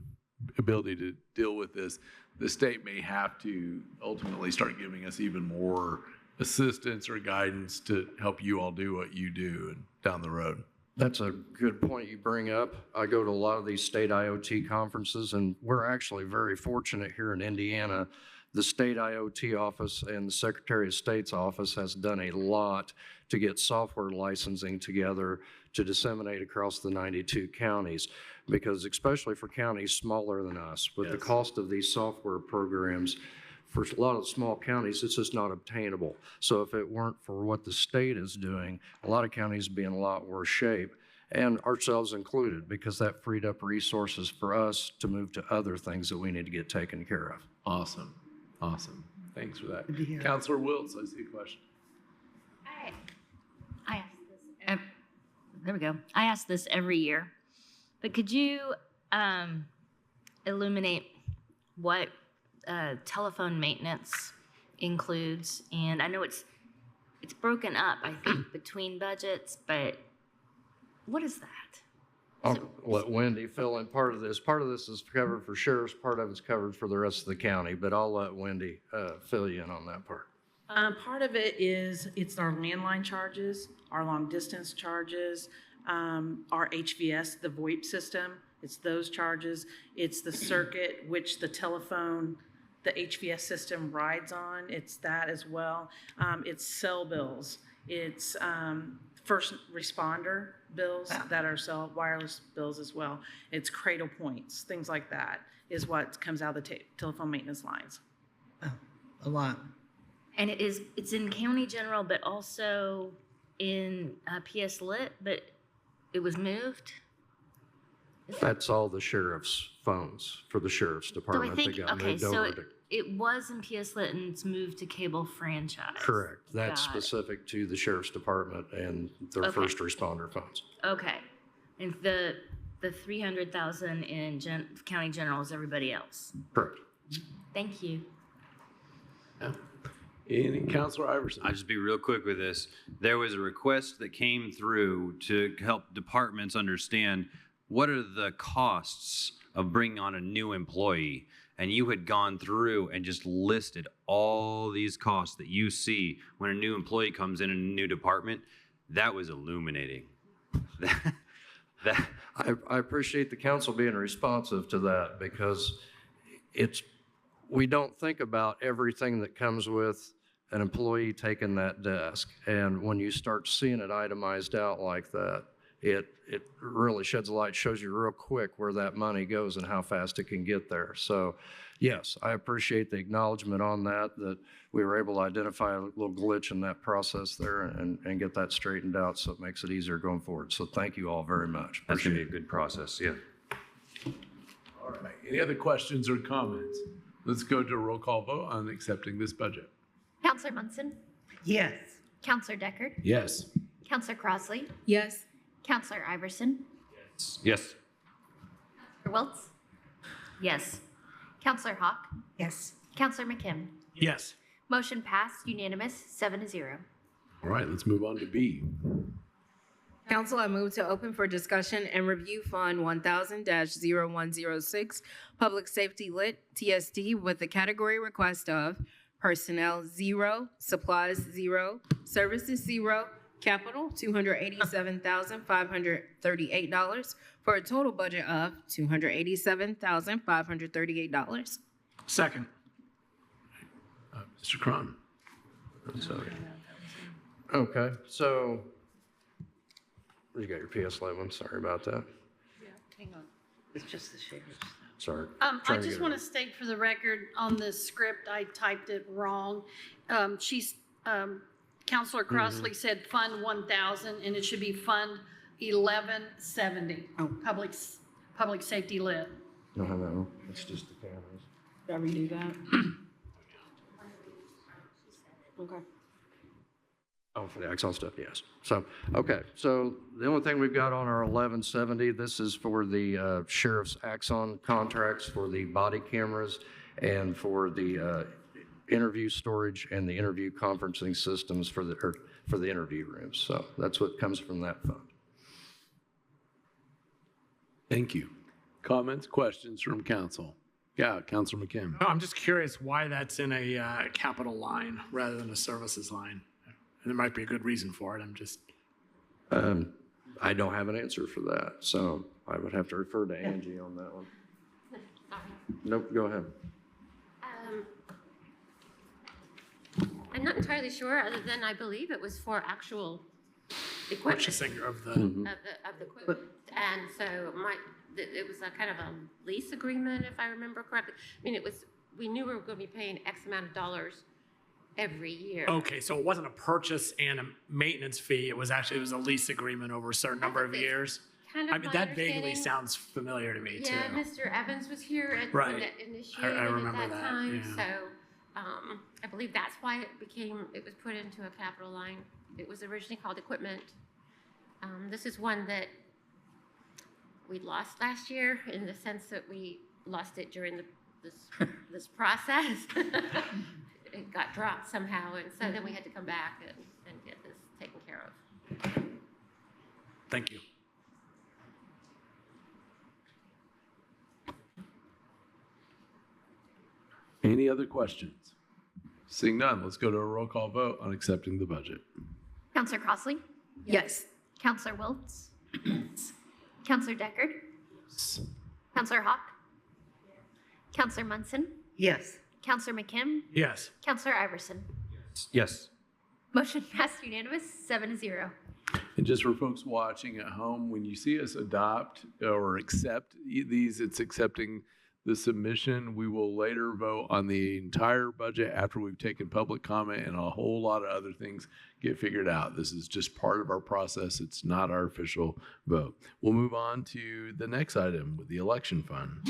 ability to deal with this, the state may have to ultimately start giving us even more assistance or guidance to help you all do what you do and down the road. That's a good point you bring up. I go to a lot of these state IoT conferences, and we're actually very fortunate here in Indiana. The state IoT office and the Secretary of State's office has done a lot to get software licensing together to disseminate across the 92 counties, because especially for counties smaller than us, with the cost of these software programs, for a lot of small counties, it's just not obtainable. So if it weren't for what the state is doing, a lot of counties would be in a lot worse shape, and ourselves included, because that freed up resources for us to move to other things that we need to get taken care of. Awesome. Thanks for that. Counselor Wiltz, I see a question. I ask this. There we go. I ask this every year, but could you illuminate what telephone maintenance includes, and I know it's broken up, I think, between budgets, but what is that? I'll let Wendy fill in part of this. Part of this is covered for sheriffs, part of it's covered for the rest of the county, but I'll let Wendy fill you in on that part. Part of it is, it's our landline charges, our long distance charges, our HVS, the VoIP system, it's those charges. It's the circuit which the telephone, the HVS system rides on, it's that as well. It's cell bills, it's first responder bills that are cell wireless bills as well. It's cradle points, things like that is what comes out of the telephone maintenance lines. A lot. And it's in county general, but also in PS Lit, but it was moved? That's all the sheriff's phones for the sheriff's So I department. think, They got okay, moved so over to. it was in PS Lit and it's moved to cable franchise. Correct. That's Got it. specific to the sheriff's department and their Okay. first responder phones. Okay. And the 300,000 in county general is everybody else. Correct. Thank you. Councilor Iverson. I'll just be real quick with this. There was a request that came through to help departments understand what are the costs of bringing on a new employee. And you had gone through and just listed all these costs that you see when a new employee comes in a new department. That was illuminating. I appreciate the council being responsive to that because we don't think about everything that comes with an employee taking that desk. And when you start seeing it itemized out like that, it really sheds a light, shows you real quick where that money goes and how fast it can get there. So yes, I appreciate the acknowledgement on that we were able to identify a little glitch in that process there and get that straightened out so it makes it easier going forward. So thank you all very much. That's going to be a good process, yeah. All right. Any other questions or comments? Let's go to a roll call vote on accepting this budget. Counselor Munson? Yes. Counselor Deckard? Yes. Counselor Crossley? Yes. Counselor Iverson? Yes. Counselor Wiltz? Yes. Counselor Hawk? Yes. Counselor McKim? Yes. Motion passed, unanimous, 7-0. All right, let's move on to B. Council, I move to open for discussion and review Fund 1000-0106, Public Safety Lit, TSD, with the category request of Personnel 0, Supplies 0, Services 0, Capital $287,538 for a total budget of $287,538. Second. Mr. Cron. Sorry. Okay, so you got your PS11. Sorry about that. Yeah, hang on. It's just the sheriff's. Sorry. I just want to state for the record, on the script, I typed it wrong. Counselor Crossley said Fund 1000, and it should be Fund 1170. Oh. Public Safety Lit. No, it's just the cameras. Did I redo that? Okay. Oh, for the Axon stuff, yes. So, okay, so the only thing we've got on our 1170, this is for the sheriff's Axon contracts for the body cameras and for the interview storage and the interview conferencing systems for the interview rooms. So that's what comes from that fund. Thank you. Comments, questions from council? Yeah, Councilor McKim. No, I'm just curious why that's in a capital line rather than a services line. And there might be a good reason for it. I'm just. I don't have an answer for that, so I would have to refer to Angie on that one. Nope, go ahead. I'm not entirely sure, other than I believe it was for actual equipment. Purchasing of the. Of the equipment. And so it was a kind of a lease agreement, if I remember correctly. I mean, we knew we were going to be paying X amount of dollars every year. Okay, so it wasn't a purchase and a maintenance fee. It was a lease agreement over a certain number of years. Kind of I mean, my that vaguely understanding. sounds familiar to me, too. Yeah, Mr. Evans was here at Right. when it initiated I at remember that that, time. yeah. So I believe that's why it was put into a capital line. It was originally called equipment. This is one that we lost last year in the sense that we lost it during this process. it got dropped somehow, and so then we had to come back and get this taken care of. Thank you. Any other questions? Seeing none, let's go to a roll call vote on accepting the budget. Counselor Crossley? Yes. Counselor Wiltz? Yes. Counselor Deckard? Counselor Hawk? Counselor Munson? Yes. Counselor McKim? Yes. Counselor Iverson? Yes. Motion passed unanimous, 7-0. And just for folks watching at home, when you see us adopt or accept these, it's accepting the submission. We will later vote on the entire budget after we've taken public comment and a whole lot of other things get figured out. This is just part of our process. It's not our official vote. We'll move on to the next item with the election fund.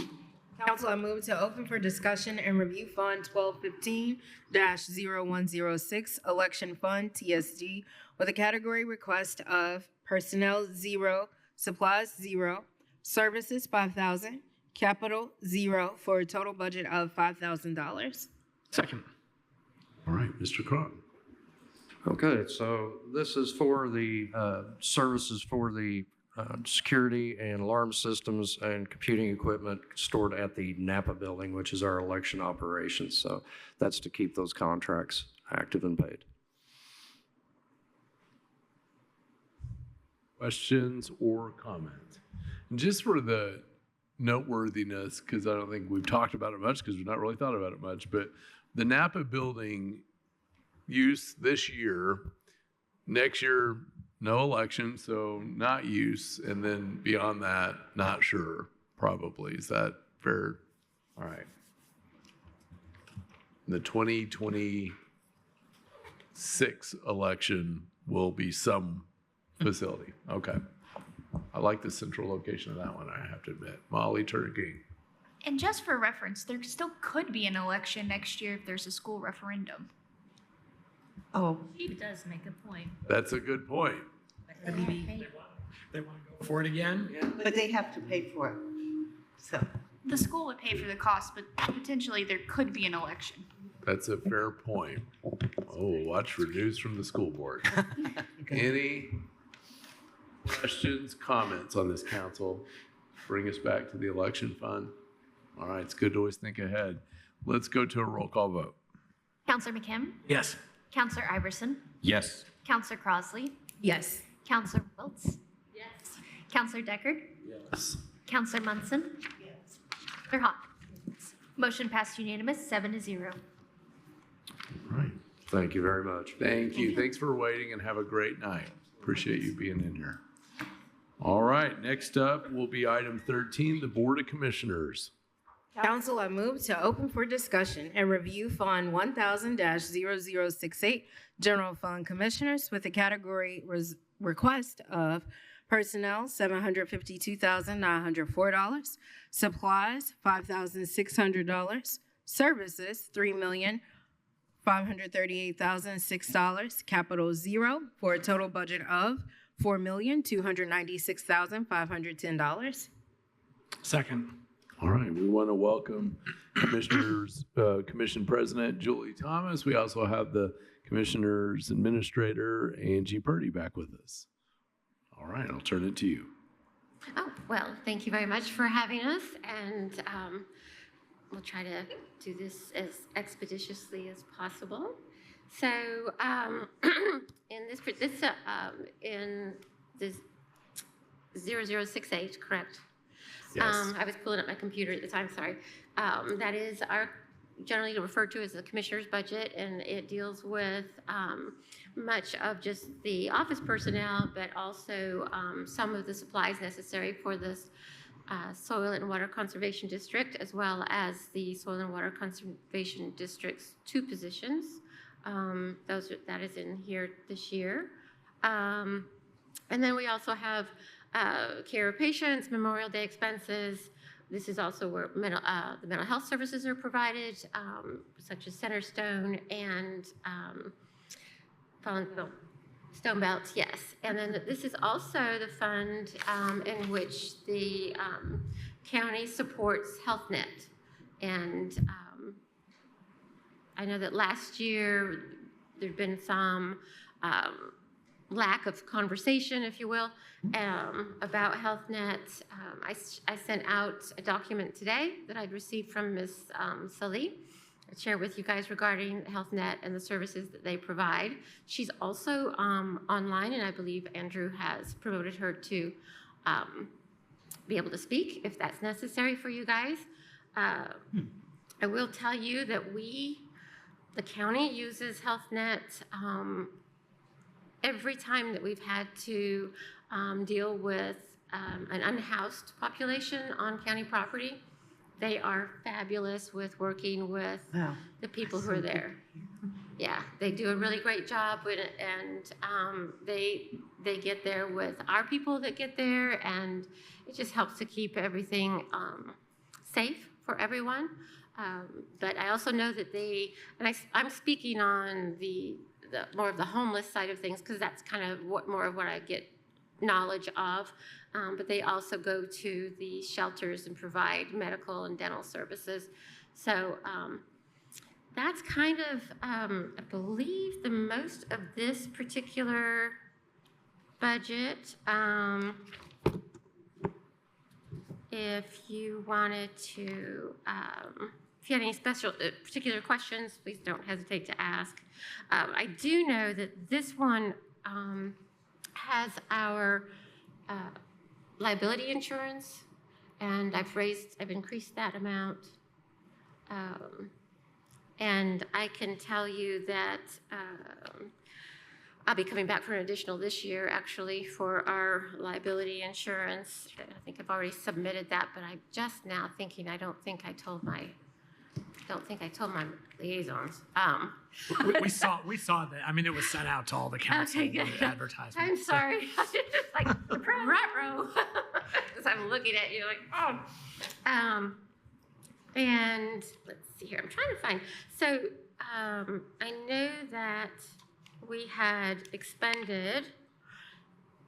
Council, I move to open for discussion and review Fund 1215-0106, Election Fund, TSD, with a category request of Personnel 0, Supplies 0, Services 5,000, Capital 0, for a total budget of $5,000. Second. All right, Mr. Cron. Okay, so this is for the services for the security and alarm systems and computing equipment stored at the Napa building, which is our election operations. So that's to keep those contracts active and paid. Questions or comments? And just for the noteworthiness, because I don't think we've talked about it much because we've not really thought about it much, but the Napa building use this year, next year, no election, so not use, and then beyond that, not sure, probably. Is that fair? All right. The 2026 election will be some facility. Okay. I like the central location of that one, I have to admit. Molly Turner King. And just for reference, there still could be an election next year if there's a school referendum. Oh, He does make a point. That's a good point. They want to go for it again? Yeah. but they have to pay for it. So, The school would pay for the cost, but potentially there could be an election. That's a fair point. Oh, watch for news from the school board. Any questions, comments on this, council? Bring us back to the election fund. All right, it's good to always think ahead. Let's go to a roll call vote. Counselor McKim? Yes. Counselor Iverson? Yes. Counselor Crossley? Yes. Counselor Wiltz? Yes. Counselor Deckard? Yes. Counselor Munson? Yes. Counselor Hawk? Motion passed unanimous, 7-0. All right. Thank you very much. Thank you. Thanks for waiting and have a great night. Appreciate you being in here. All right, next up will be item 13, the Board of Commissioners. Council, I move to open for discussion and review Fund 1000-0068, General Fund Commissioners, with a category request of Personnel, $752,904, Supplies, $5,600, Services, $3,538,006, Capital 0, for a total budget of $4,296,510. Second. All right, we want to welcome Commission President Julie Thomas. We also have the Commissioners Administrator Angie Purdy back with us. All right, I'll turn it to you. Oh, well, thank you very much for having us, and we'll try to do this as expeditiously as possible. So, in this 0068, correct? Yes. I was pulling up my computer at the time, sorry. That is our generally referred to as the commissioner's budget, and it deals with much of just the office personnel, but also some of the supplies necessary for this Soil and Water Conservation District, as well as the Soil and Water Conservation District's 2 positions. That is in here this year. And then we also have care of patients, Memorial Day expenses. This is also where the mental health services are provided, such as Centerstone and Stone Belt, yes. And then this is also the fund in which the county supports HealthNet. And I know that last year there'd been some lack of conversation, if you will, about HealthNet. I sent out a document today that I'd received from Ms. Salih. I'd share with you guys regarding HealthNet and the services that they provide. She's also online, and I believe Andrew has promoted her to be able to speak if that's necessary for you guys. I will tell you that the county uses HealthNet every time that we've had to deal with an unhoused population on county property. They are fabulous with working with the people who are there. Yeah, they do a really great job with it, and they get there with our people that get there, and it just helps to keep everything safe for everyone. But I also know that I'm speaking on the more of the homeless side of things, because that's kind of more of what I get knowledge of. But they also go to the shelters and provide medical and dental services. So that's kind of, I believe, the most of this particular budget. If you wanted to, if you had any particular questions, please don't hesitate to ask. I do know that this one has our liability insurance, and I've increased that amount. And I can tell you that I'll be coming back for an additional this year, actually, for our liability insurance. I think I've already submitted that, but I'm just now thinking I don't think I told my liaisons. We saw that. I mean, it was sent out to all the council advertisements. I'm sorry. It's like ruh-roh. As I'm looking at you, like, oh. And let's see here. I'm trying to find. So I know that we had expended.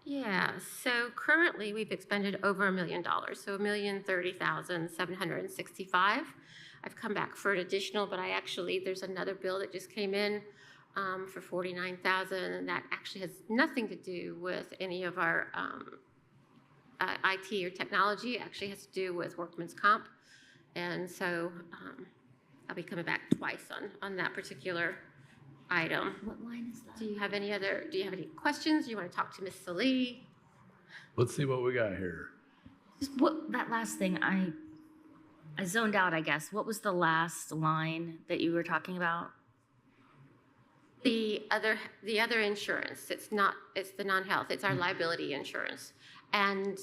Yeah. So currently we've expended over $1 million. So $1,030,765. I've come back for an additional, but there's another bill that just came in for $49,000, and that actually has nothing to do with any of our IT or technology. It actually has to do with workman's comp, and so I'll be coming back twice on that particular item. What line is that? Do you have any questions? Do you want to talk to Ms. Salih? Let's see what we got here. That last thing, I zoned out, I guess. What was the last line that you were talking about? The other insurance. It's the non-health. It's our liability insurance. And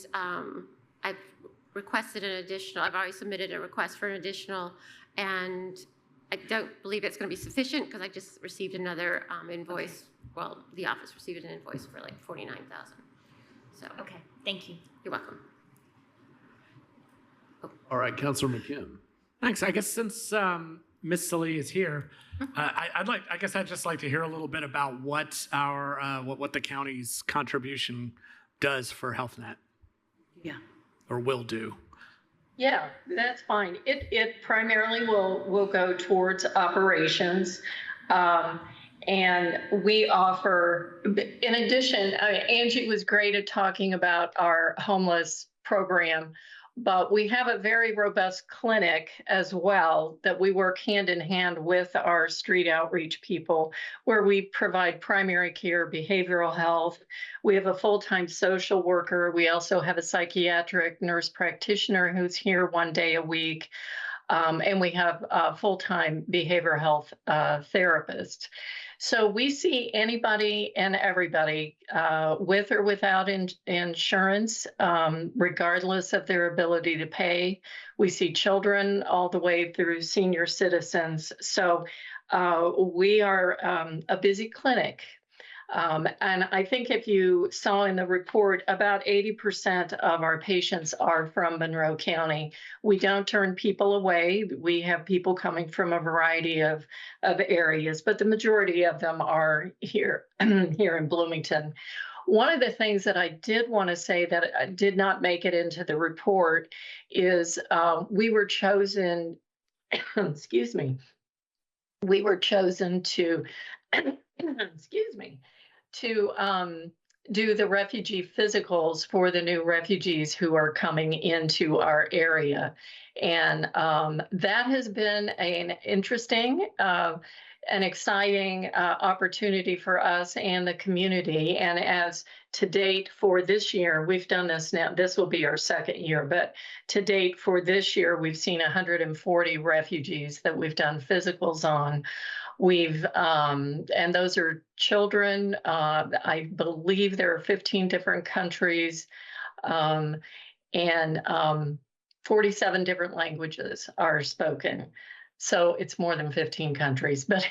I've requested an additional. I've already submitted a request for an additional, and I don't believe it's going to be sufficient because I just received another invoice. Well, the office received an invoice for like $49,000. So okay, thank you. You're welcome. All right, Councilor McKim. Thanks. I guess since Ms. Salih is here, I'd just like to hear a little bit about what what the county's contribution does for HealthNet. Yeah. Or will do. Yeah, that's fine. It primarily will go towards operations. And we offer, in addition, Angie was great at talking about our homeless program, but we have a very robust clinic as well that we work hand in hand with our street outreach people, where we provide primary care, behavioral health. We have a full-time social worker. We also have a psychiatric nurse practitioner who's here 1 day a week. And we have a full-time behavioral health therapist. So we see anybody and everybody with or without insurance, regardless of their ability to pay. We see children all the way through senior citizens. So we are a busy clinic. And I think if you saw in the report, about 80% of our patients are from Monroe County. We don't turn people away. We have people coming from a variety of areas, but the majority of them are here, here in Bloomington. One of the things that I did want to say that did not make it into the report is we were chosen, excuse me, we were chosen to, excuse me, to do the refugee physicals for the new refugees who are coming into our area. And that has been an interesting, an exciting opportunity for us and the community. And as to date for this year, we've done this now, this will be our second year, but to date for this year, we've seen 140 refugees that we've done physicals on. We've, and those are children. I believe there are 15 different countries, and 47 different languages are spoken. So it's more than 15 countries, but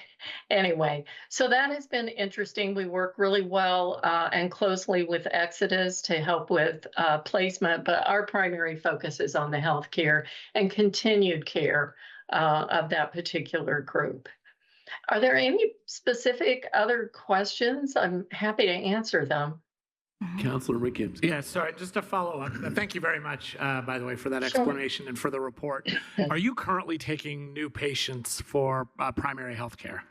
anyway, so that has been interesting. We work really well and closely with Exodus to help with placement, but our primary focus is on the healthcare and continued care of that particular group. Are there any specific other questions? I'm happy to answer them. Counselor McKim. Yeah, sorry, just to follow up. Thank you very much, by the way, for that explanation and for the report. Are you currently taking new patients for primary health care?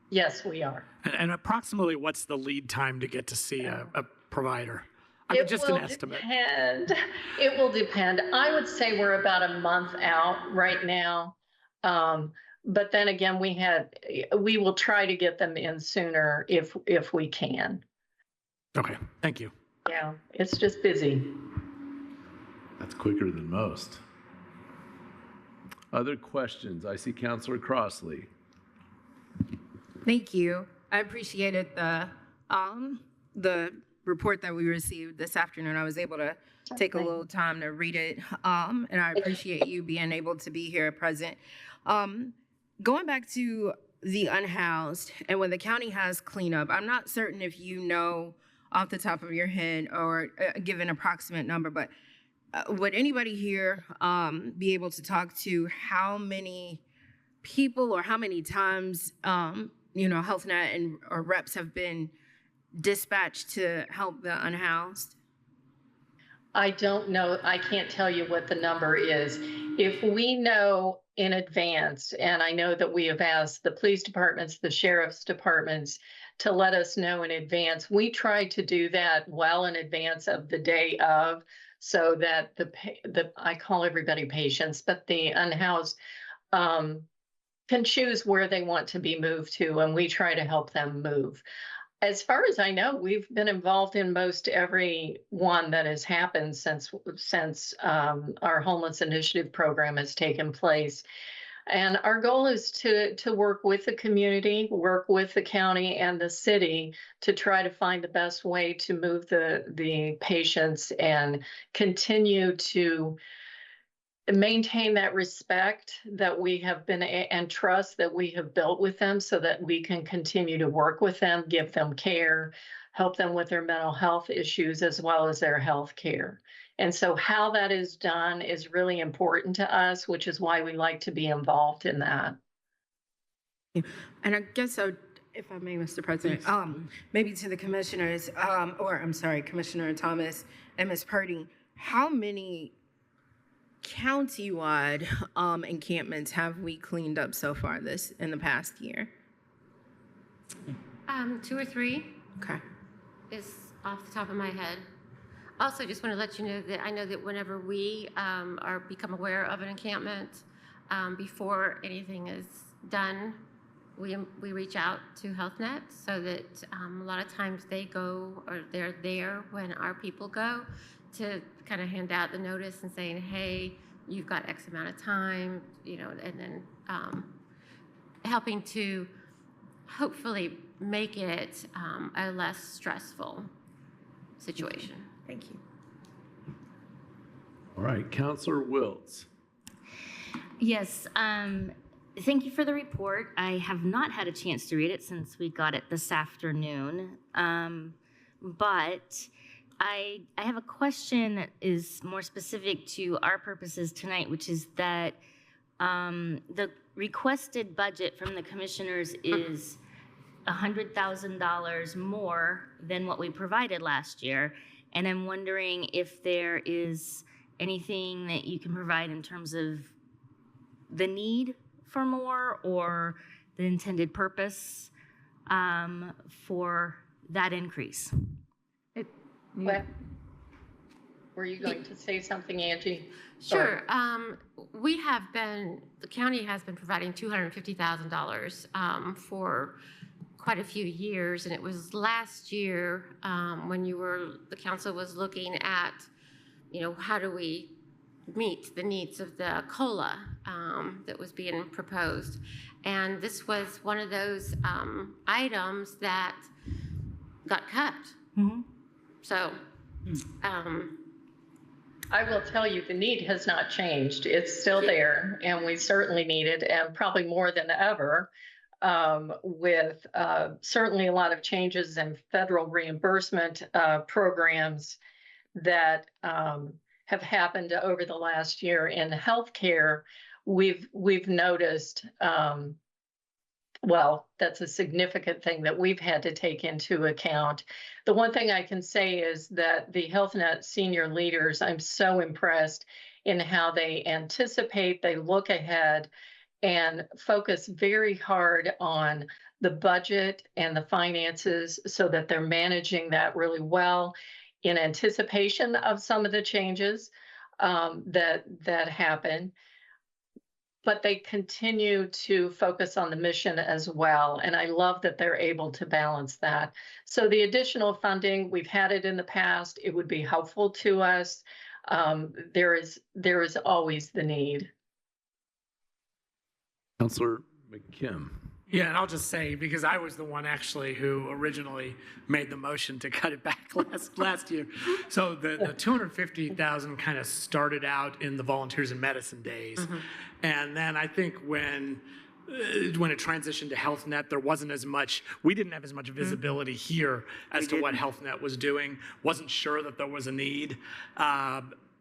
Yes, we are. And approximately what's the lead time to get to see a provider? I mean, just an estimate. It will depend. I would say we're about a month out right now. But then again, we will try to get them in sooner if we can. Okay, thank you. Yeah, it's just busy. That's quicker than most. Other questions? I see Counselor Crossley. Thank you. I appreciated the report that we received this afternoon. I was able to take a little time to read it, and I appreciate you being able to be here present. Going back to the unhoused, and when the county has cleanup, I'm not certain if you know off the top of your head or give an approximate number, but would anybody here be able to talk to how many people or how many times Health Net or reps have been dispatched to help the unhoused? I don't know. I can't tell you what the number is. If we know in advance, and I know that we have asked the police departments, the sheriff's departments to let us know in advance, we try to do that well in advance of the day of, so that I call everybody patients, but the unhoused can choose where they want to be moved to, and we try to help them move. As far as I know, we've been involved in most every one that has happened since our Homeless Initiative program has taken place. And our goal is to work with the community, work with the county and the city to try to find the best way to move the patients and continue to maintain that respect that we have been and trust that we have built with them so that we can continue to work with them, give them care, help them with their mental health issues as well as their health care. And so how that is done is really important to us, which is why we like to be involved in that. And I guess if I may, Mr. President, maybe to the commissioners, Commissioner Thomas and Ms. Purdy, how many countywide encampments have we cleaned up so far in the past year? 2 or 3. Okay. Is off the top of my head. Also, just want to let you know that I know that whenever we become aware of an encampment, before anything is done, we reach out to Health Net so that a lot of times they go or they're there when our people go to kind of hand out the notice and saying, hey, you've got X amount of time, and then helping to hopefully make it a less stressful situation. Thank you. All right, Counselor Wiltz. Yes, thank you for the report. I have not had a chance to read it since we got it this afternoon, but I have a question that is more specific to our purposes tonight, which is that the requested budget from the commissioners is $100,000 more than what we provided last year. And I'm wondering if there is anything that you can provide in terms of the need for more or the intended purpose for that increase. What? Were you going to say something, Angie? Sure. The county has been providing $250,000 for quite a few years, and it was last year when the council was looking at, how do we meet the needs of the COLA that was being proposed. And this was one of those items that got cut. Mm-hmm. So, I will tell you, the need has not changed. It's still there, and we certainly need it, and probably more than ever, with certainly a lot of changes in federal reimbursement programs that have happened over the last year in healthcare. We've noticed. Well, that's a significant thing that we've had to take into account. The one thing I can say is that the HealthNet senior leaders, I'm so impressed in how they anticipate, they look ahead, and focus very hard on the budget and the finances so that they're managing that really well in anticipation of some of the changes that happen. But they continue to focus on the mission as well. And I love that they're able to balance that. So the additional funding, we've had it in the past. It would be helpful to us. There is always the need. Councilor McKim. Yeah, and I'll just say, because I was the one actually who originally made the motion to cut it back last year. So the 250,000 kind of started out in the Volunteers in Medicine days. Mm-hmm. And then I think when it transitioned to HealthNet, there wasn't as much, we didn't have as much visibility here as to what HealthNet was doing. Wasn't sure that there was a need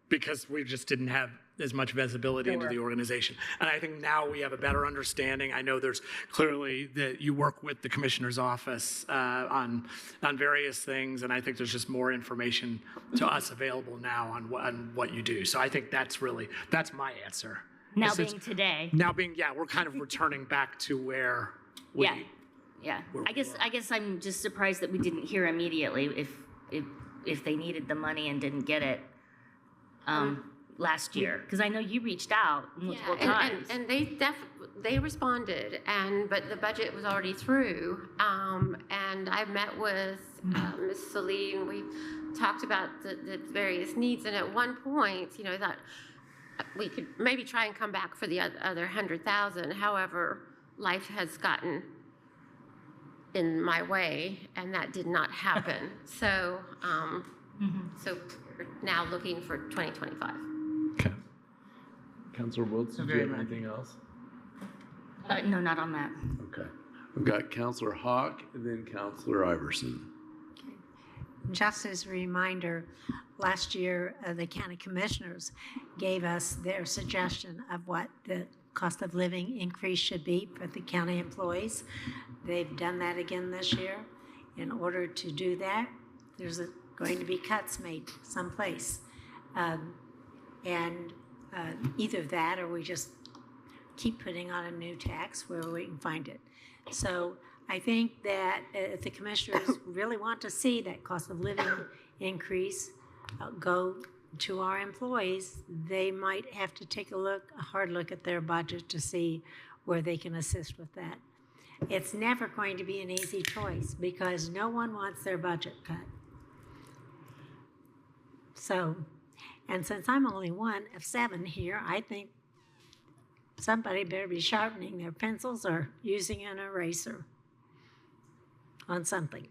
because we just didn't have as much visibility into the organization. And I think now we have a better understanding. I know there's clearly that you work with the commissioner's office on various things, and I think there's just more information to us available now on what you do. So I think that's my answer. Now being today. We're kind of returning back to where we Yeah. I guess I'm just surprised that we didn't hear immediately if they needed the money and didn't get it last year, because I know you reached out multiple times. And they responded, but the budget was already through. And I met with Ms. Salee, we talked about the various needs. And at one point, I thought we could maybe try and come back for the other 100,000. However, life has gotten in my way, and that did not happen. So, so we're now looking for 2025. Okay. Councilor Woods, did you have anything else? No, not on that. Okay. We've got Councilor Hawk and then Councilor Iverson. Just as a reminder, last year the county commissioners gave us their suggestion of what the cost of living increase should be for the county employees. They've done that again this year. In order to do that, there's going to be cuts made someplace. Either that or we just keep putting on a new tax where we can find it. So I think that if the commissioners really want to see that cost of living increase go to our employees, they might have to take a hard look at their budget to see where they can assist with that. It's never going to be an easy choice because no one wants their budget cut. So, and since I'm only one of 7 here, I think somebody better be sharpening their pencils or using an eraser on something.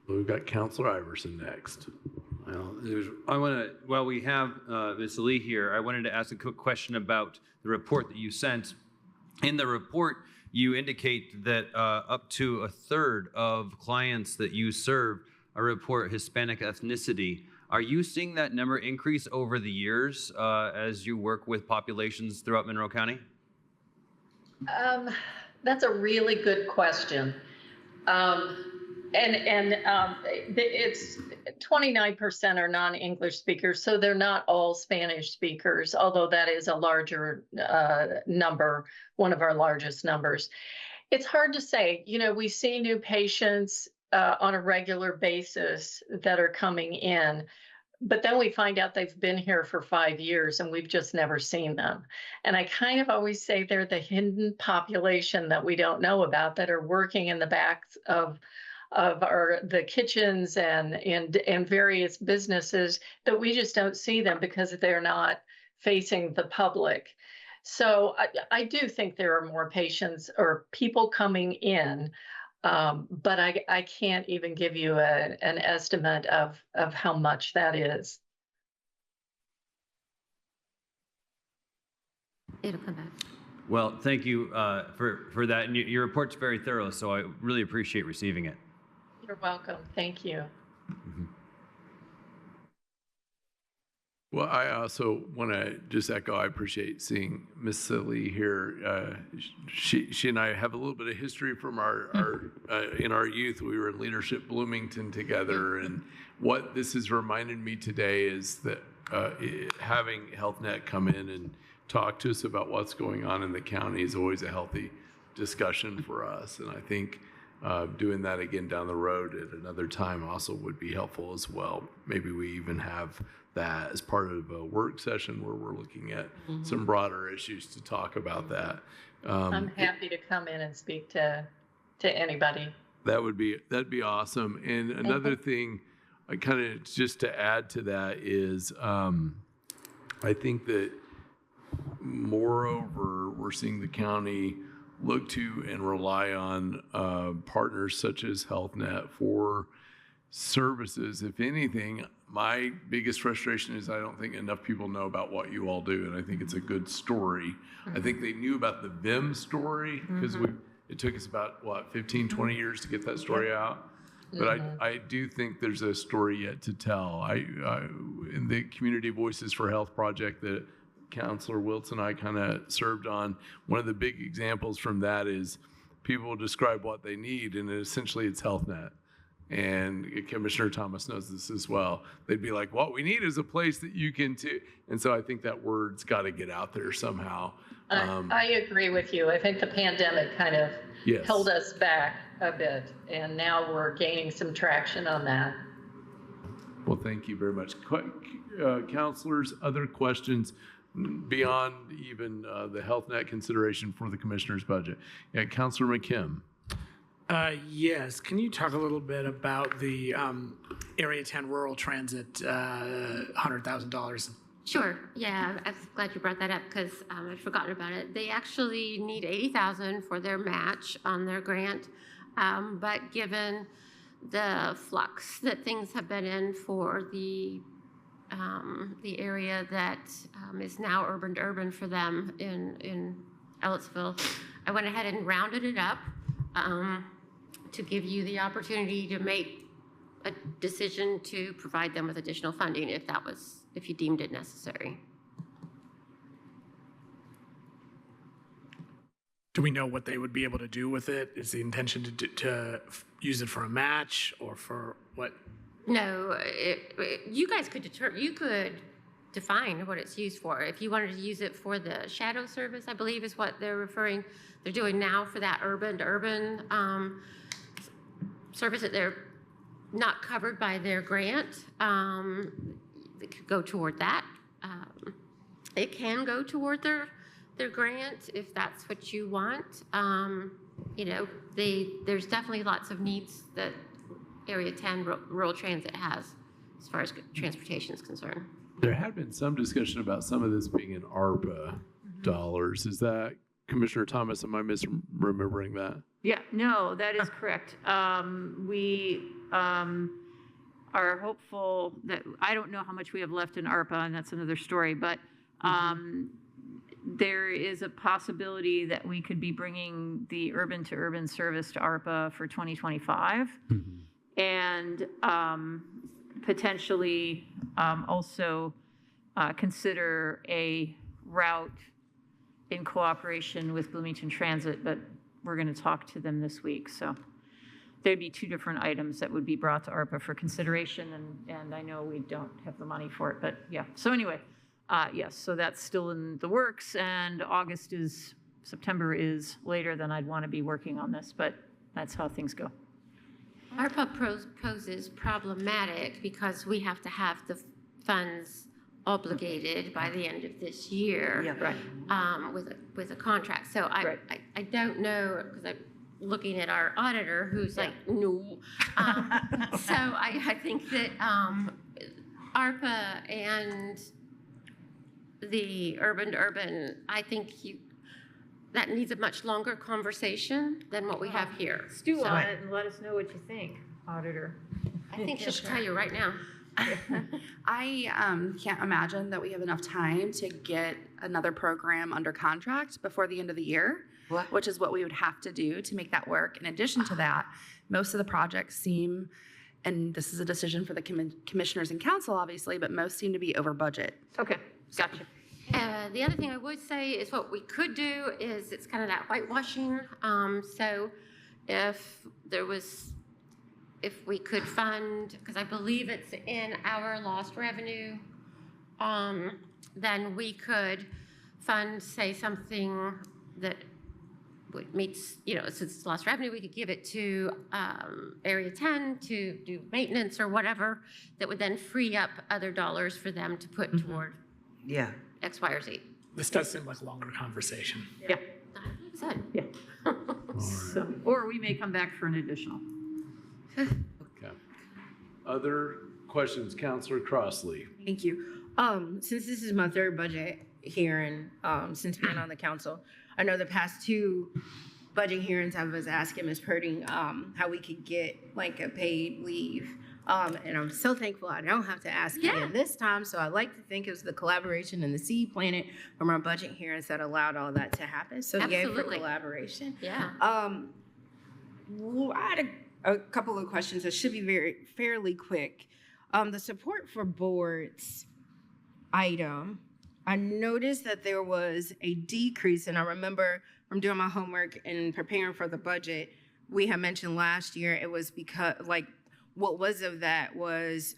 We've got Councilor Iverson next. While we have Ms. Lee here, I wanted to ask a quick question about the report that you sent. In the report, you indicate that up to a third of clients that you serve report Hispanic ethnicity. Are you seeing that number increase over the years as you work with populations throughout Monroe County? That's a really good question. It's 29% are non-English speakers, so they're not all Spanish speakers, although that is a larger number, one of our largest numbers. It's hard to say. We see new patients on a regular basis that are coming in, but then we find out they've been here for 5 years and we've just never seen them. And I kind of always say they're the hidden population that we don't know about that are working in the backs of the kitchens and various businesses that we just don't see them because they're not facing the public. So I do think there are more patients or people coming in, but I can't even give you an estimate of how much that is. It'll come back. Well, thank you for that. And your report's very thorough, so I really appreciate receiving it. You're welcome. Thank you. Well, I also want to just echo, I appreciate seeing Miss Silly here. She and I have a little bit of history from in our youth. We were in Leadership Bloomington together, and what this has reminded me today is that having HealthNet come in and talk to us about what's going on in the county is always a healthy discussion for us, and I think doing that again down the road at another time also would be helpful as well. Maybe we even have that as part of a work session where we're looking at some broader issues to talk about that. I'm happy to come in and speak to anybody. That'd be awesome. And another thing, I kind of just to add to that is, I think that moreover, we're seeing the county look to and rely on partners such as HealthNet for services. If anything, my biggest frustration is I don't think enough people know about what you all do, and I think it's a good story. I think they knew about the VIM story because it took us about, 15, 20 years to get that story out. But I do think there's a story yet to tell. In the Community Voices for Health project that Councilor Wiltz and I kind of served on, one of the big examples from that is people describe what they need, and essentially it's HealthNet. And Commissioner Thomas knows this as well. They'd be like, what we need is a place that you can do. And so I think that word's got to get out there somehow. I agree with you. I think the pandemic kind of held us back a bit, and now we're gaining some traction on that. Well, thank you very much. Counselors, other questions beyond even the HealthNet consideration for the commissioner's budget? Yeah, Councilor McKim. Yes. Can you talk a little bit about the Area 10 Rural Transit $100,000? Sure. Yeah, I'm glad you brought that up because I'd forgotten about it. They actually need $80,000 for their match on their grant, but given the flux that things have been in for the area that is now urban to urban for them in Ellettsville, I went ahead and rounded it up to give you the opportunity to make a decision to provide them with additional funding if you deemed it necessary. Do we know what they would be able to do with it? Is the intention to use it for a match or for what? No, you guys could define what it's used for. If you wanted to use it for the shadow service, I believe is what they're doing now for that urban to urban service that they're not covered by their grant. It could go toward that. It can go toward their grant if that's what you want. There's definitely lots of needs that Area 10 Rural Transit has as far as transportation is concerned. There had been some discussion about some of this being in ARPA dollars. Is that, Commissioner Thomas, am I misremembering that? Yeah, no, that is correct. We are hopeful that, I don't know how much we have left in ARPA, and that's another story, but there is a possibility that we could be bringing the urban to urban service to ARPA for 2025. And potentially also consider a route in cooperation with Bloomington Transit, but we're going to talk to them this week. So there'd be two different items that would be brought to ARPA for consideration, and I know we don't have the money for it, but yeah. So anyway, yes, so that's still in the works, and August is September is later, then I'd want to be working on this, but that's how things go. ARPA poses problematic because we have to have the funds obligated by the end of this year. Right. With a contract. So I don't know, because I'm looking at our auditor who's like, no. So I think that ARPA and the urban, I think that needs a much longer conversation than what we have here. Stew So on it and let us know what you think, auditor. I think she'll tell you right now. I can't imagine that we have enough time to get another program under contract before the end of the year, which is what we would have to do to make that work. In addition to that, most of the projects seem, and this is a decision for the commissioners and council, obviously, but most seem to be over budget. Okay, gotcha. The other thing I would say is what we could do is it's kind of that whitewashing. So if we could fund, because I believe it's in our lost revenue, then we could fund, say, something that meets, since it's lost revenue, we could give it to Area 10 to do maintenance or whatever that would then free up other dollars for them to put toward X, Y, or Z. This does seem like a longer conversation. Yeah. Good. Yeah. So, or we may come back for an additional. Okay. Other questions, Councilor Crossley? Thank you. Since this is my third budget hearing, since being on the council, I know the past two budget hearings I was asking Ms. Purdy how we could get like a paid leave. And I'm so thankful I don't have to ask again this time. So I like to think it was the collaboration and the seed planted from our budget hearings that allowed all that to happen. So yay for collaboration. Yeah. Well, I had a couple of questions that should be fairly quick. The support for boards item, I noticed that there was a decrease, and I remember from doing my homework and preparing for the budget, we had mentioned last year it was because what was of that was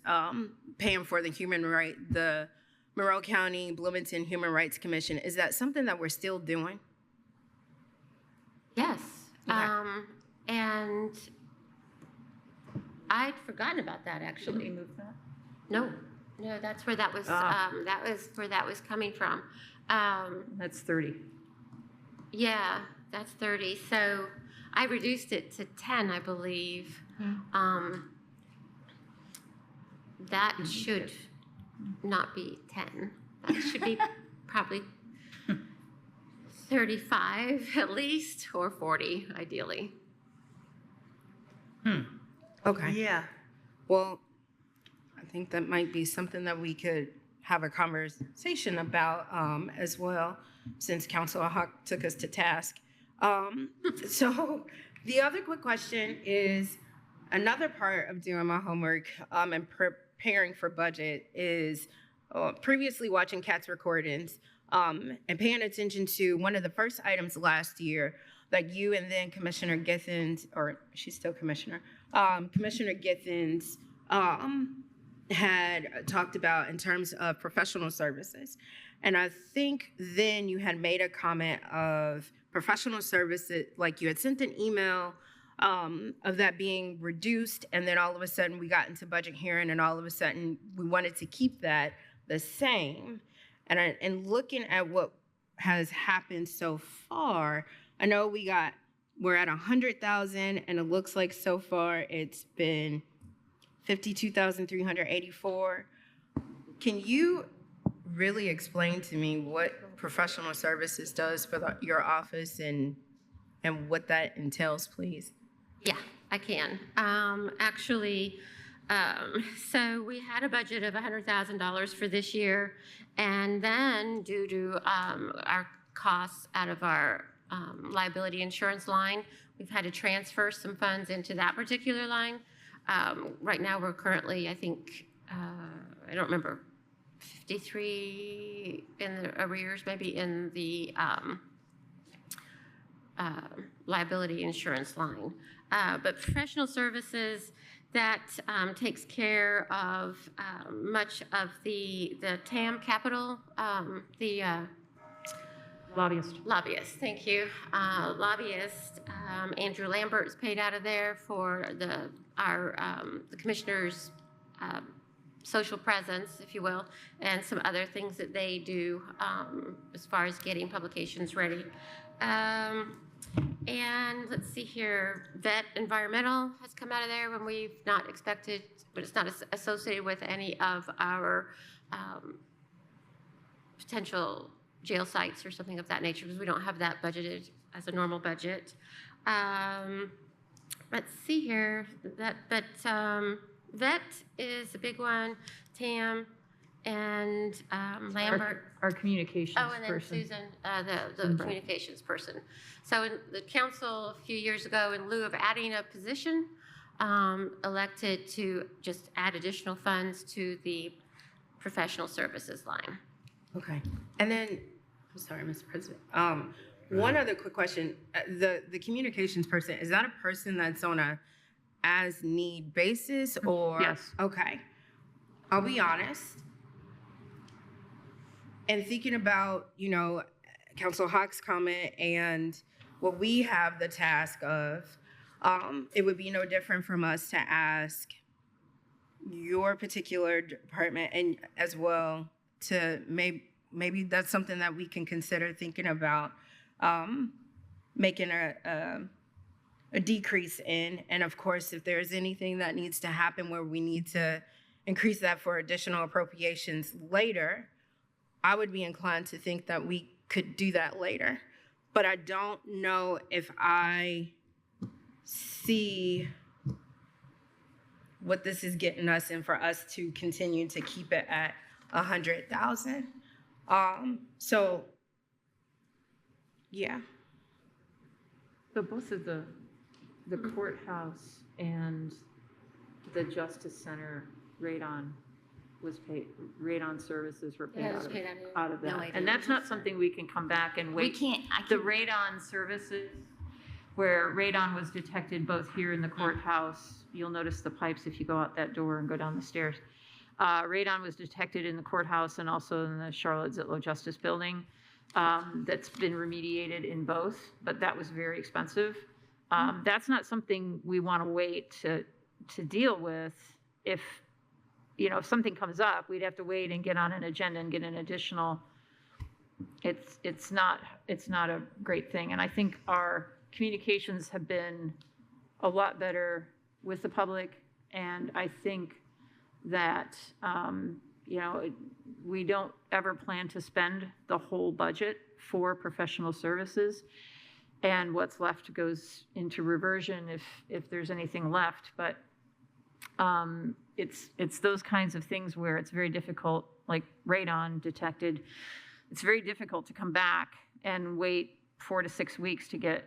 paying for the Monroe County Bloomington Human Rights Commission. Is that something that we're still doing? Yes. Okay. And I'd forgotten about that, actually. Did we move that? No, that's where that was. That was where that was coming from. That's 30. Yeah, that's 30. So I reduced it to 10, I believe. That should not be 10. That should be probably 35 at least, or 40 ideally. Okay. Yeah. Well, I think that might be something that we could have a conversation about as well, since Councilor Hawk took us to task. So the other quick question is, another part of doing my homework and preparing for budget is previously watching CATS recordings and paying attention to one of the first items last year that you and then Commissioner Githens, or she's still Commissioner, Commissioner Githens had talked about in terms of professional services. And I think then you had made a comment of professional services, like you had sent an email of that being reduced, and then all of a sudden we got into budget hearing, and all of a sudden we wanted to keep that the same. And looking at what has happened so far, I know we're at 100,000, and it looks like so far it's been 52,384. Can you really explain to me what professional services does for your office and what that entails, please? Yeah, I can. So we had a budget of $100,000 for this year, and then due to our costs out of our liability insurance line, we've had to transfer some funds into that particular line. Right now, we're currently, I think, I don't remember, 53 in the arrears, maybe in the liability insurance line. But professional services, that takes care of much of the TAM capital, Lobbyist, thank you. Lobbyist, Andrew Lambert is paid out of there for the commissioners' social presence, if you will, and some other things that they do as far as getting publications ready. And let's see here, vet environmental has come out of there when we've not expected, but it's not associated with any of our potential jail sites or something of that nature, because we don't have that budgeted as a normal budget. Let's see here, vet is a big one, Tam and Lambert. Our communications Oh, and then person. Susan, the communications person. So in the council a few years ago, in lieu of adding a position, elected to just add additional funds to the professional services line. Okay. And then, I'm sorry, Mr. President. One other quick question. The communications person, is that a person that's on a as-need basis or? Yes. Okay. I'll be honest. And thinking about, Council Hawk's comment and what we have the task of, it would be no different from us to ask your particular department and as well to maybe that's something that we can consider thinking about making a decrease in. And of course, if there's anything that needs to happen where we need to increase that for additional appropriations later, I would be inclined to think that we could do that later. But I don't know if I see what this is getting us and for us to continue to keep it at 100,000. So, yeah. So both of the courthouse and the Justice Center radon services were paid Yeah, it out was of, paid out of no that. idea. And that's not something we can come back and wait. I The radon services, where radon was detected both here in the courthouse, you'll notice the pipes if you go out that door and go down the stairs. Radon was detected in the courthouse and also in the Charlotte Zitlow Justice Building. That's been remediated in both, but that was very expensive. That's not something we want to wait to deal with. If something comes up, we'd have to wait and get on an agenda and get an additional. It's not a great thing. And I think our communications have been a lot better with the public. And I think that, we don't ever plan to spend the whole budget for professional services. And what's left goes into reversion if there's anything left. But it's those kinds of things where it's very difficult, like radon detected. It's very difficult to come back and wait 4 to 6 weeks to get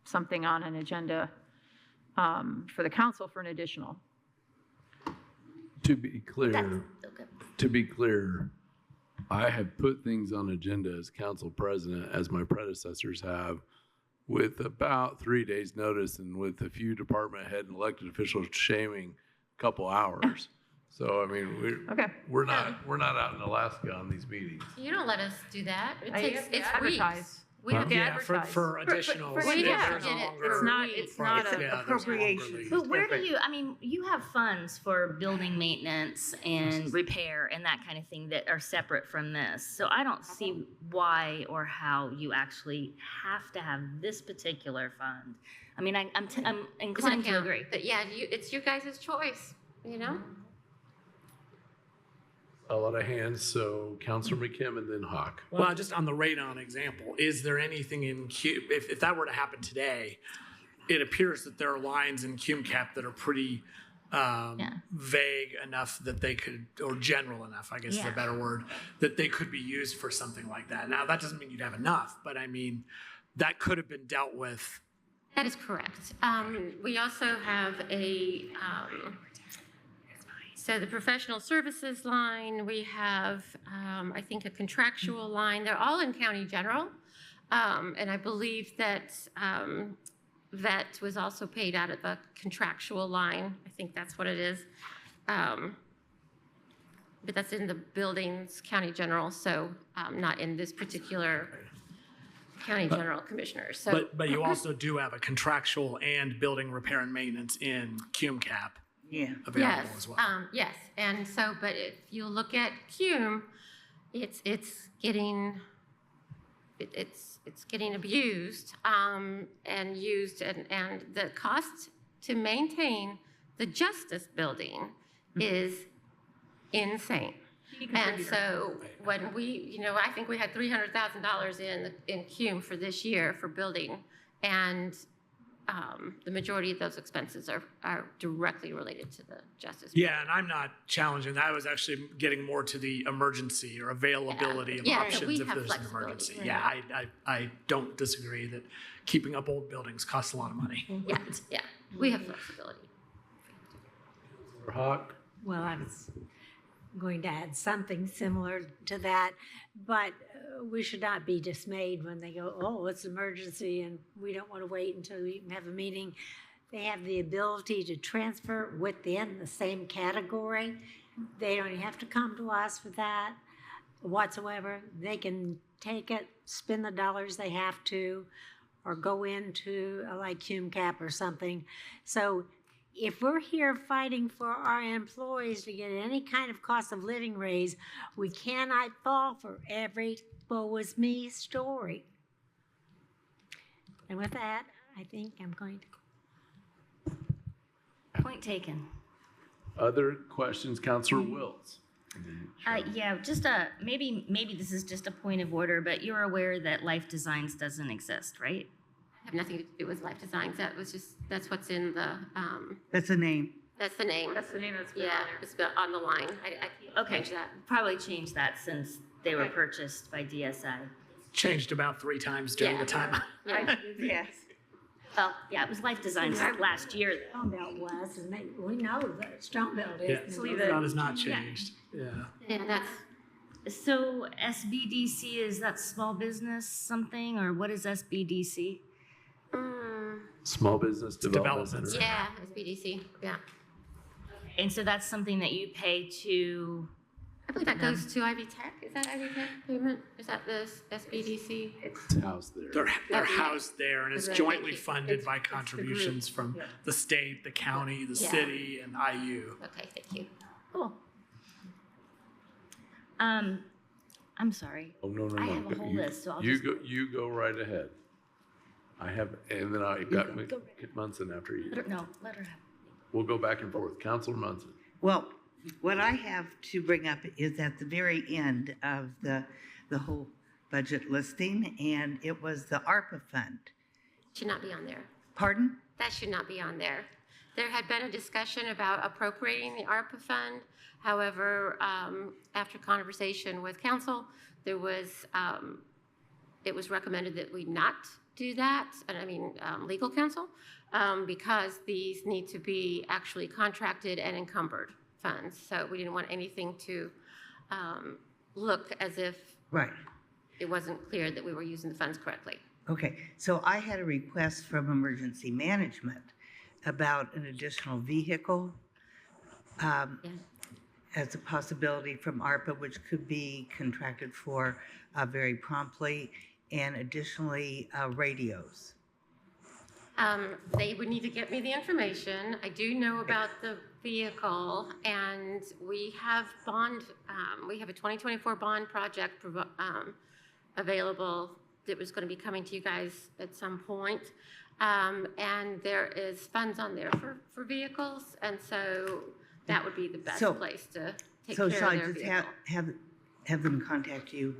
something on an agenda for the council for an additional. To be clear, I have put things on agenda as council president, as my predecessors have, with about 3 days notice and with a few department head and elected officials shaming a couple hours. So, I mean, we're not out in Alaska on these meetings. You don't let us do that. It's advertise. weeks. We have to advertise. For additional. It's not an appropriation. But where do you have funds for building maintenance and repair and that kind of thing that are separate from this. So I don't see why or how you actually have to have this particular fund. I mean, I'm inclined to agree. But yeah, it's your guys' choice, A lot of hands, so Councilor McKim and then Hawk. Well, just on the radon example, is there anything in if that were to happen today, it appears that there are lines in CUMCAP that are pretty vague enough that they could, or general enough, I guess is a better word, that they could be used for something like that. Now, that doesn't mean you'd have enough, but I mean, that could have been dealt with. That is correct. We also have so the professional services line, we have, I think, a contractual line. They're all in county general. And I believe that vet was also paid out of a contractual line. I think that's what it is. But that's in the buildings, county general, so not in this particular county general commissioners. So, But you also do have a contractual and building repair and maintenance in cume cap available yes, as well. yes, and so, but if you look at cume, it's getting abused and used, and the cost to maintain the Justice Building is insane. And so when we, I think we had $300,000 in cume for this year for building, and the majority of those expenses are directly related to the Justice Building. Yeah, and I'm not challenging that. I was actually getting more to the emergency or availability of options if there's an emergency. Right. Yeah, I don't disagree that keeping up old buildings costs a lot of money. Yeah, we have flexibility. Hawk? Well, I was going to add something similar to that, but we should not be dismayed when they go, oh, it's an emergency and we don't want to wait until we have a meeting. They have the ability to transfer within the same category. They don't even have to come to us for that whatsoever. They can take it, spend the dollars they have to, or go into like cume cap or something. So if we're here fighting for our employees to get any kind of cost of living raise, we cannot fall for every woe is me story. And with that, I think I'm going to. Point taken. Other questions, Counselor Wiltz? Yeah, just maybe this is just a point of order, but you're aware that Life Designs doesn't exist, right? Have nothing to do with Life Designs. That's what's in the. That's the name. That's the name. That's the name that's been Yeah, on there. it's been on the line. I can't change that. Probably change that since they were purchased by DSI. Changed about 3 times during the time. Yeah. Yes. Well, yeah, it was Life Designs last year. Strong Belt was, and we know that Strong Belt Yeah, is. that has not changed. Yeah. And that's. So SBDC, is that small business something, or what is SBDC? Small Business Development Center. Yeah, SBDC. Yeah. And so that's something that you pay to. I believe that goes to Ivy Tech. Is that Ivy Tech payment? Is that the SBDC? It's housed there. They're housed there, and it's jointly funded by contributions from the state, the county, the city, and IU. Okay, thank you. Cool. I'm sorry. Oh, no. I have a whole list, so I'll you just. You go right ahead. And then I got Munson after you. No, let her have. We'll go back and forth. Counselor Munson. Well, what I have to bring up is at the very end of the whole budget listing, and it was the ARPA fund. Should not be on there. Pardon? That should not be on there. There had been a discussion about appropriating the ARPA fund. However, after conversation with council, there was, it was recommended that we not do that, and I mean legal counsel, because these need to be actually contracted and encumbered funds. So we didn't want anything to look as if it wasn't clear that we were using the funds correctly. Okay, so I had a request from Emergency Management about an additional vehicle as a possibility from ARPA, which could be contracted for very promptly, and additionally radios. They would need to get me the information. I do know about the vehicle, and we have we have a 2024 bond project available that was going to be coming to you guys at some point. And there is funds on there for vehicles, and so that would be the best place to take care of their vehicle. So shall I just have them contact you?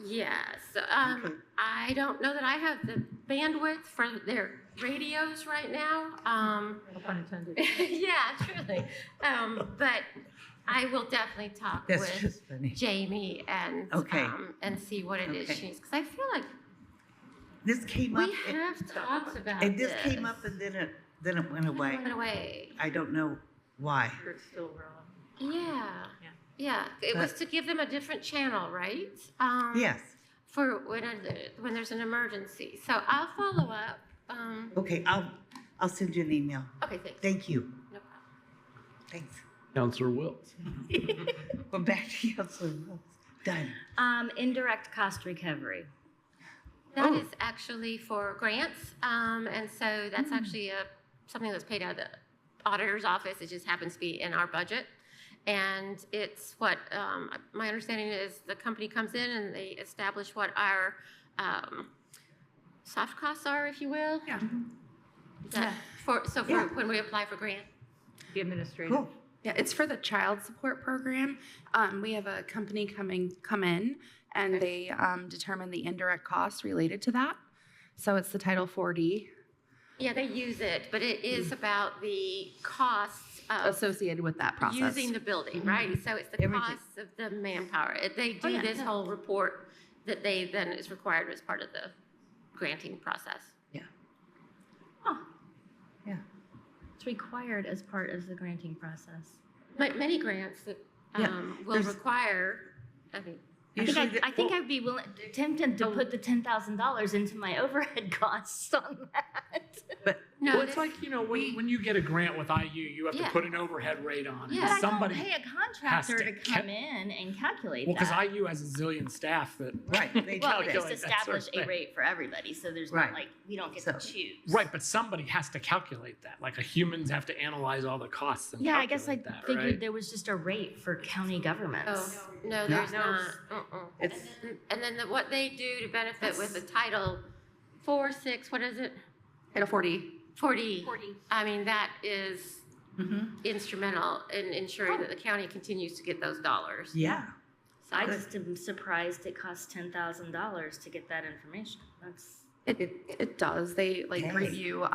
Yes. I don't know that I have the bandwidth for their radios right now. No pun intended. Yeah, truly. But I will definitely talk with Jamie and see what it is she needs. Because I feel like this came up. We have talked about and this came up, and then it went away. It went away. I don't know why. It's still relevant. Yeah. It was to give them a different channel, right? Yes. For when there's an emergency. So I'll follow up. Okay, I'll send you an email. Okay, thanks. Thank you. No problem. Thanks. Counselor Wiltz. We're back to Counselor Wiltz. Done. Indirect cost recovery. That is actually for grants, and so that's actually something that's paid out of the auditor's office. It just happens to be in our budget. And it's what, my understanding is the company comes in and they establish what our soft costs are, if you will. Yeah. When we apply for grant. The administrative. Cool. Yeah, it's for the child support program. We have a company come in and they determine the indirect costs related to that. So it's the Title 4D. Yeah, they use it, but it is about the costs associated with that process. Using the building, right? So it's the costs of the manpower. They do this whole report that they then is required as part of the granting process. It's required as part of the granting process. But many grants that will require, I mean, I think I'd be tempted to put the $10,000 into my overhead costs on that. Well, it's like, when you get a grant with IU, you have to put an overhead rate on. But I Somebody don't pay a contractor to come in and calculate Well, because that. IU has a zillion staff that They Well, we calculate just that establish sort of a thing. rate for everybody, so there's Right. not like, we don't get to choose. Right, but somebody has to calculate that. Like humans have to analyze all the costs and Yeah, I guess I calculate that, figured right? there was just a rate for county governments. No, there's not. It's And then what they do to benefit with the Title 4, 6, what is it? Title 40. 40. I mean, that is instrumental in ensuring that the county continues to get those dollars. Yeah. So I just am surprised it costs $10,000 to get that information. That's It does. They review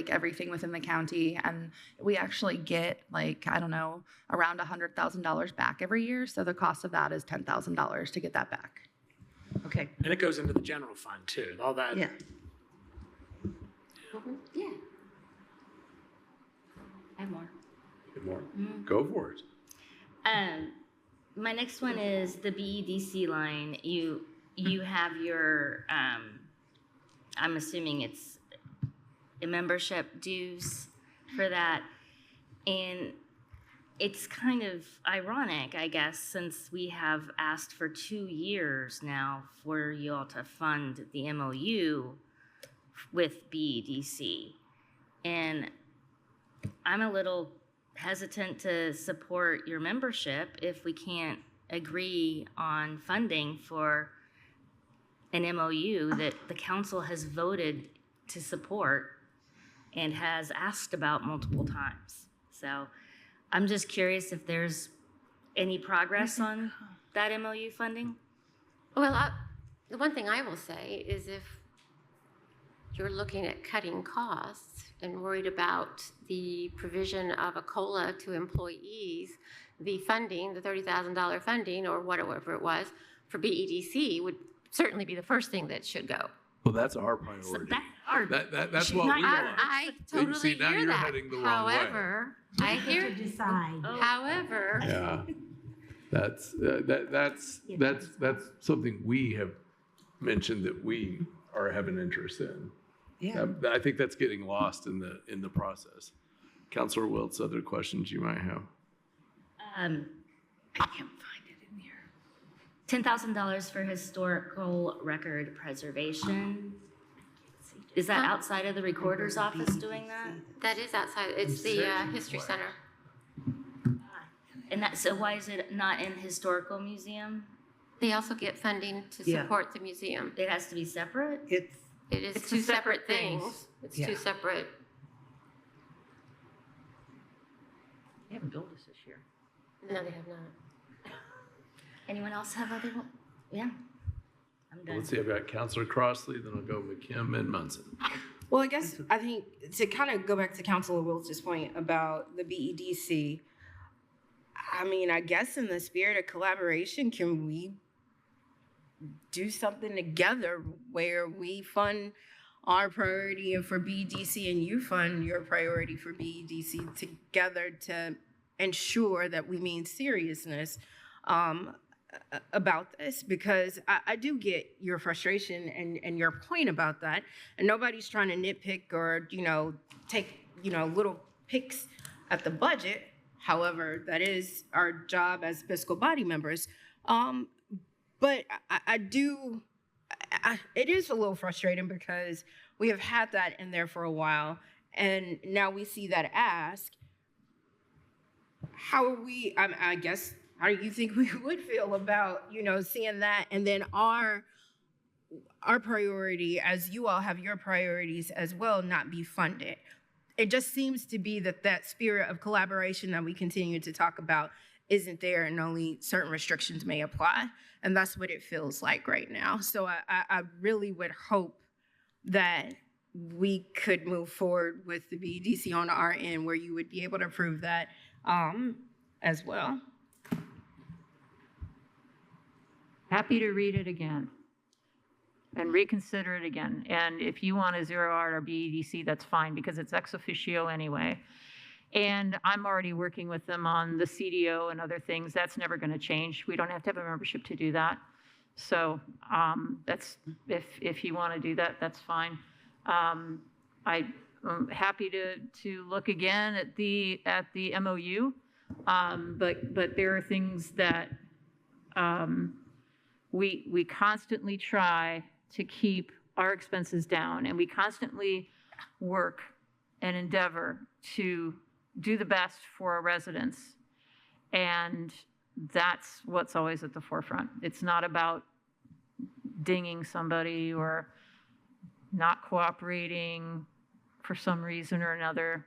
everything within the county, and we actually get around $100,000 back every year. So the cost of that is $10,000 to get that back. Okay. And it goes into the general fund too. All that. Yeah. Yeah. I have more. Good more. Go for it. My next one is the BEDC line. You have your, I'm assuming it's a membership dues for that. And it's kind of ironic, I guess, since we have asked for 2 years now for you all to fund the MOU with BEDC. And I'm a little hesitant to support your membership if we can't agree on funding for an MOU that the council has voted to support and has asked about multiple times. So I'm just curious if there's any progress on that MOU funding? Well, the one thing I will say is if you're looking at cutting costs and worried about the provision of a COLA to employees, the funding, the $30,000 funding or whatever it was for BEDC would certainly be the first thing that should go. Well, that's our priority. That's what we want. I totally See, now hear you're that. heading the wrong way. However, I hear. Decide. However, Yeah. That's something we have mentioned that we have an interest in. Yeah. I think that's getting lost in the process. Counselor Wiltz, other questions you might have? I can't find it in here. $10,000 for historical record preservation. Is that outside of the recorder's office doing that? that is outside. It's the History Center. And so why is it not in historical museum? They also get funding to Yeah. support the museum. It has to be separate? It is It's two two separate separate things. things. It's Yeah. two separate. They haven't billed us this year. No, they have not. Anyone else have other one? Yeah. I'm done. Let's see, I've got Counselor Crossley, then I'll go with Kim and Munson. Well, I think to kind of go back to Councilor Wiltz's point about the BEDC, I mean, I guess in the spirit of collaboration, can we do something together where we fund our priority for BEDC and you fund your priority for BEDC together to ensure that we mean seriousness about this? Because I do get your frustration and your point about that, and nobody's trying to nitpick or take little picks at the budget. However, that is our job as fiscal body members. But I do, it is a little frustrating because we have had that in there for a while, and now we see that ask. How are we? I guess, how do you think we would feel about, seeing that, and then our priority, as you all have your priorities as well, not be funded? It just seems to be that spirit of collaboration that we continue to talk about isn't there, and only certain restrictions may apply. And that's what it feels like right now. So I really would hope that we could move forward with the BDC on our end, where you would be able to approve that as well. Happy to read it again and reconsider it again. And if you want to zero out our BEDC, that's fine, because it's ex officio anyway. And I'm already working with them on the CDO and other things. That's never going to change. We don't have to have a membership to do that. So that's, if you want to do that, that's fine. I'm happy to look again at the MOU, but there are things that we constantly try to keep our expenses down, and we constantly work and endeavor to do the best for our residents. And that's what's always at the forefront. It's not about dinging somebody or not cooperating for some reason or another.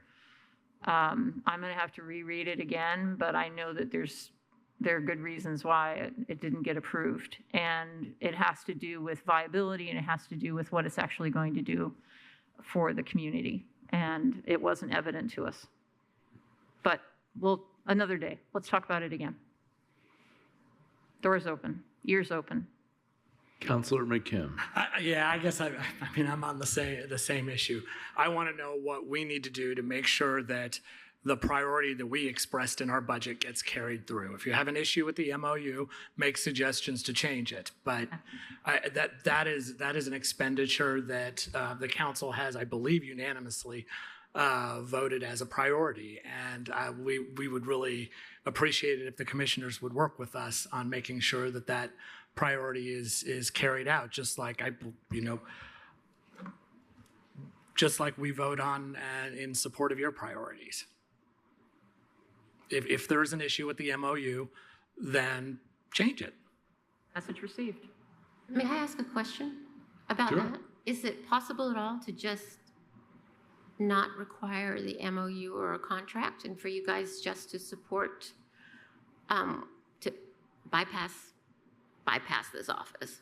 I'm going to have to reread it again, but I know that there are good reasons why it didn't get approved. And it has to do with viability, and it has to do with what it's actually going to do for the community. And it wasn't evident to us. But another day, let's talk about it again. Doors open, ears open. Councilor McKim. Yeah, I guess I'm on the same issue. I want to know what we need to do to make sure that the priority that we expressed in our budget gets carried through. If you have an issue with the MOU, make suggestions to change it. But that is an expenditure that the council has, I believe, unanimously voted as a priority. And we would really appreciate it if the commissioners would work with us on making sure that priority is carried out, just like we vote on in support of your priorities. If there's an issue with the MOU, then change it. Message received. May I ask a question about Sure. that? Is it possible at all to just not require the MOU or a contract, and for you guys just to support, to bypass this office?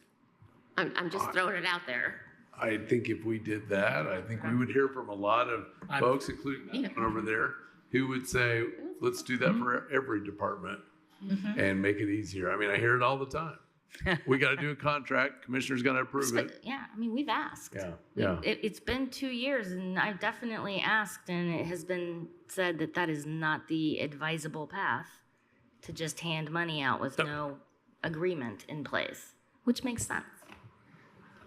I'm just throwing it out there. I think if we did that, I think we would hear from a lot of folks, including that one over there, who would say, let's do that for every department and make it easier. I mean, I hear it all the time. We got to do a contract. Commissioner's got to approve it. Yeah, I mean, we've asked. Yeah. It's been 2 years, and I've definitely asked, and it has been said that is not the advisable path, to just hand money out with no agreement in place, which makes sense.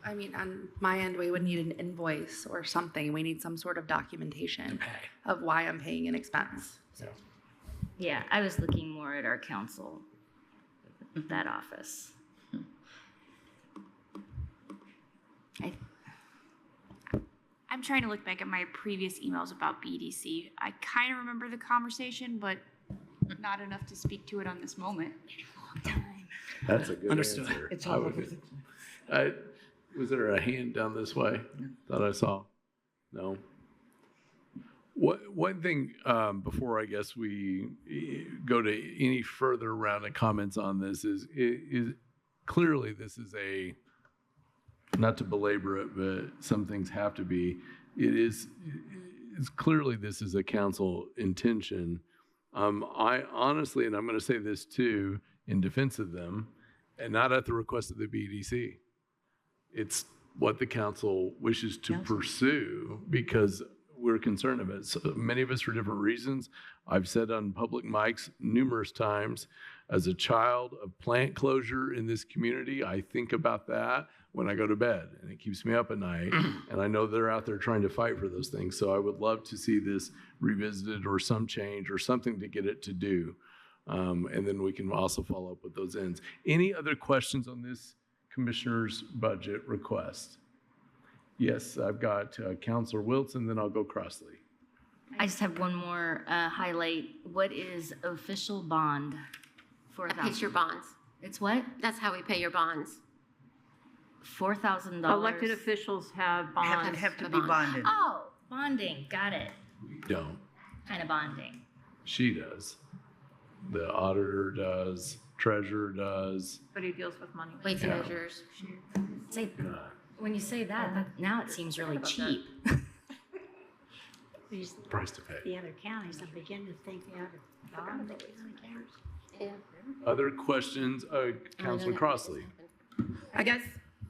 I mean, on my end, we would need an invoice or something. We need some sort of documentation of why I'm paying an expense. Yeah, I was looking more at our council, that office. I'm trying to look back at my previous emails about BDC. I kind of remember the conversation, but not enough to speak to it on this moment. That's a good Understood. answer. It's all over Was there a hand down this way? Thought I saw. No. One thing before I guess we go to any further round of comments on this is clearly this is not to belabor it, but some things have to be. It's clearly this is a council intention. I honestly, and I'm going to say this too, in defense of them, and not at the request of the BDC. It's what the council wishes to pursue because we're concerned of it. So many of us for different reasons. I've said on public mics numerous times, as a child of plant closure in this community, I think about that when I go to bed, and it keeps me up at night. And I know they're out there trying to fight for those things. So I would love to see this revisited or some change or something to get it to do. And then we can also follow up with those ends. Any other questions on this Commissioners' budget request. Yes, I've got Counselor Wilson, then I'll go Crossley. I just have one more highlight. What is official bond? That pays your bonds. It's what? That's how we pay your bonds. $4,000. Elected officials have bonds. Have to be bonded. Oh, bonding. Got it. Don't. Kind of bonding. She does. The auditor does. Treasurer does. But he deals with money. Weights and measures. Say, when you say that, now it seems really cheap. Price to pay. The other counties, I begin to think the other bond the county cares. Yeah. Other questions? Counselor Crossley. I guess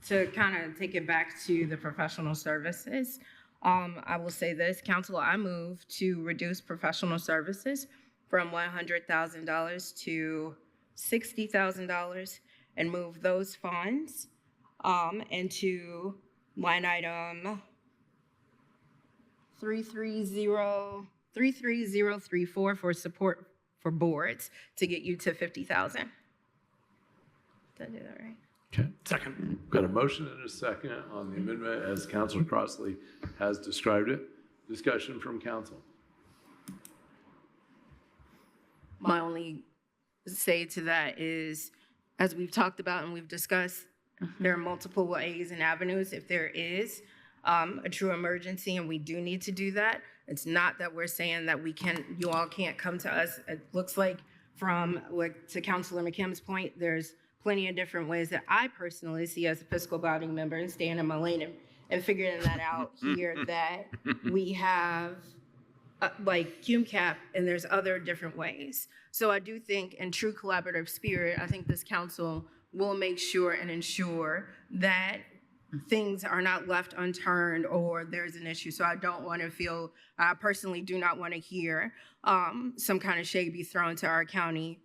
to kind of take it back to the professional services, I will say this, Council, I move to reduce professional services from $100,000 to $60,000 and move those funds into line item 33034 for support for boards to get you to 50,000. Did I do that right? Okay. Second. Got a motion and a second on the amendment as Counselor Crossley has described it. Discussion from council. My only say to that is, as we've talked about and we've discussed, there are multiple ways and avenues. If there is a true emergency and we do need to do that, it's not that we're saying that you all can't come to us. It looks like to Councilor McKim's point, there's plenty of different ways that I personally see as a fiscal body member and staying in my lane and figuring that out here that we have like QMCAP and there's other different ways. So I do think in true collaborative spirit, I think this council will make sure and ensure that things are not left unturned or there's an issue. So I personally do not want to hear some kind of shade be thrown to our county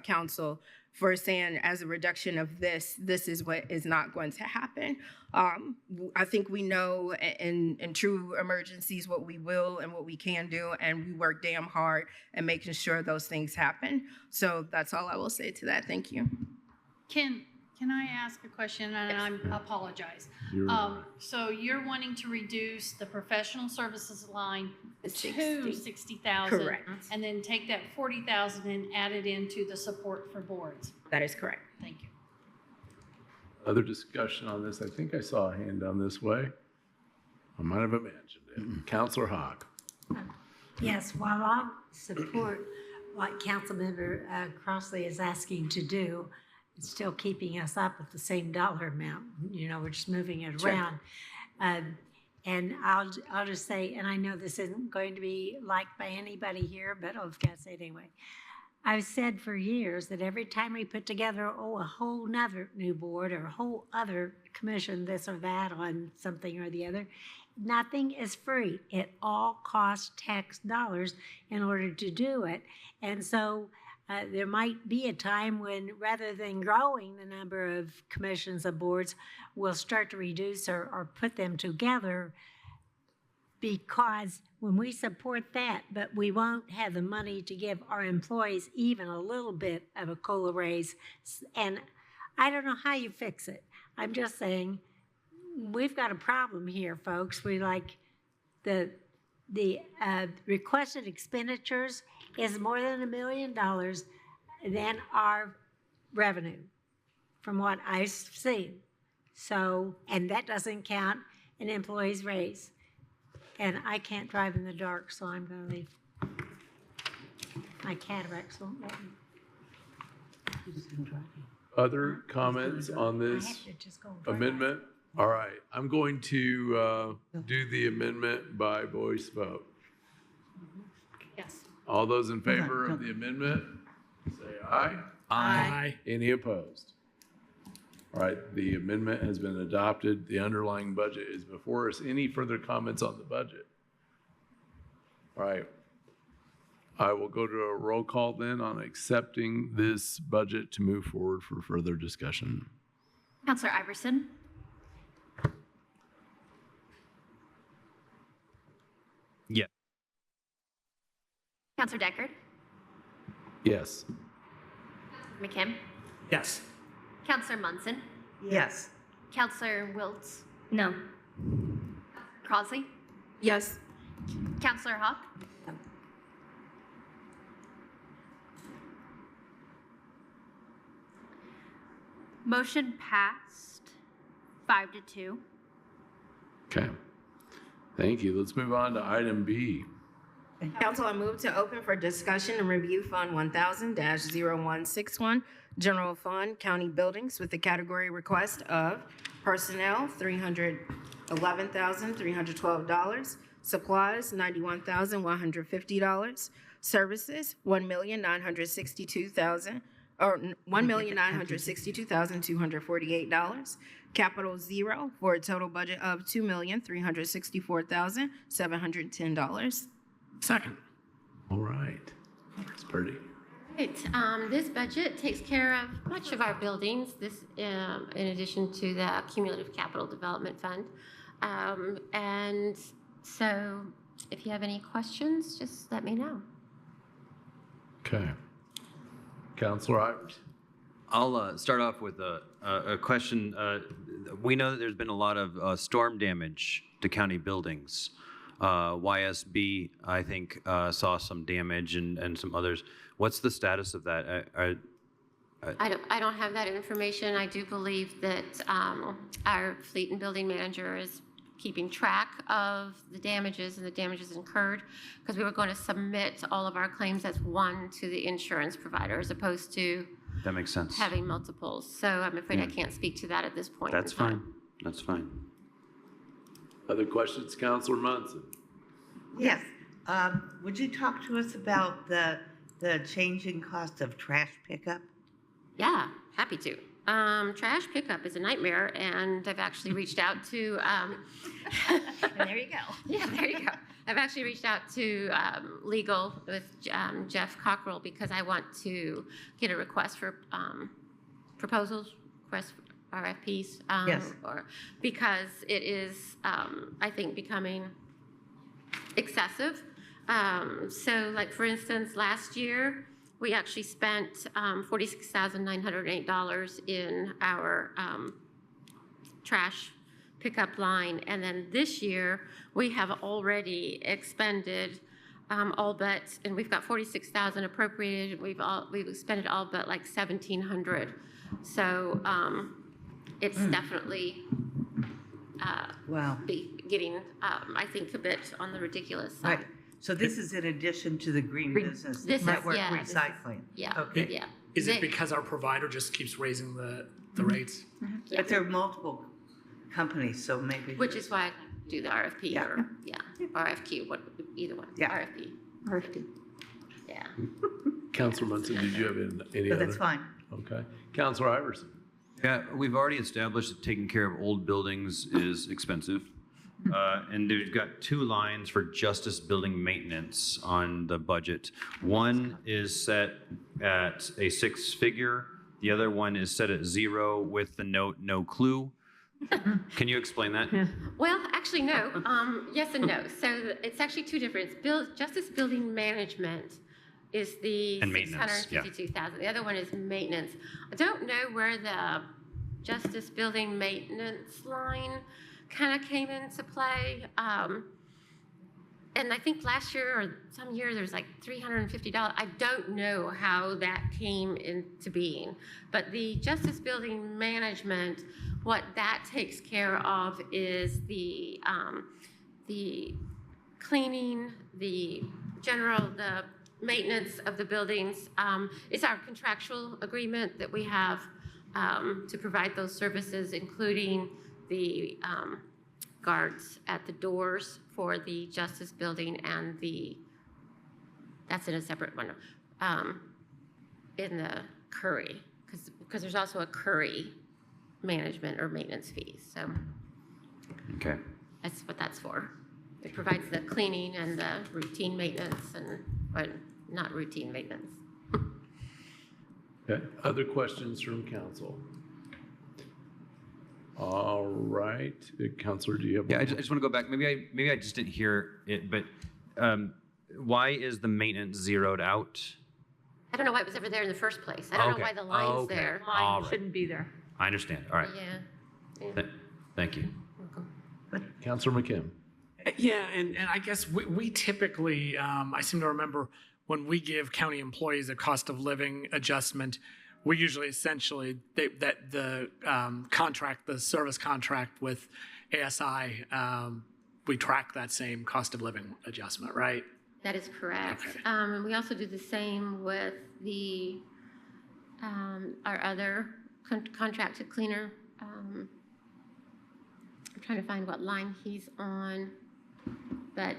council for saying as a reduction of this is what is not going to happen. I think we know in true emergencies what we will and what we can do, and we work damn hard at making sure those things happen. So that's all I will say to that. Thank you. Can I ask a question? And I apologize. So you're wanting to reduce the professional services line to 60,000, Correct. and then take that 40,000 and add it into the support for boards. That is correct. Thank you. Other discussion on this? I think I saw a hand down this way. I might have imagined it. Counselor Hawk. Yes, while I support what Councilmember Crossley is asking to do, it's still keeping us up with the same dollar amount. You know, we're just moving it around. And I'll just say, and I know this isn't going to be liked by anybody here, but I've got to say it anyway. I've said for years that every time we put together, a whole nother new board or a whole other commission, this or that on something or the other, nothing is free. It all costs tax dollars in order to do it. And so there might be a time when, rather than growing the number of commissions and boards, we'll start to reduce or put them together, because when we support that, but we won't have the money to give our employees even a little bit of a COLA raise. And I don't know how you fix it. I'm just saying, we've got a problem here, folks. We like the requested expenditures is more than $1 million than our revenue, from what I've seen. So, and that doesn't count an employee's raise. And I can't drive in the dark, so I'm going to leave. My cataracts won't let me. Other comments on this amendment? All right, I'm going to do the amendment by voice vote. Yes. All those in favor of the amendment, say aye. Aye. Any opposed? All right, the amendment has been adopted. The underlying budget is before us. Any further comments on the budget? All right. I will go to a roll call then on accepting this budget to move forward for further discussion. Counselor Iverson? Yeah. Counselor Deckard? Yes. McKim? Yes. Counselor Munson? Yes. Counselor Wiltz? No. Crossley? Yes. Counselor Hawk? Motion passed 5-2. Okay. Thank you. Let's move on to item B. Council, I move to open for discussion and review Fund 1000-0161, General Fund, County Buildings, with the category request of personnel, $311,312, supplies, $91,150, services, $1,962,248, capital 0 for a total budget of $2,364,710. Second. All right. Ms. Purdy. Right, this budget takes care of much of our buildings, this, in addition to the Cumulative Capital Development Fund. And so if you have any questions, just let me know. Okay. Counselor Ivers. I'll start off with a question. We know that there's been a lot of storm damage to county buildings. YSB, I think, saw some damage and some others. What's the status of that? I don't have that information. I do believe that our fleet and building manager is keeping track of the damages and the damages incurred, because we were going to submit all of our claims as one to the insurance provider as opposed to That makes sense. having multiples. So I'm afraid I can't speak to that at this point. That's in time. fine. That's fine. Other questions, Counselor Munson? Yes. Would you talk to us about the changing cost of trash pickup? Yeah, happy to. Trash pickup is a nightmare, and I've actually reached out to. There you go. Yeah, there you go. I've actually reached out to legal with Jeff Cockrell because I want to get a request for proposals, request for RFPs, Yes. because it is, I think, becoming excessive. So, like for instance, last year we actually spent $46,908 in our trash pickup line, and then this year we have already expended all but, and we've got 46,000 appropriated. We've expended all but like 1,700. So it's definitely getting, I think, a bit on the ridiculous side. Right. So this is in addition to the green business network recycling? Okay. Yeah. Is it because our provider just keeps raising the rates? Yeah. But there are multiple companies, so maybe. Which is why I do the RFP or RFQ, either one. Yeah. RFP. RFP. Yeah. Counselor Munson, did you have any But other? that's fine. Okay. Counselor Iverson. Yeah, we've already established that taking care of old buildings is expensive. And we've got two lines for justice building maintenance on the budget. One is set at a 6-figure. The other one is set at 0 with the note, no clue. Can you explain that? Well, actually, no. Yes and no. So it's actually two different. Justice building management is the And maintenance, yeah. $652,000. The other one is maintenance. I don't know where the justice building maintenance line kind of came into play. And I think last year or some year there was like $350. I don't know how that came into being. But the justice building management, what that takes care of is the cleaning, the maintenance of the buildings. It's our contractual agreement that we have to provide those services, including the guards at the doors for the Justice Building and that's in a separate one, in the Curry, because there's also a Curry management or maintenance fee. So Okay. that's what that's for. It provides the cleaning and the routine maintenance or not routine maintenance. Okay. Other questions from council? All right. Counselor, do you have? Yeah, I just want to go back. Maybe I just didn't hear it, but why is the maintenance zeroed out? I don't know why it was ever there in the first place. I don't know why the line's there. Line shouldn't be there. I understand. All right. Yeah. Thank you. Counselor McKim. Yeah, and I guess we typically, I seem to remember when we give county employees a cost of living adjustment, we usually essentially, that the contract, the service contract with ASI, we track that same cost of living adjustment, right? That is correct. Okay. We also do the same with the our other contracted cleaner. I'm trying to find what line he's on, but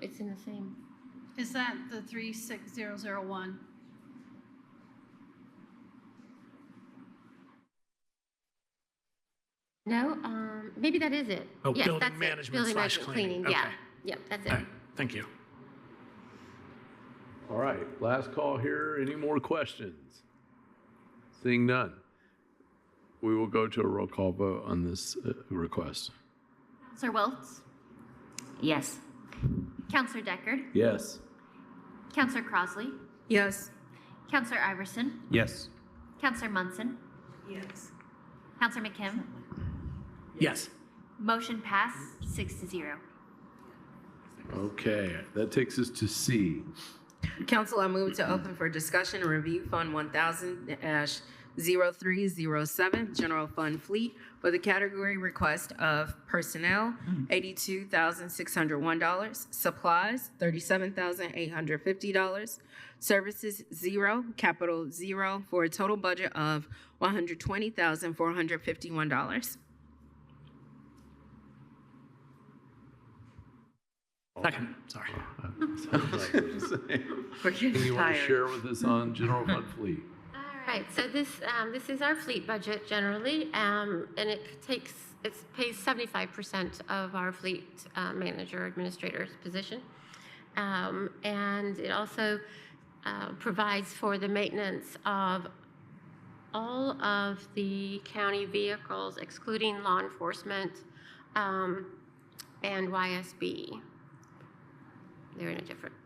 it's in the same. Is that the 36001? No, maybe that is it. Oh, Yes, building that's it. management Building slash management cleaning. cleaning. Yeah, Okay. yep, that's it. All right, thank you. All right, last call here. Any more questions? Seeing none, we will go to a roll call vote on this request. Counselor Wiltz? Yes. Counselor Deckard? Yes. Counselor Crossley? Yes. Counselor Iverson? Yes. Counselor Munson? Yes. Counselor McKim? Yes. Motion passed 6-0. Okay, that takes us to C. Council, I move to open for discussion and review Fund 1000-0307, General Fund Fleet, for the category request of personnel, $82,601, supplies, $37,850, services, 0, capital 0, for a total budget of $120,451. Second, sorry. Anything you want to share with us on general fund fleet? All right, so this is our fleet budget generally, and it pays 75% of our fleet manager administrator's position, and it also provides for the maintenance of all of the county vehicles, excluding law enforcement and YSB. They're in a different.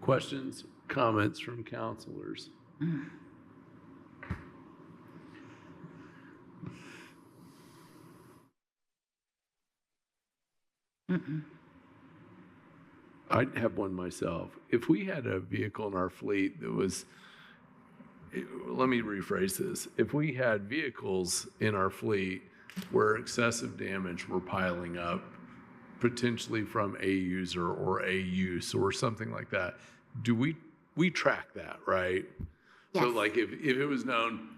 Questions, comments from counselors? I'd have one myself. If we had a vehicle in our fleet that was, let me rephrase this. If we had vehicles in our fleet where excessive damage were piling up, potentially from a user or a use or something like that, do we track that, right? Yes. So like if it was known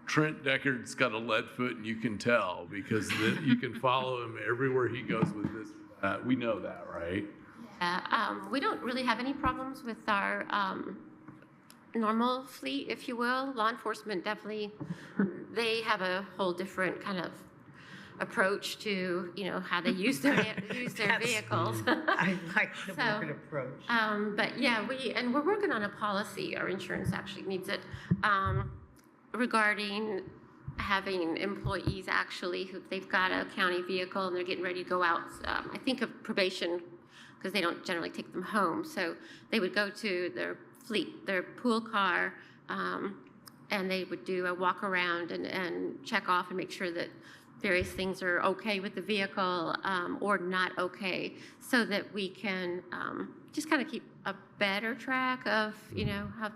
Trent Deckard's got a lead foot and you can tell because you can follow him everywhere he goes with this, we know that, right? We don't really have any problems with our normal fleet, if you will. Law enforcement definitely, they have a whole different kind of approach to, how they use their vehicles. I like the So, word approach. But yeah, we're working on a policy, our insurance actually needs it, regarding having employees actually who they've got a county vehicle and they're getting ready to go out, I think of probation, because they don't generally take them home. So they would go to their fleet, their pool car, and they would do a walk around and check off and make sure that various things are okay with the vehicle or not okay, so that we can just kind of keep a better track of, how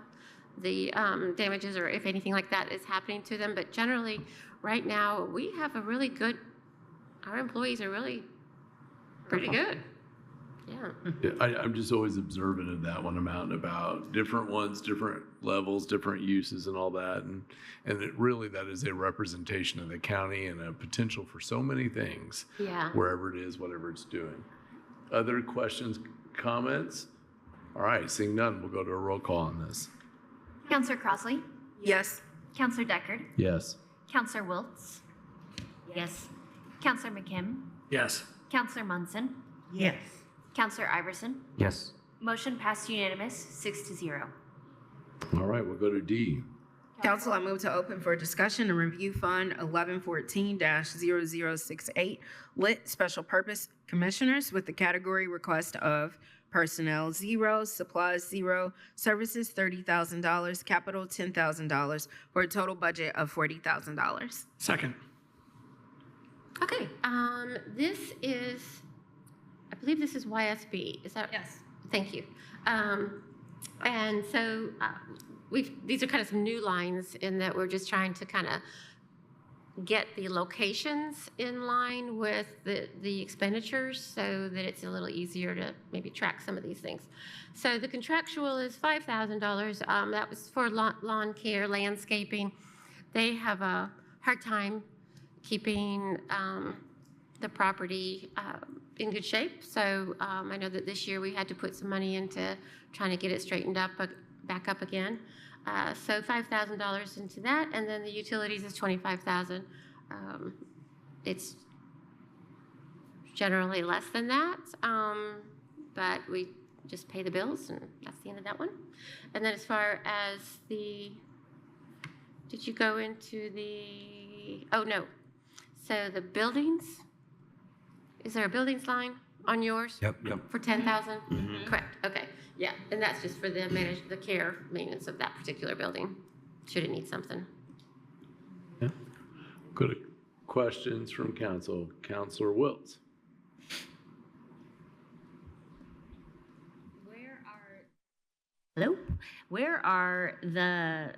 the damages or if anything like that is happening to them. But generally, right now, we have our employees are really pretty good. Yeah. I'm just always observant of that when I'm out and about. Different ones, different levels, different uses and all that. And that is a representation of the county and a potential for so many things. Yeah. Wherever it is, whatever it's doing. Other questions, comments? All right, seeing none, we'll go to a roll call on this. Counselor Crossley? Yes. Counselor Deckard? Yes. Counselor Wiltz? Yes. Counselor McKim? Yes. Counselor Munson? Yes. Counselor Iverson? Yes. Motion passed unanimous, 6-0. All right, we'll go to D. Council, I move to open for discussion and review Fund 1114-0068, Lit Special Purpose Commissioners, with the category request of personnel, 0, supplies, 0, services, $30,000, capital, $10,000, for a total budget of $40,000. Second. Okay, this is, I believe this is YSB, is that? Yes. Thank you. And so these are kind of some new lines in that we're just trying to kind of get the locations in line with the expenditures so that it's a little easier to maybe track some of these things. So the contractual is $5,000. That was for lawn care, landscaping. They have a hard time keeping the property in good shape. So I know that this year we had to put some money into trying to get it straightened up, back up again. So $5,000 into that, and then the utilities is $25,000. It's generally less than that, but we just pay the bills, and that's the end of that one. And then as far as did you go into the? Oh no. So the buildings. Is there a buildings line on yours? Yep. For 10,000? Correct. Okay. Yeah, and that's just for the maintenance of that particular building, should it need something. Yeah. Good questions from council. Councilor Wiltz. Hello? Where are the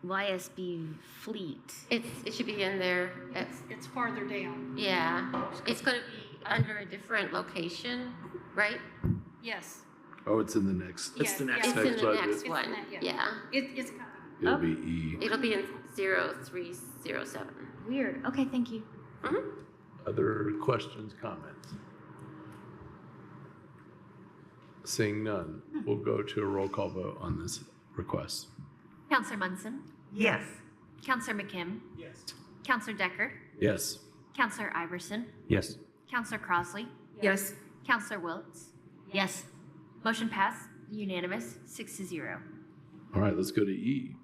YSB fleet? It should be in there. It's farther down. Yeah, it's going to be under a different location, right? Yes. Oh, it's in the next. It's the next. It's in the budget. next one. Yeah. It's It'll be E. It'll be in 0307. Weird. Okay, thank you. Other questions, comments? Seeing none, we'll go to a roll call vote on this request. Counselor Munson, Yes. Counselor McKim, Yes. Counselor Decker, Yes. Counselor Iverson, Yes. Counselor Crossley, Yes. Counselor Wiltz. Yes. Motion passed, unanimous, 6-0. All right, let's go to E.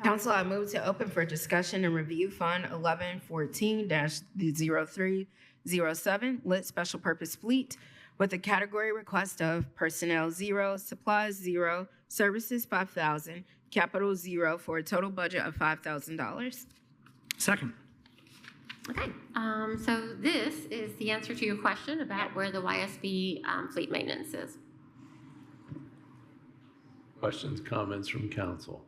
Council, I move to open for discussion and review Fund 1114-0307, Lit Special Purpose Fleet, with a category request of personnel 0, supplies 0, services 5,000, capital 0, for a total budget of $5,000. Second. Okay, so this is the answer to your question about where the YSB fleet maintenance is. Questions, comments from council?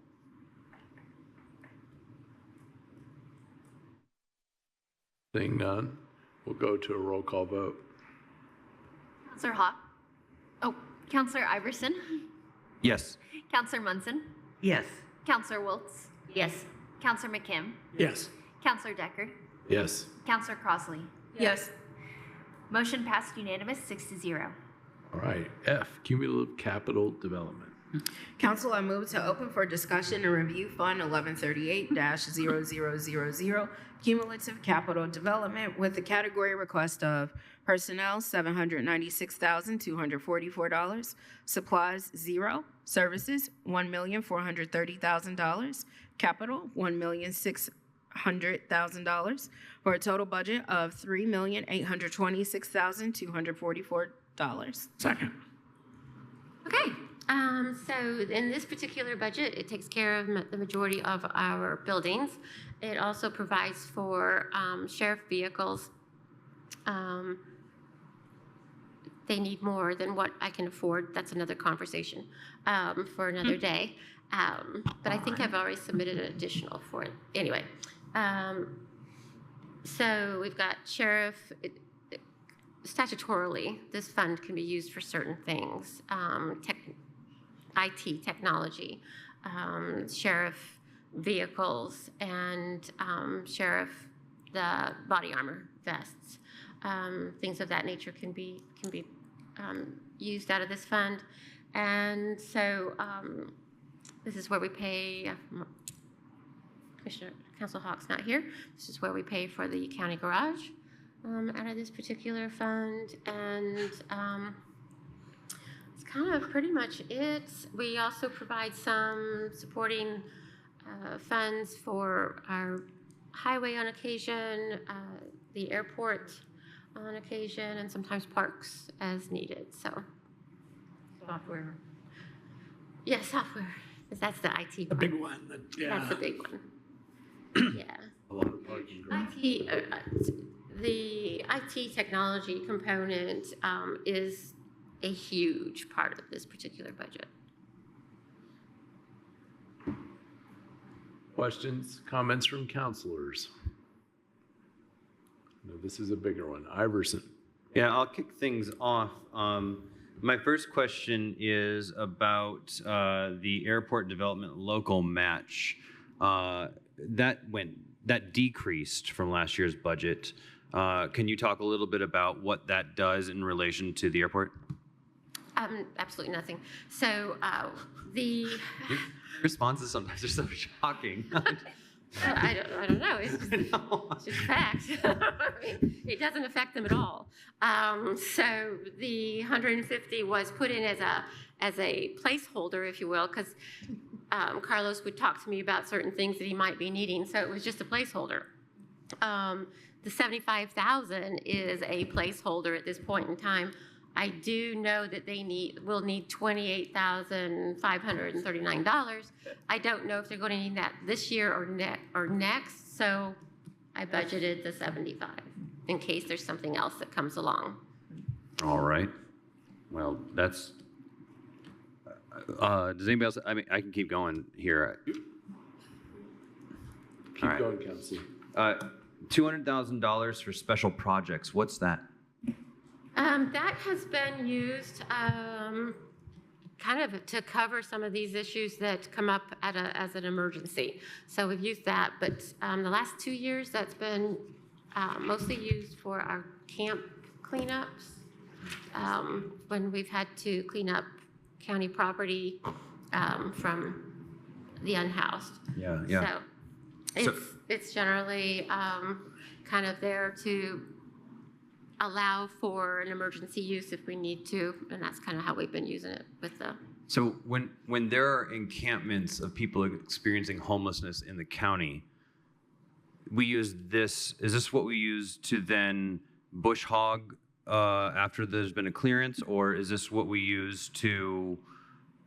Seeing none, we'll go to a roll call vote. Counselor Hawk. Oh, Counselor Iverson, Yes. Counselor Munson, Yes. Counselor Wiltz. Yes. Counselor McKim, Yes. Counselor Decker, Yes. Counselor Crossley. Yes. Motion passed unanimous, 6-0. All right, F, cumulative capital development. Council, I move to open for discussion and review Fund 1138-0000, Cumulative Capital Development, with the category request of personnel, $796,244, supplies, 0, services, $1,430,000, capital, $1,600,000, for a total budget of $3,826,244. Second. Okay, so in this particular budget, it takes care of the majority of our buildings. It also provides for sheriff vehicles. They need more than what I can afford. That's another conversation for another day. But I think I've already submitted an additional for it. Anyway, so we've got sheriff. Statutorily, this fund can be used for certain things, IT technology, sheriff vehicles, and sheriff the body armor vests. Things of that nature can be used out of this fund, and so this is where we pay. Commissioner Council Hawk's not here. This is where we pay for the county garage. Out of this particular fund, and it's kind of pretty much it. We also provide some supporting funds for our highway on occasion, the airport on occasion, and sometimes parks as needed. So Software. Yeah, software. That's the IT. The big one. That's the big one. Yeah. A lot of parking garage. The IT technology component is a huge part of this particular budget. Questions, comments from counselors? No, this is a bigger one. Iverson. Yeah, I'll kick things off. My first question is about the airport development local match. That decreased from last year's budget. Can you talk a little bit about what that does in relation to the airport? Absolutely nothing. So the Responses sometimes are so shocking. I don't know. It's just fact. I mean, it doesn't affect them at all. So the 150 was put in as a placeholder, if you will, because Carlos would talk to me about certain things that he might be needing. So it was just a placeholder. The 75,000 is a placeholder at this point in time. I do know that will need $28,539. I don't know if they're going to need that this year or next. So I budgeted the 75 in case there's something else that comes along. All right. Well, that's. Does anybody else? I mean, I can keep going here. Keep going, Kelsey. $200,000 for special projects. What's that? That has been used kind of to cover some of these issues that come up as an emergency. So we've used that, but the last 2 years that's been mostly used for our camp cleanups when we've had to clean up county property from the unhoused. Yeah. So it's generally kind of there to allow for an emergency use if we need to, and that's kind of how we've been using it with the. So when there are encampments of people experiencing homelessness in the county, we use this. Is this what we use to then bush hog after there's been a clearance, or is this what we use to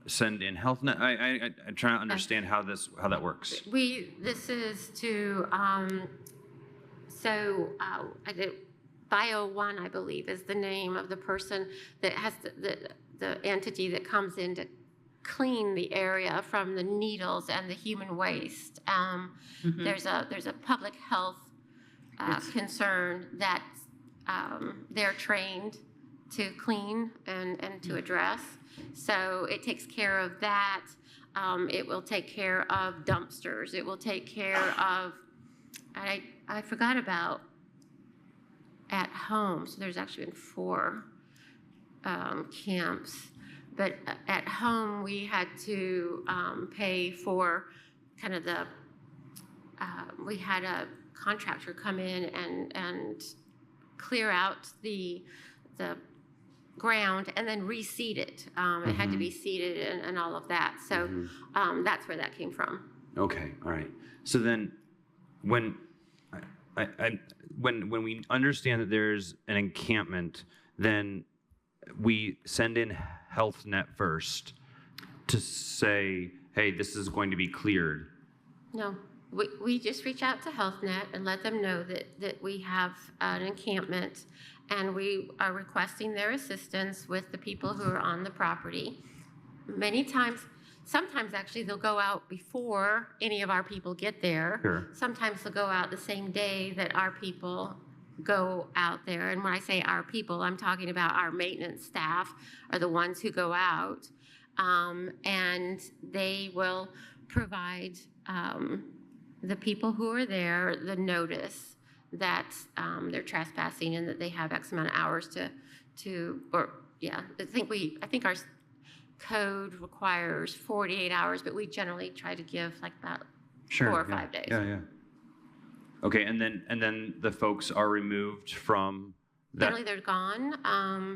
send in health net? I'm trying to understand how that works. This is to I did. Bio One, I believe, is the name of the person that has the entity that comes in to clean the area from the needles and the human waste. There's a public health concern that they're trained to clean and to address. So it takes care of that. It will take care of dumpsters. It will take care of. I forgot about. At home, so there's actually been 4 camps, but at home we had to pay for kind of we had a contractor come in and clear out the ground and then reseed it. It had to be seeded and all of that. So that's where that came from. Okay, all right. So then when when we understand that there's an encampment, then we send in Health Net first to say, hey, this is going to be cleared. No, we just reach out to Health Net and let them know that we have an encampment and we are requesting their assistance with the people who are on the property. Sometimes actually they'll go out before any of our people get there. Sure. Sometimes they'll go out the same day that our people go out there. And when I say our people, I'm talking about our maintenance staff are the ones who go out. And they will provide the people who are there the notice that they're trespassing and that they have X amount of hours I think our code requires 48 hours, but we generally try to give like about 4 or 5 days. Yeah. Okay, and then the folks are removed from that. Generally, they're gone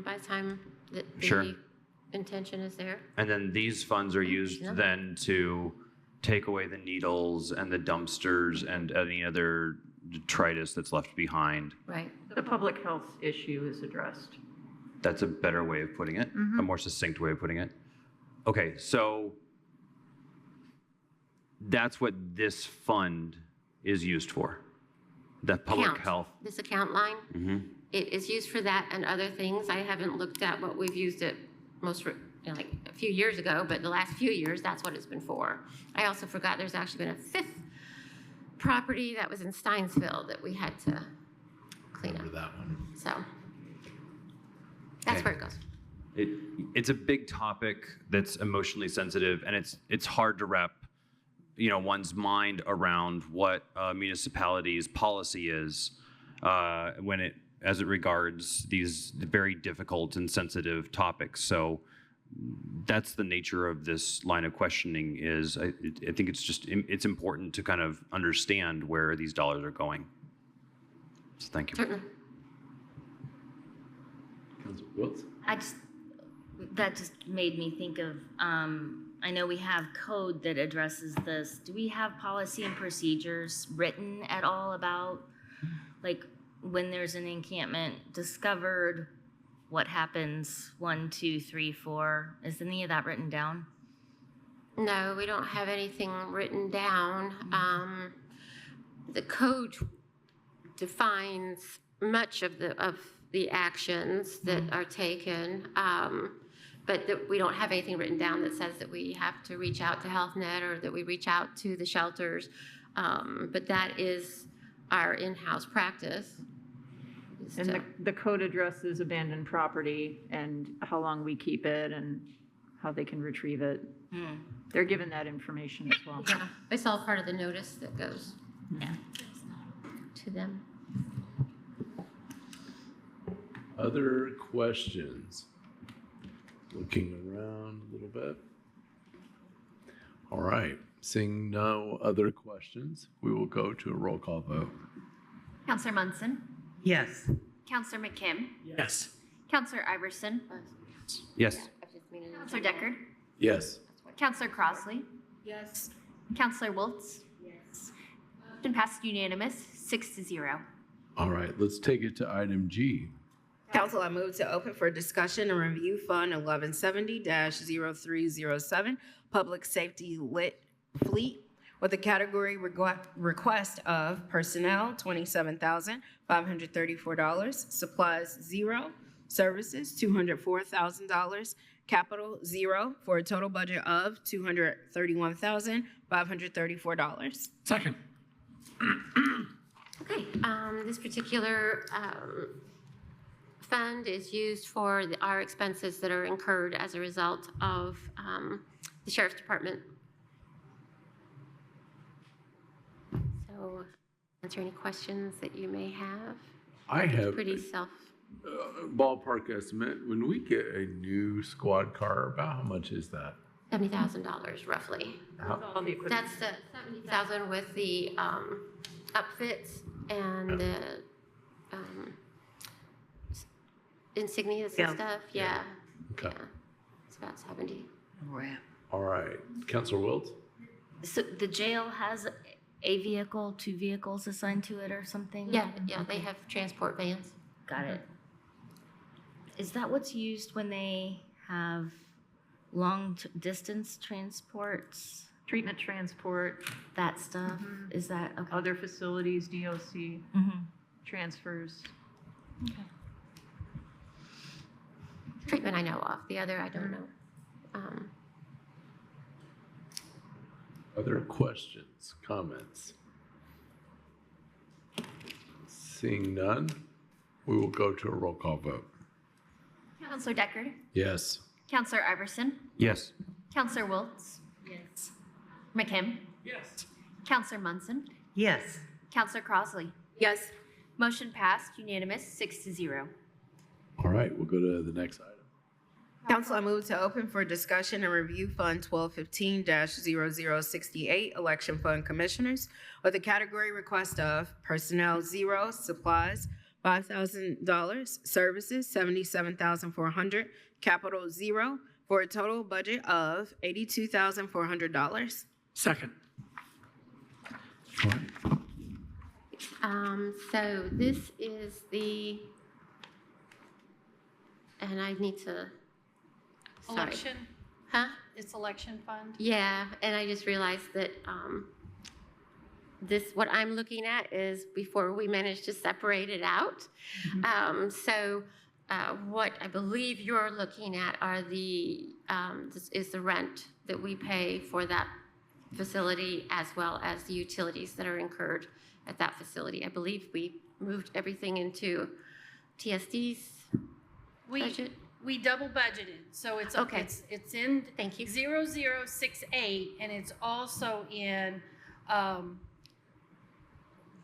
by the time that the intention is there. And then these funds are used then to take away the needles and the dumpsters and any other detritus that's left behind. Right. The public health issue is addressed. That's a better way of putting it, a more succinct way of putting it. Okay, so that's what this fund is used for, the public Account. health. This account line, it is used for that and other things. I haven't looked at what we've used it like a few years ago, but the last few years, that's what it's been for. I also forgot there's actually been a 5th property that was in Steinsville that we had to clean up. Remember that one. So that's Okay. where it goes. It's a big topic that's emotionally sensitive, and it's hard to wrap, one's mind around what a municipality's policy is as it regards these very difficult and sensitive topics. So that's the nature of this line of questioning. I think it's important to kind of understand where these dollars are going. So thank you. Certainly. That just made me think of, I know we have code that addresses this. Do we have policy and procedures written at all about, like, when there's an encampment discovered, what happens 1, 2, 3, 4? Is any of that written down? No, we don't have anything written down. The code defines much of the actions that are taken, but we don't have anything written down that says that we have to reach out to HealthNet or that we reach out to the shelters. But that is our in-house practice. And the code addresses abandoned property and how long we keep it and how they can retrieve it. They're given that information as well. Yeah, it's all part of the notice that goes to them. Other questions? Looking around a little bit. All right, seeing no other questions, we will go to a roll call vote. Counselor Munson, Yes. Counselor McKim, Yes. Counselor Iverson, Yes. Counselor Deckard, Yes. Counselor Crossley, Yes. Counselor Wiltz. Yes. Motion passed unanimous, 6-0. All right, let's take it to item G. Council, I move to open for discussion and review Fund 1170-0307, Public Safety Lit Fleet, with a category request of personnel, $27,534, supplies, 0, services, $204,000, capital, 0, for a total budget of $231,534. Second. Okay, this particular fund is used for our expenses that are incurred as a result of the Sheriff's Department. So, answer any questions that you may have. I have Pretty self. ballpark estimate. When we get a new squad car, about how much is that? $70,000 roughly. That's the $70,000 with the upfits and the insignias and stuff. Yeah. Okay. Yeah. It's about 70. All right, Councilor Wiltz? So the jail has a vehicle, 2 vehicles assigned to it or something? Yeah, they have transport vans. Got it. Is that what's used when they have long distance transports? Treatment transport. That stuff? Is that, okay. Other facilities, DOC, transfers. Okay. Treatment I know of. The other I don't know. Other questions, comments? Seeing none, we will go to a roll call vote. Counselor Deckard, Yes. Counselor Iverson, Yes. Counselor Wiltz. Yes. McKim, Yes. Counselor Munson, Yes. Counselor Crossley. Yes. Motion passed unanimous, 6-0. All right, we'll go to the next item. Council, I move to open for discussion and review Fund 1215-0068, Election Fund Commissioners, with a category request of personnel, 0, supplies, $5,000, services, $77,400, capital, 0, for a total budget of $82,400. Second. So this is the and I need to, sorry. Election, Huh? it's election fund. Yeah, and I just realized that what I'm looking at is before we managed to separate it out. So what I believe you're looking at are is the rent that we pay for that facility as well as the utilities that are incurred at that facility. I believe we moved everything into TSD's budget. We double budgeted, so it's Okay. it's in Thank you. 0068, and it's also in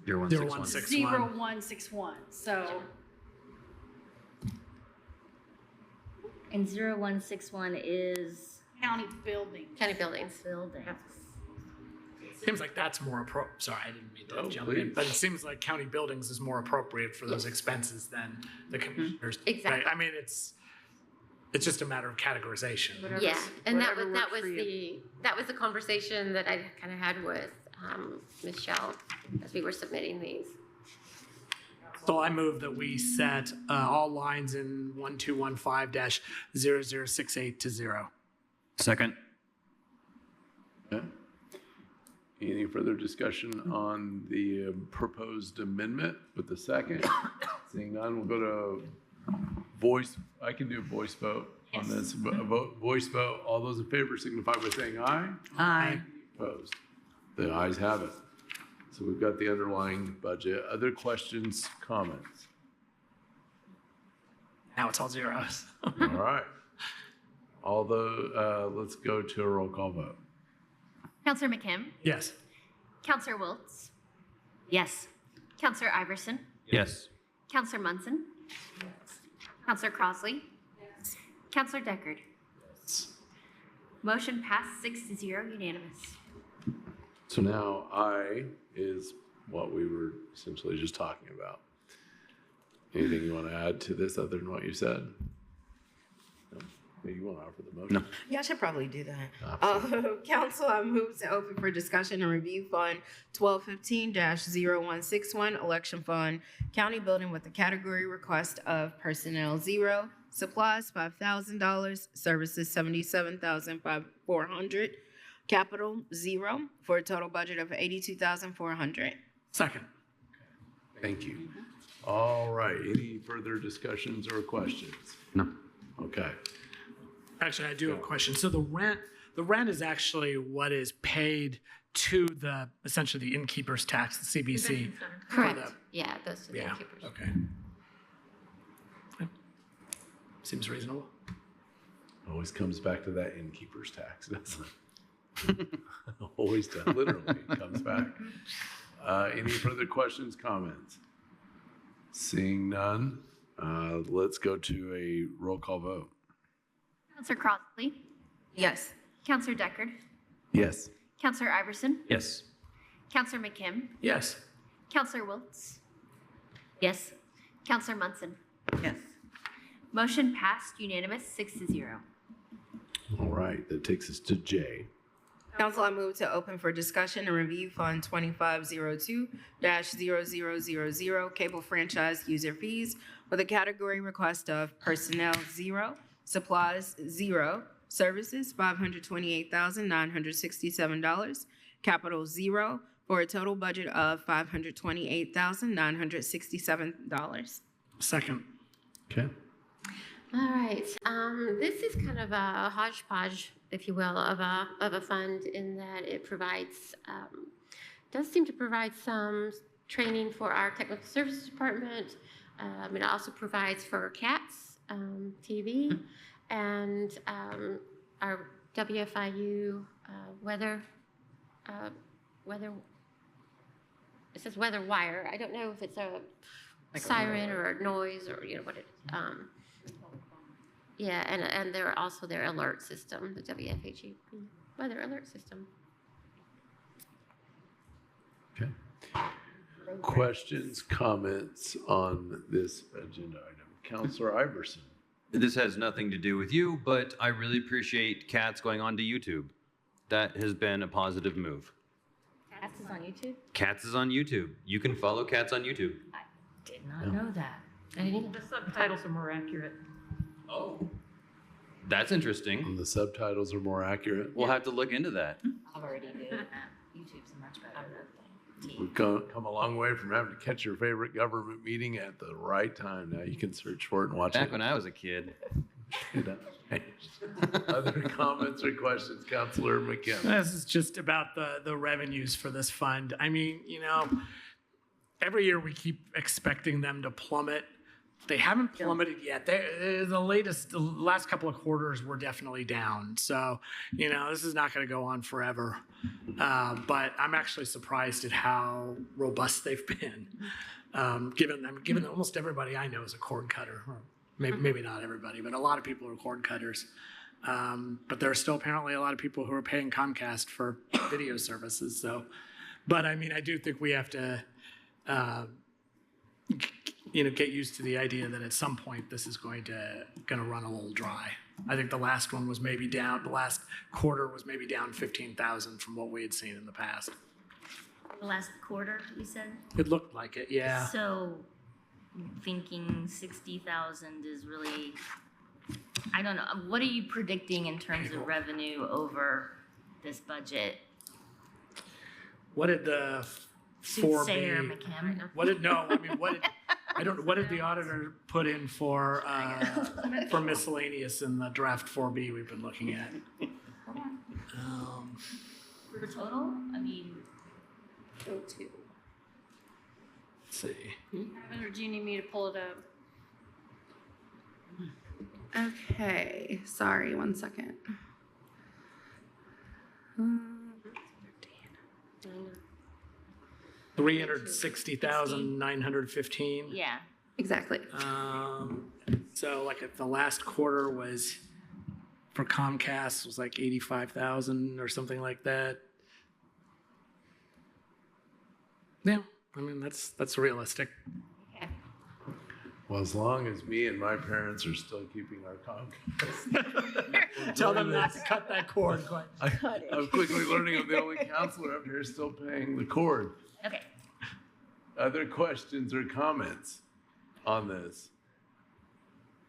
0161. 0161. So And 0161 is county building. County buildings. buildings. Seems like that's more appropriate. Sorry, I didn't mean to Oh, jump in, please. but it seems like county buildings is more appropriate for those expenses than the commissioners. Exactly. Right? I mean, it's just a matter of categorization. Yeah, and that whatever was that works was for that was the conversation that I kind of had with Michelle as we were submitting these. So I move that we set all lines in 1215-0068 to 0. Second. Okay. Any further discussion on the proposed amendment with the second? Seeing none, we'll go to voice. I can do a voice vote on this. Voice vote. All those in favor signify by saying aye. Aye. Opposed? The ayes have it. So we've got the underlying budget. Other questions, comments? Now it's all zeros. All right. Although, let's go to a roll call vote. Counselor McKim, Yes. Counselor Wiltz, Yes. Counselor Iverson, Yes. Counselor Munson, Counselor Crossley, Counselor Deckard. Motion passed 6-0, unanimous. So now I is what we were essentially just talking about. Anything you want to add to this other than what you said? No? Maybe you want to offer the motion? No. Yeah, I should probably do that. Absolutely. Council, I move to open for discussion and review Fund 1215-0161, Election Fund, County Building with the category request of Personnel 0, Supplies $5,000, Services $77,400, Capital 0, for a total budget of $82,400. Second. Thank you. All right. Any further discussions or questions? No. Okay. Actually, I do have a question. So the rent is actually what is paid to essentially the innkeeper's tax, the CBC. Correct. Yeah, those are the Yeah, innkeepers. okay. Seems reasonable. Always comes back to that innkeeper's tax, doesn't it? Always does, literally comes back. Any further questions, comments? Seeing none, let's go to a roll call vote. Counselor Crossley, Yes. Counselor Deckard, Yes. Counselor Iverson, Yes. Counselor McKim, Yes. Counselor Wiltz, Yes. Counselor Munson. Yes. Motion passed unanimous 6-0. All right, that takes us to J. Council, I move to open for discussion and review Fund 2502-0000, Cable Franchise User Fees, with a category request of Personnel 0, Supplies 0, Services $528,967, Capital 0, for a total budget of $528,967. Second. Okay. All right. This is kind of a hodgepodge, if you will, of a fund in that it provides, does seem to provide some training for our technical services department. It also provides for CATS TV and our WFIU weather. It says weather wire. I don't know if it's a siren or a noise or what it is. Yeah, and they're also their alert system, the WFHE weather alert system. Okay. Questions, comments on this agenda item? Counselor Iverson. This has nothing to do with you, but I really appreciate Cats going on to YouTube. That has been a positive move. Cats is on YouTube? Cats is on YouTube. You can follow Cats on YouTube. I did not know that. I didn't The subtitles are more accurate. Oh, that's interesting. And the subtitles are more accurate. We'll have to look into that. I've already did. YouTube's much better. We've come a long way from having to catch your favorite government meeting at the right time. Now you can search for it and watch it. Back when I was a kid. Other comments or questions, Councilor McKim? This is just about the revenues for this fund. I mean, every year we keep expecting them to plummet. They haven't plummeted yet. The last couple of quarters were definitely down. So, this is not going to go on forever. But I'm actually surprised at how robust they've been. Given almost everybody I know is a cord cutter. Or maybe not everybody, but a lot of people are cord cutters. But there are still apparently a lot of people who are paying Comcast for video services. So, but I mean, I do think we have to, get used to the idea that at some point this is going to run a little dry. I think the last one was maybe down. The last quarter was maybe down 15,000 from what we had seen in the past. The last quarter, you said? It looked like it, yeah. So thinking 60,000 is really, I don't know. What are you predicting in terms of revenue over this budget? What did the Soothsayer McKim. What did the auditor put in for miscellaneous in the draft 4B we've been looking at? For total? I mean, let's see. Or do you need me to pull it up? Okay, sorry, 1 second. 360,915. Yeah. Exactly. So like if the last quarter was for Comcast was like 85,000 or something like that. Yeah, I mean that's realistic. Well, as long as me and my parents are still keeping our Comcast. Tell them not to cut that cord. I'm quickly learning I'm the only counselor up here still paying the cord. Okay. Other questions or comments on this?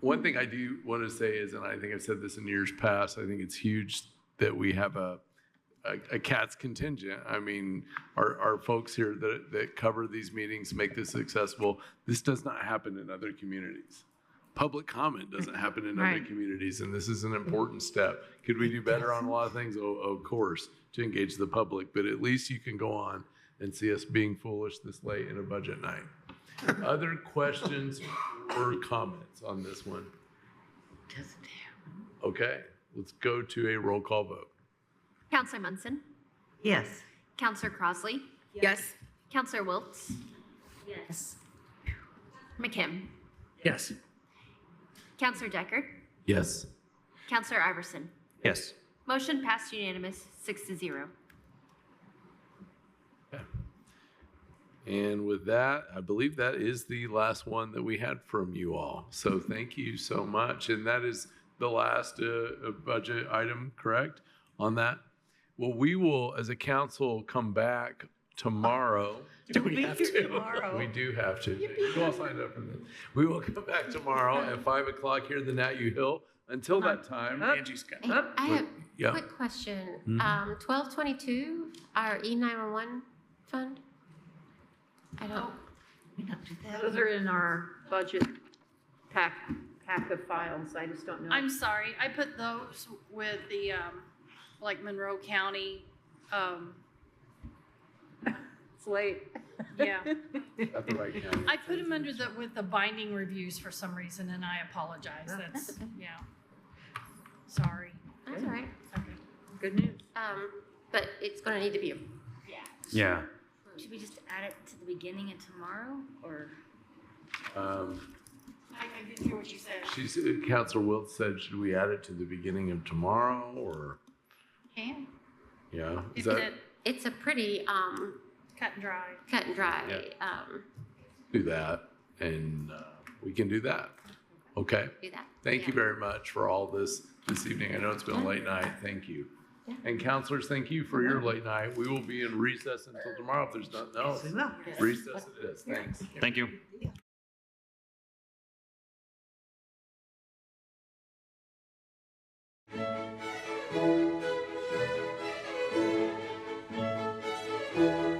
One thing I do want to say is, and I think I've said this in years past, I think it's huge that we have a CATS contingent. I mean, our folks here that cover these meetings, make this accessible. This does not happen in other communities. Public comment doesn't happen in other communities, and this is an important step. Could we do better on a lot of things? Of course, to engage the public, but at least you can go on and see us being foolish this late in a budget night. Other questions or comments on this one? Okay, let's go to a roll call vote. Counselor Munson? Yes. Counselor Crossley? Yes. Counselor Wiltz? Yes. McKim? Yes. Counselor Deckard? Yes. Counselor Iverson? Yes. Motion passed unanimous, 6-0. And with that, I believe that is the last one that we had from you all. So thank you so much. And that is the last budget item, correct, on that? Well, we will, as a council, come back tomorrow. Do we have to? Tomorrow. We do have to. You all signed up for this. We will come back tomorrow at 5 o'clock here in the Nat U Hill. Until that time, Angie's got. I have Yeah. a quick question. Mhm. 1222, our E911 fund? I don't. Those are in our budget pack of files. I just don't know. I'm sorry, I put those with the, like Monroe County, It's late. yeah. at the right county. I put them under with the binding reviews for some reason, and I apologize. That's, okay. yeah. Sorry. That's all right. Good news. But it's gonna need to be, Yeah. Should we just add it to the beginning and tomorrow, or? I didn't hear what you said. Councilor Wilt said, should we add it to the beginning of tomorrow, or, Can, yeah? Is if that, it, it's a pretty, cut and dry. cut and dry, do that, and we can do that. Okay. do that. Thank you very much for all this evening. I know it's been a late night. Thank you. Yeah. And counselors, thank you for your late night. We will be in recess until tomorrow if there's nothing else. Recess it is. Thanks. Thank you. Aye.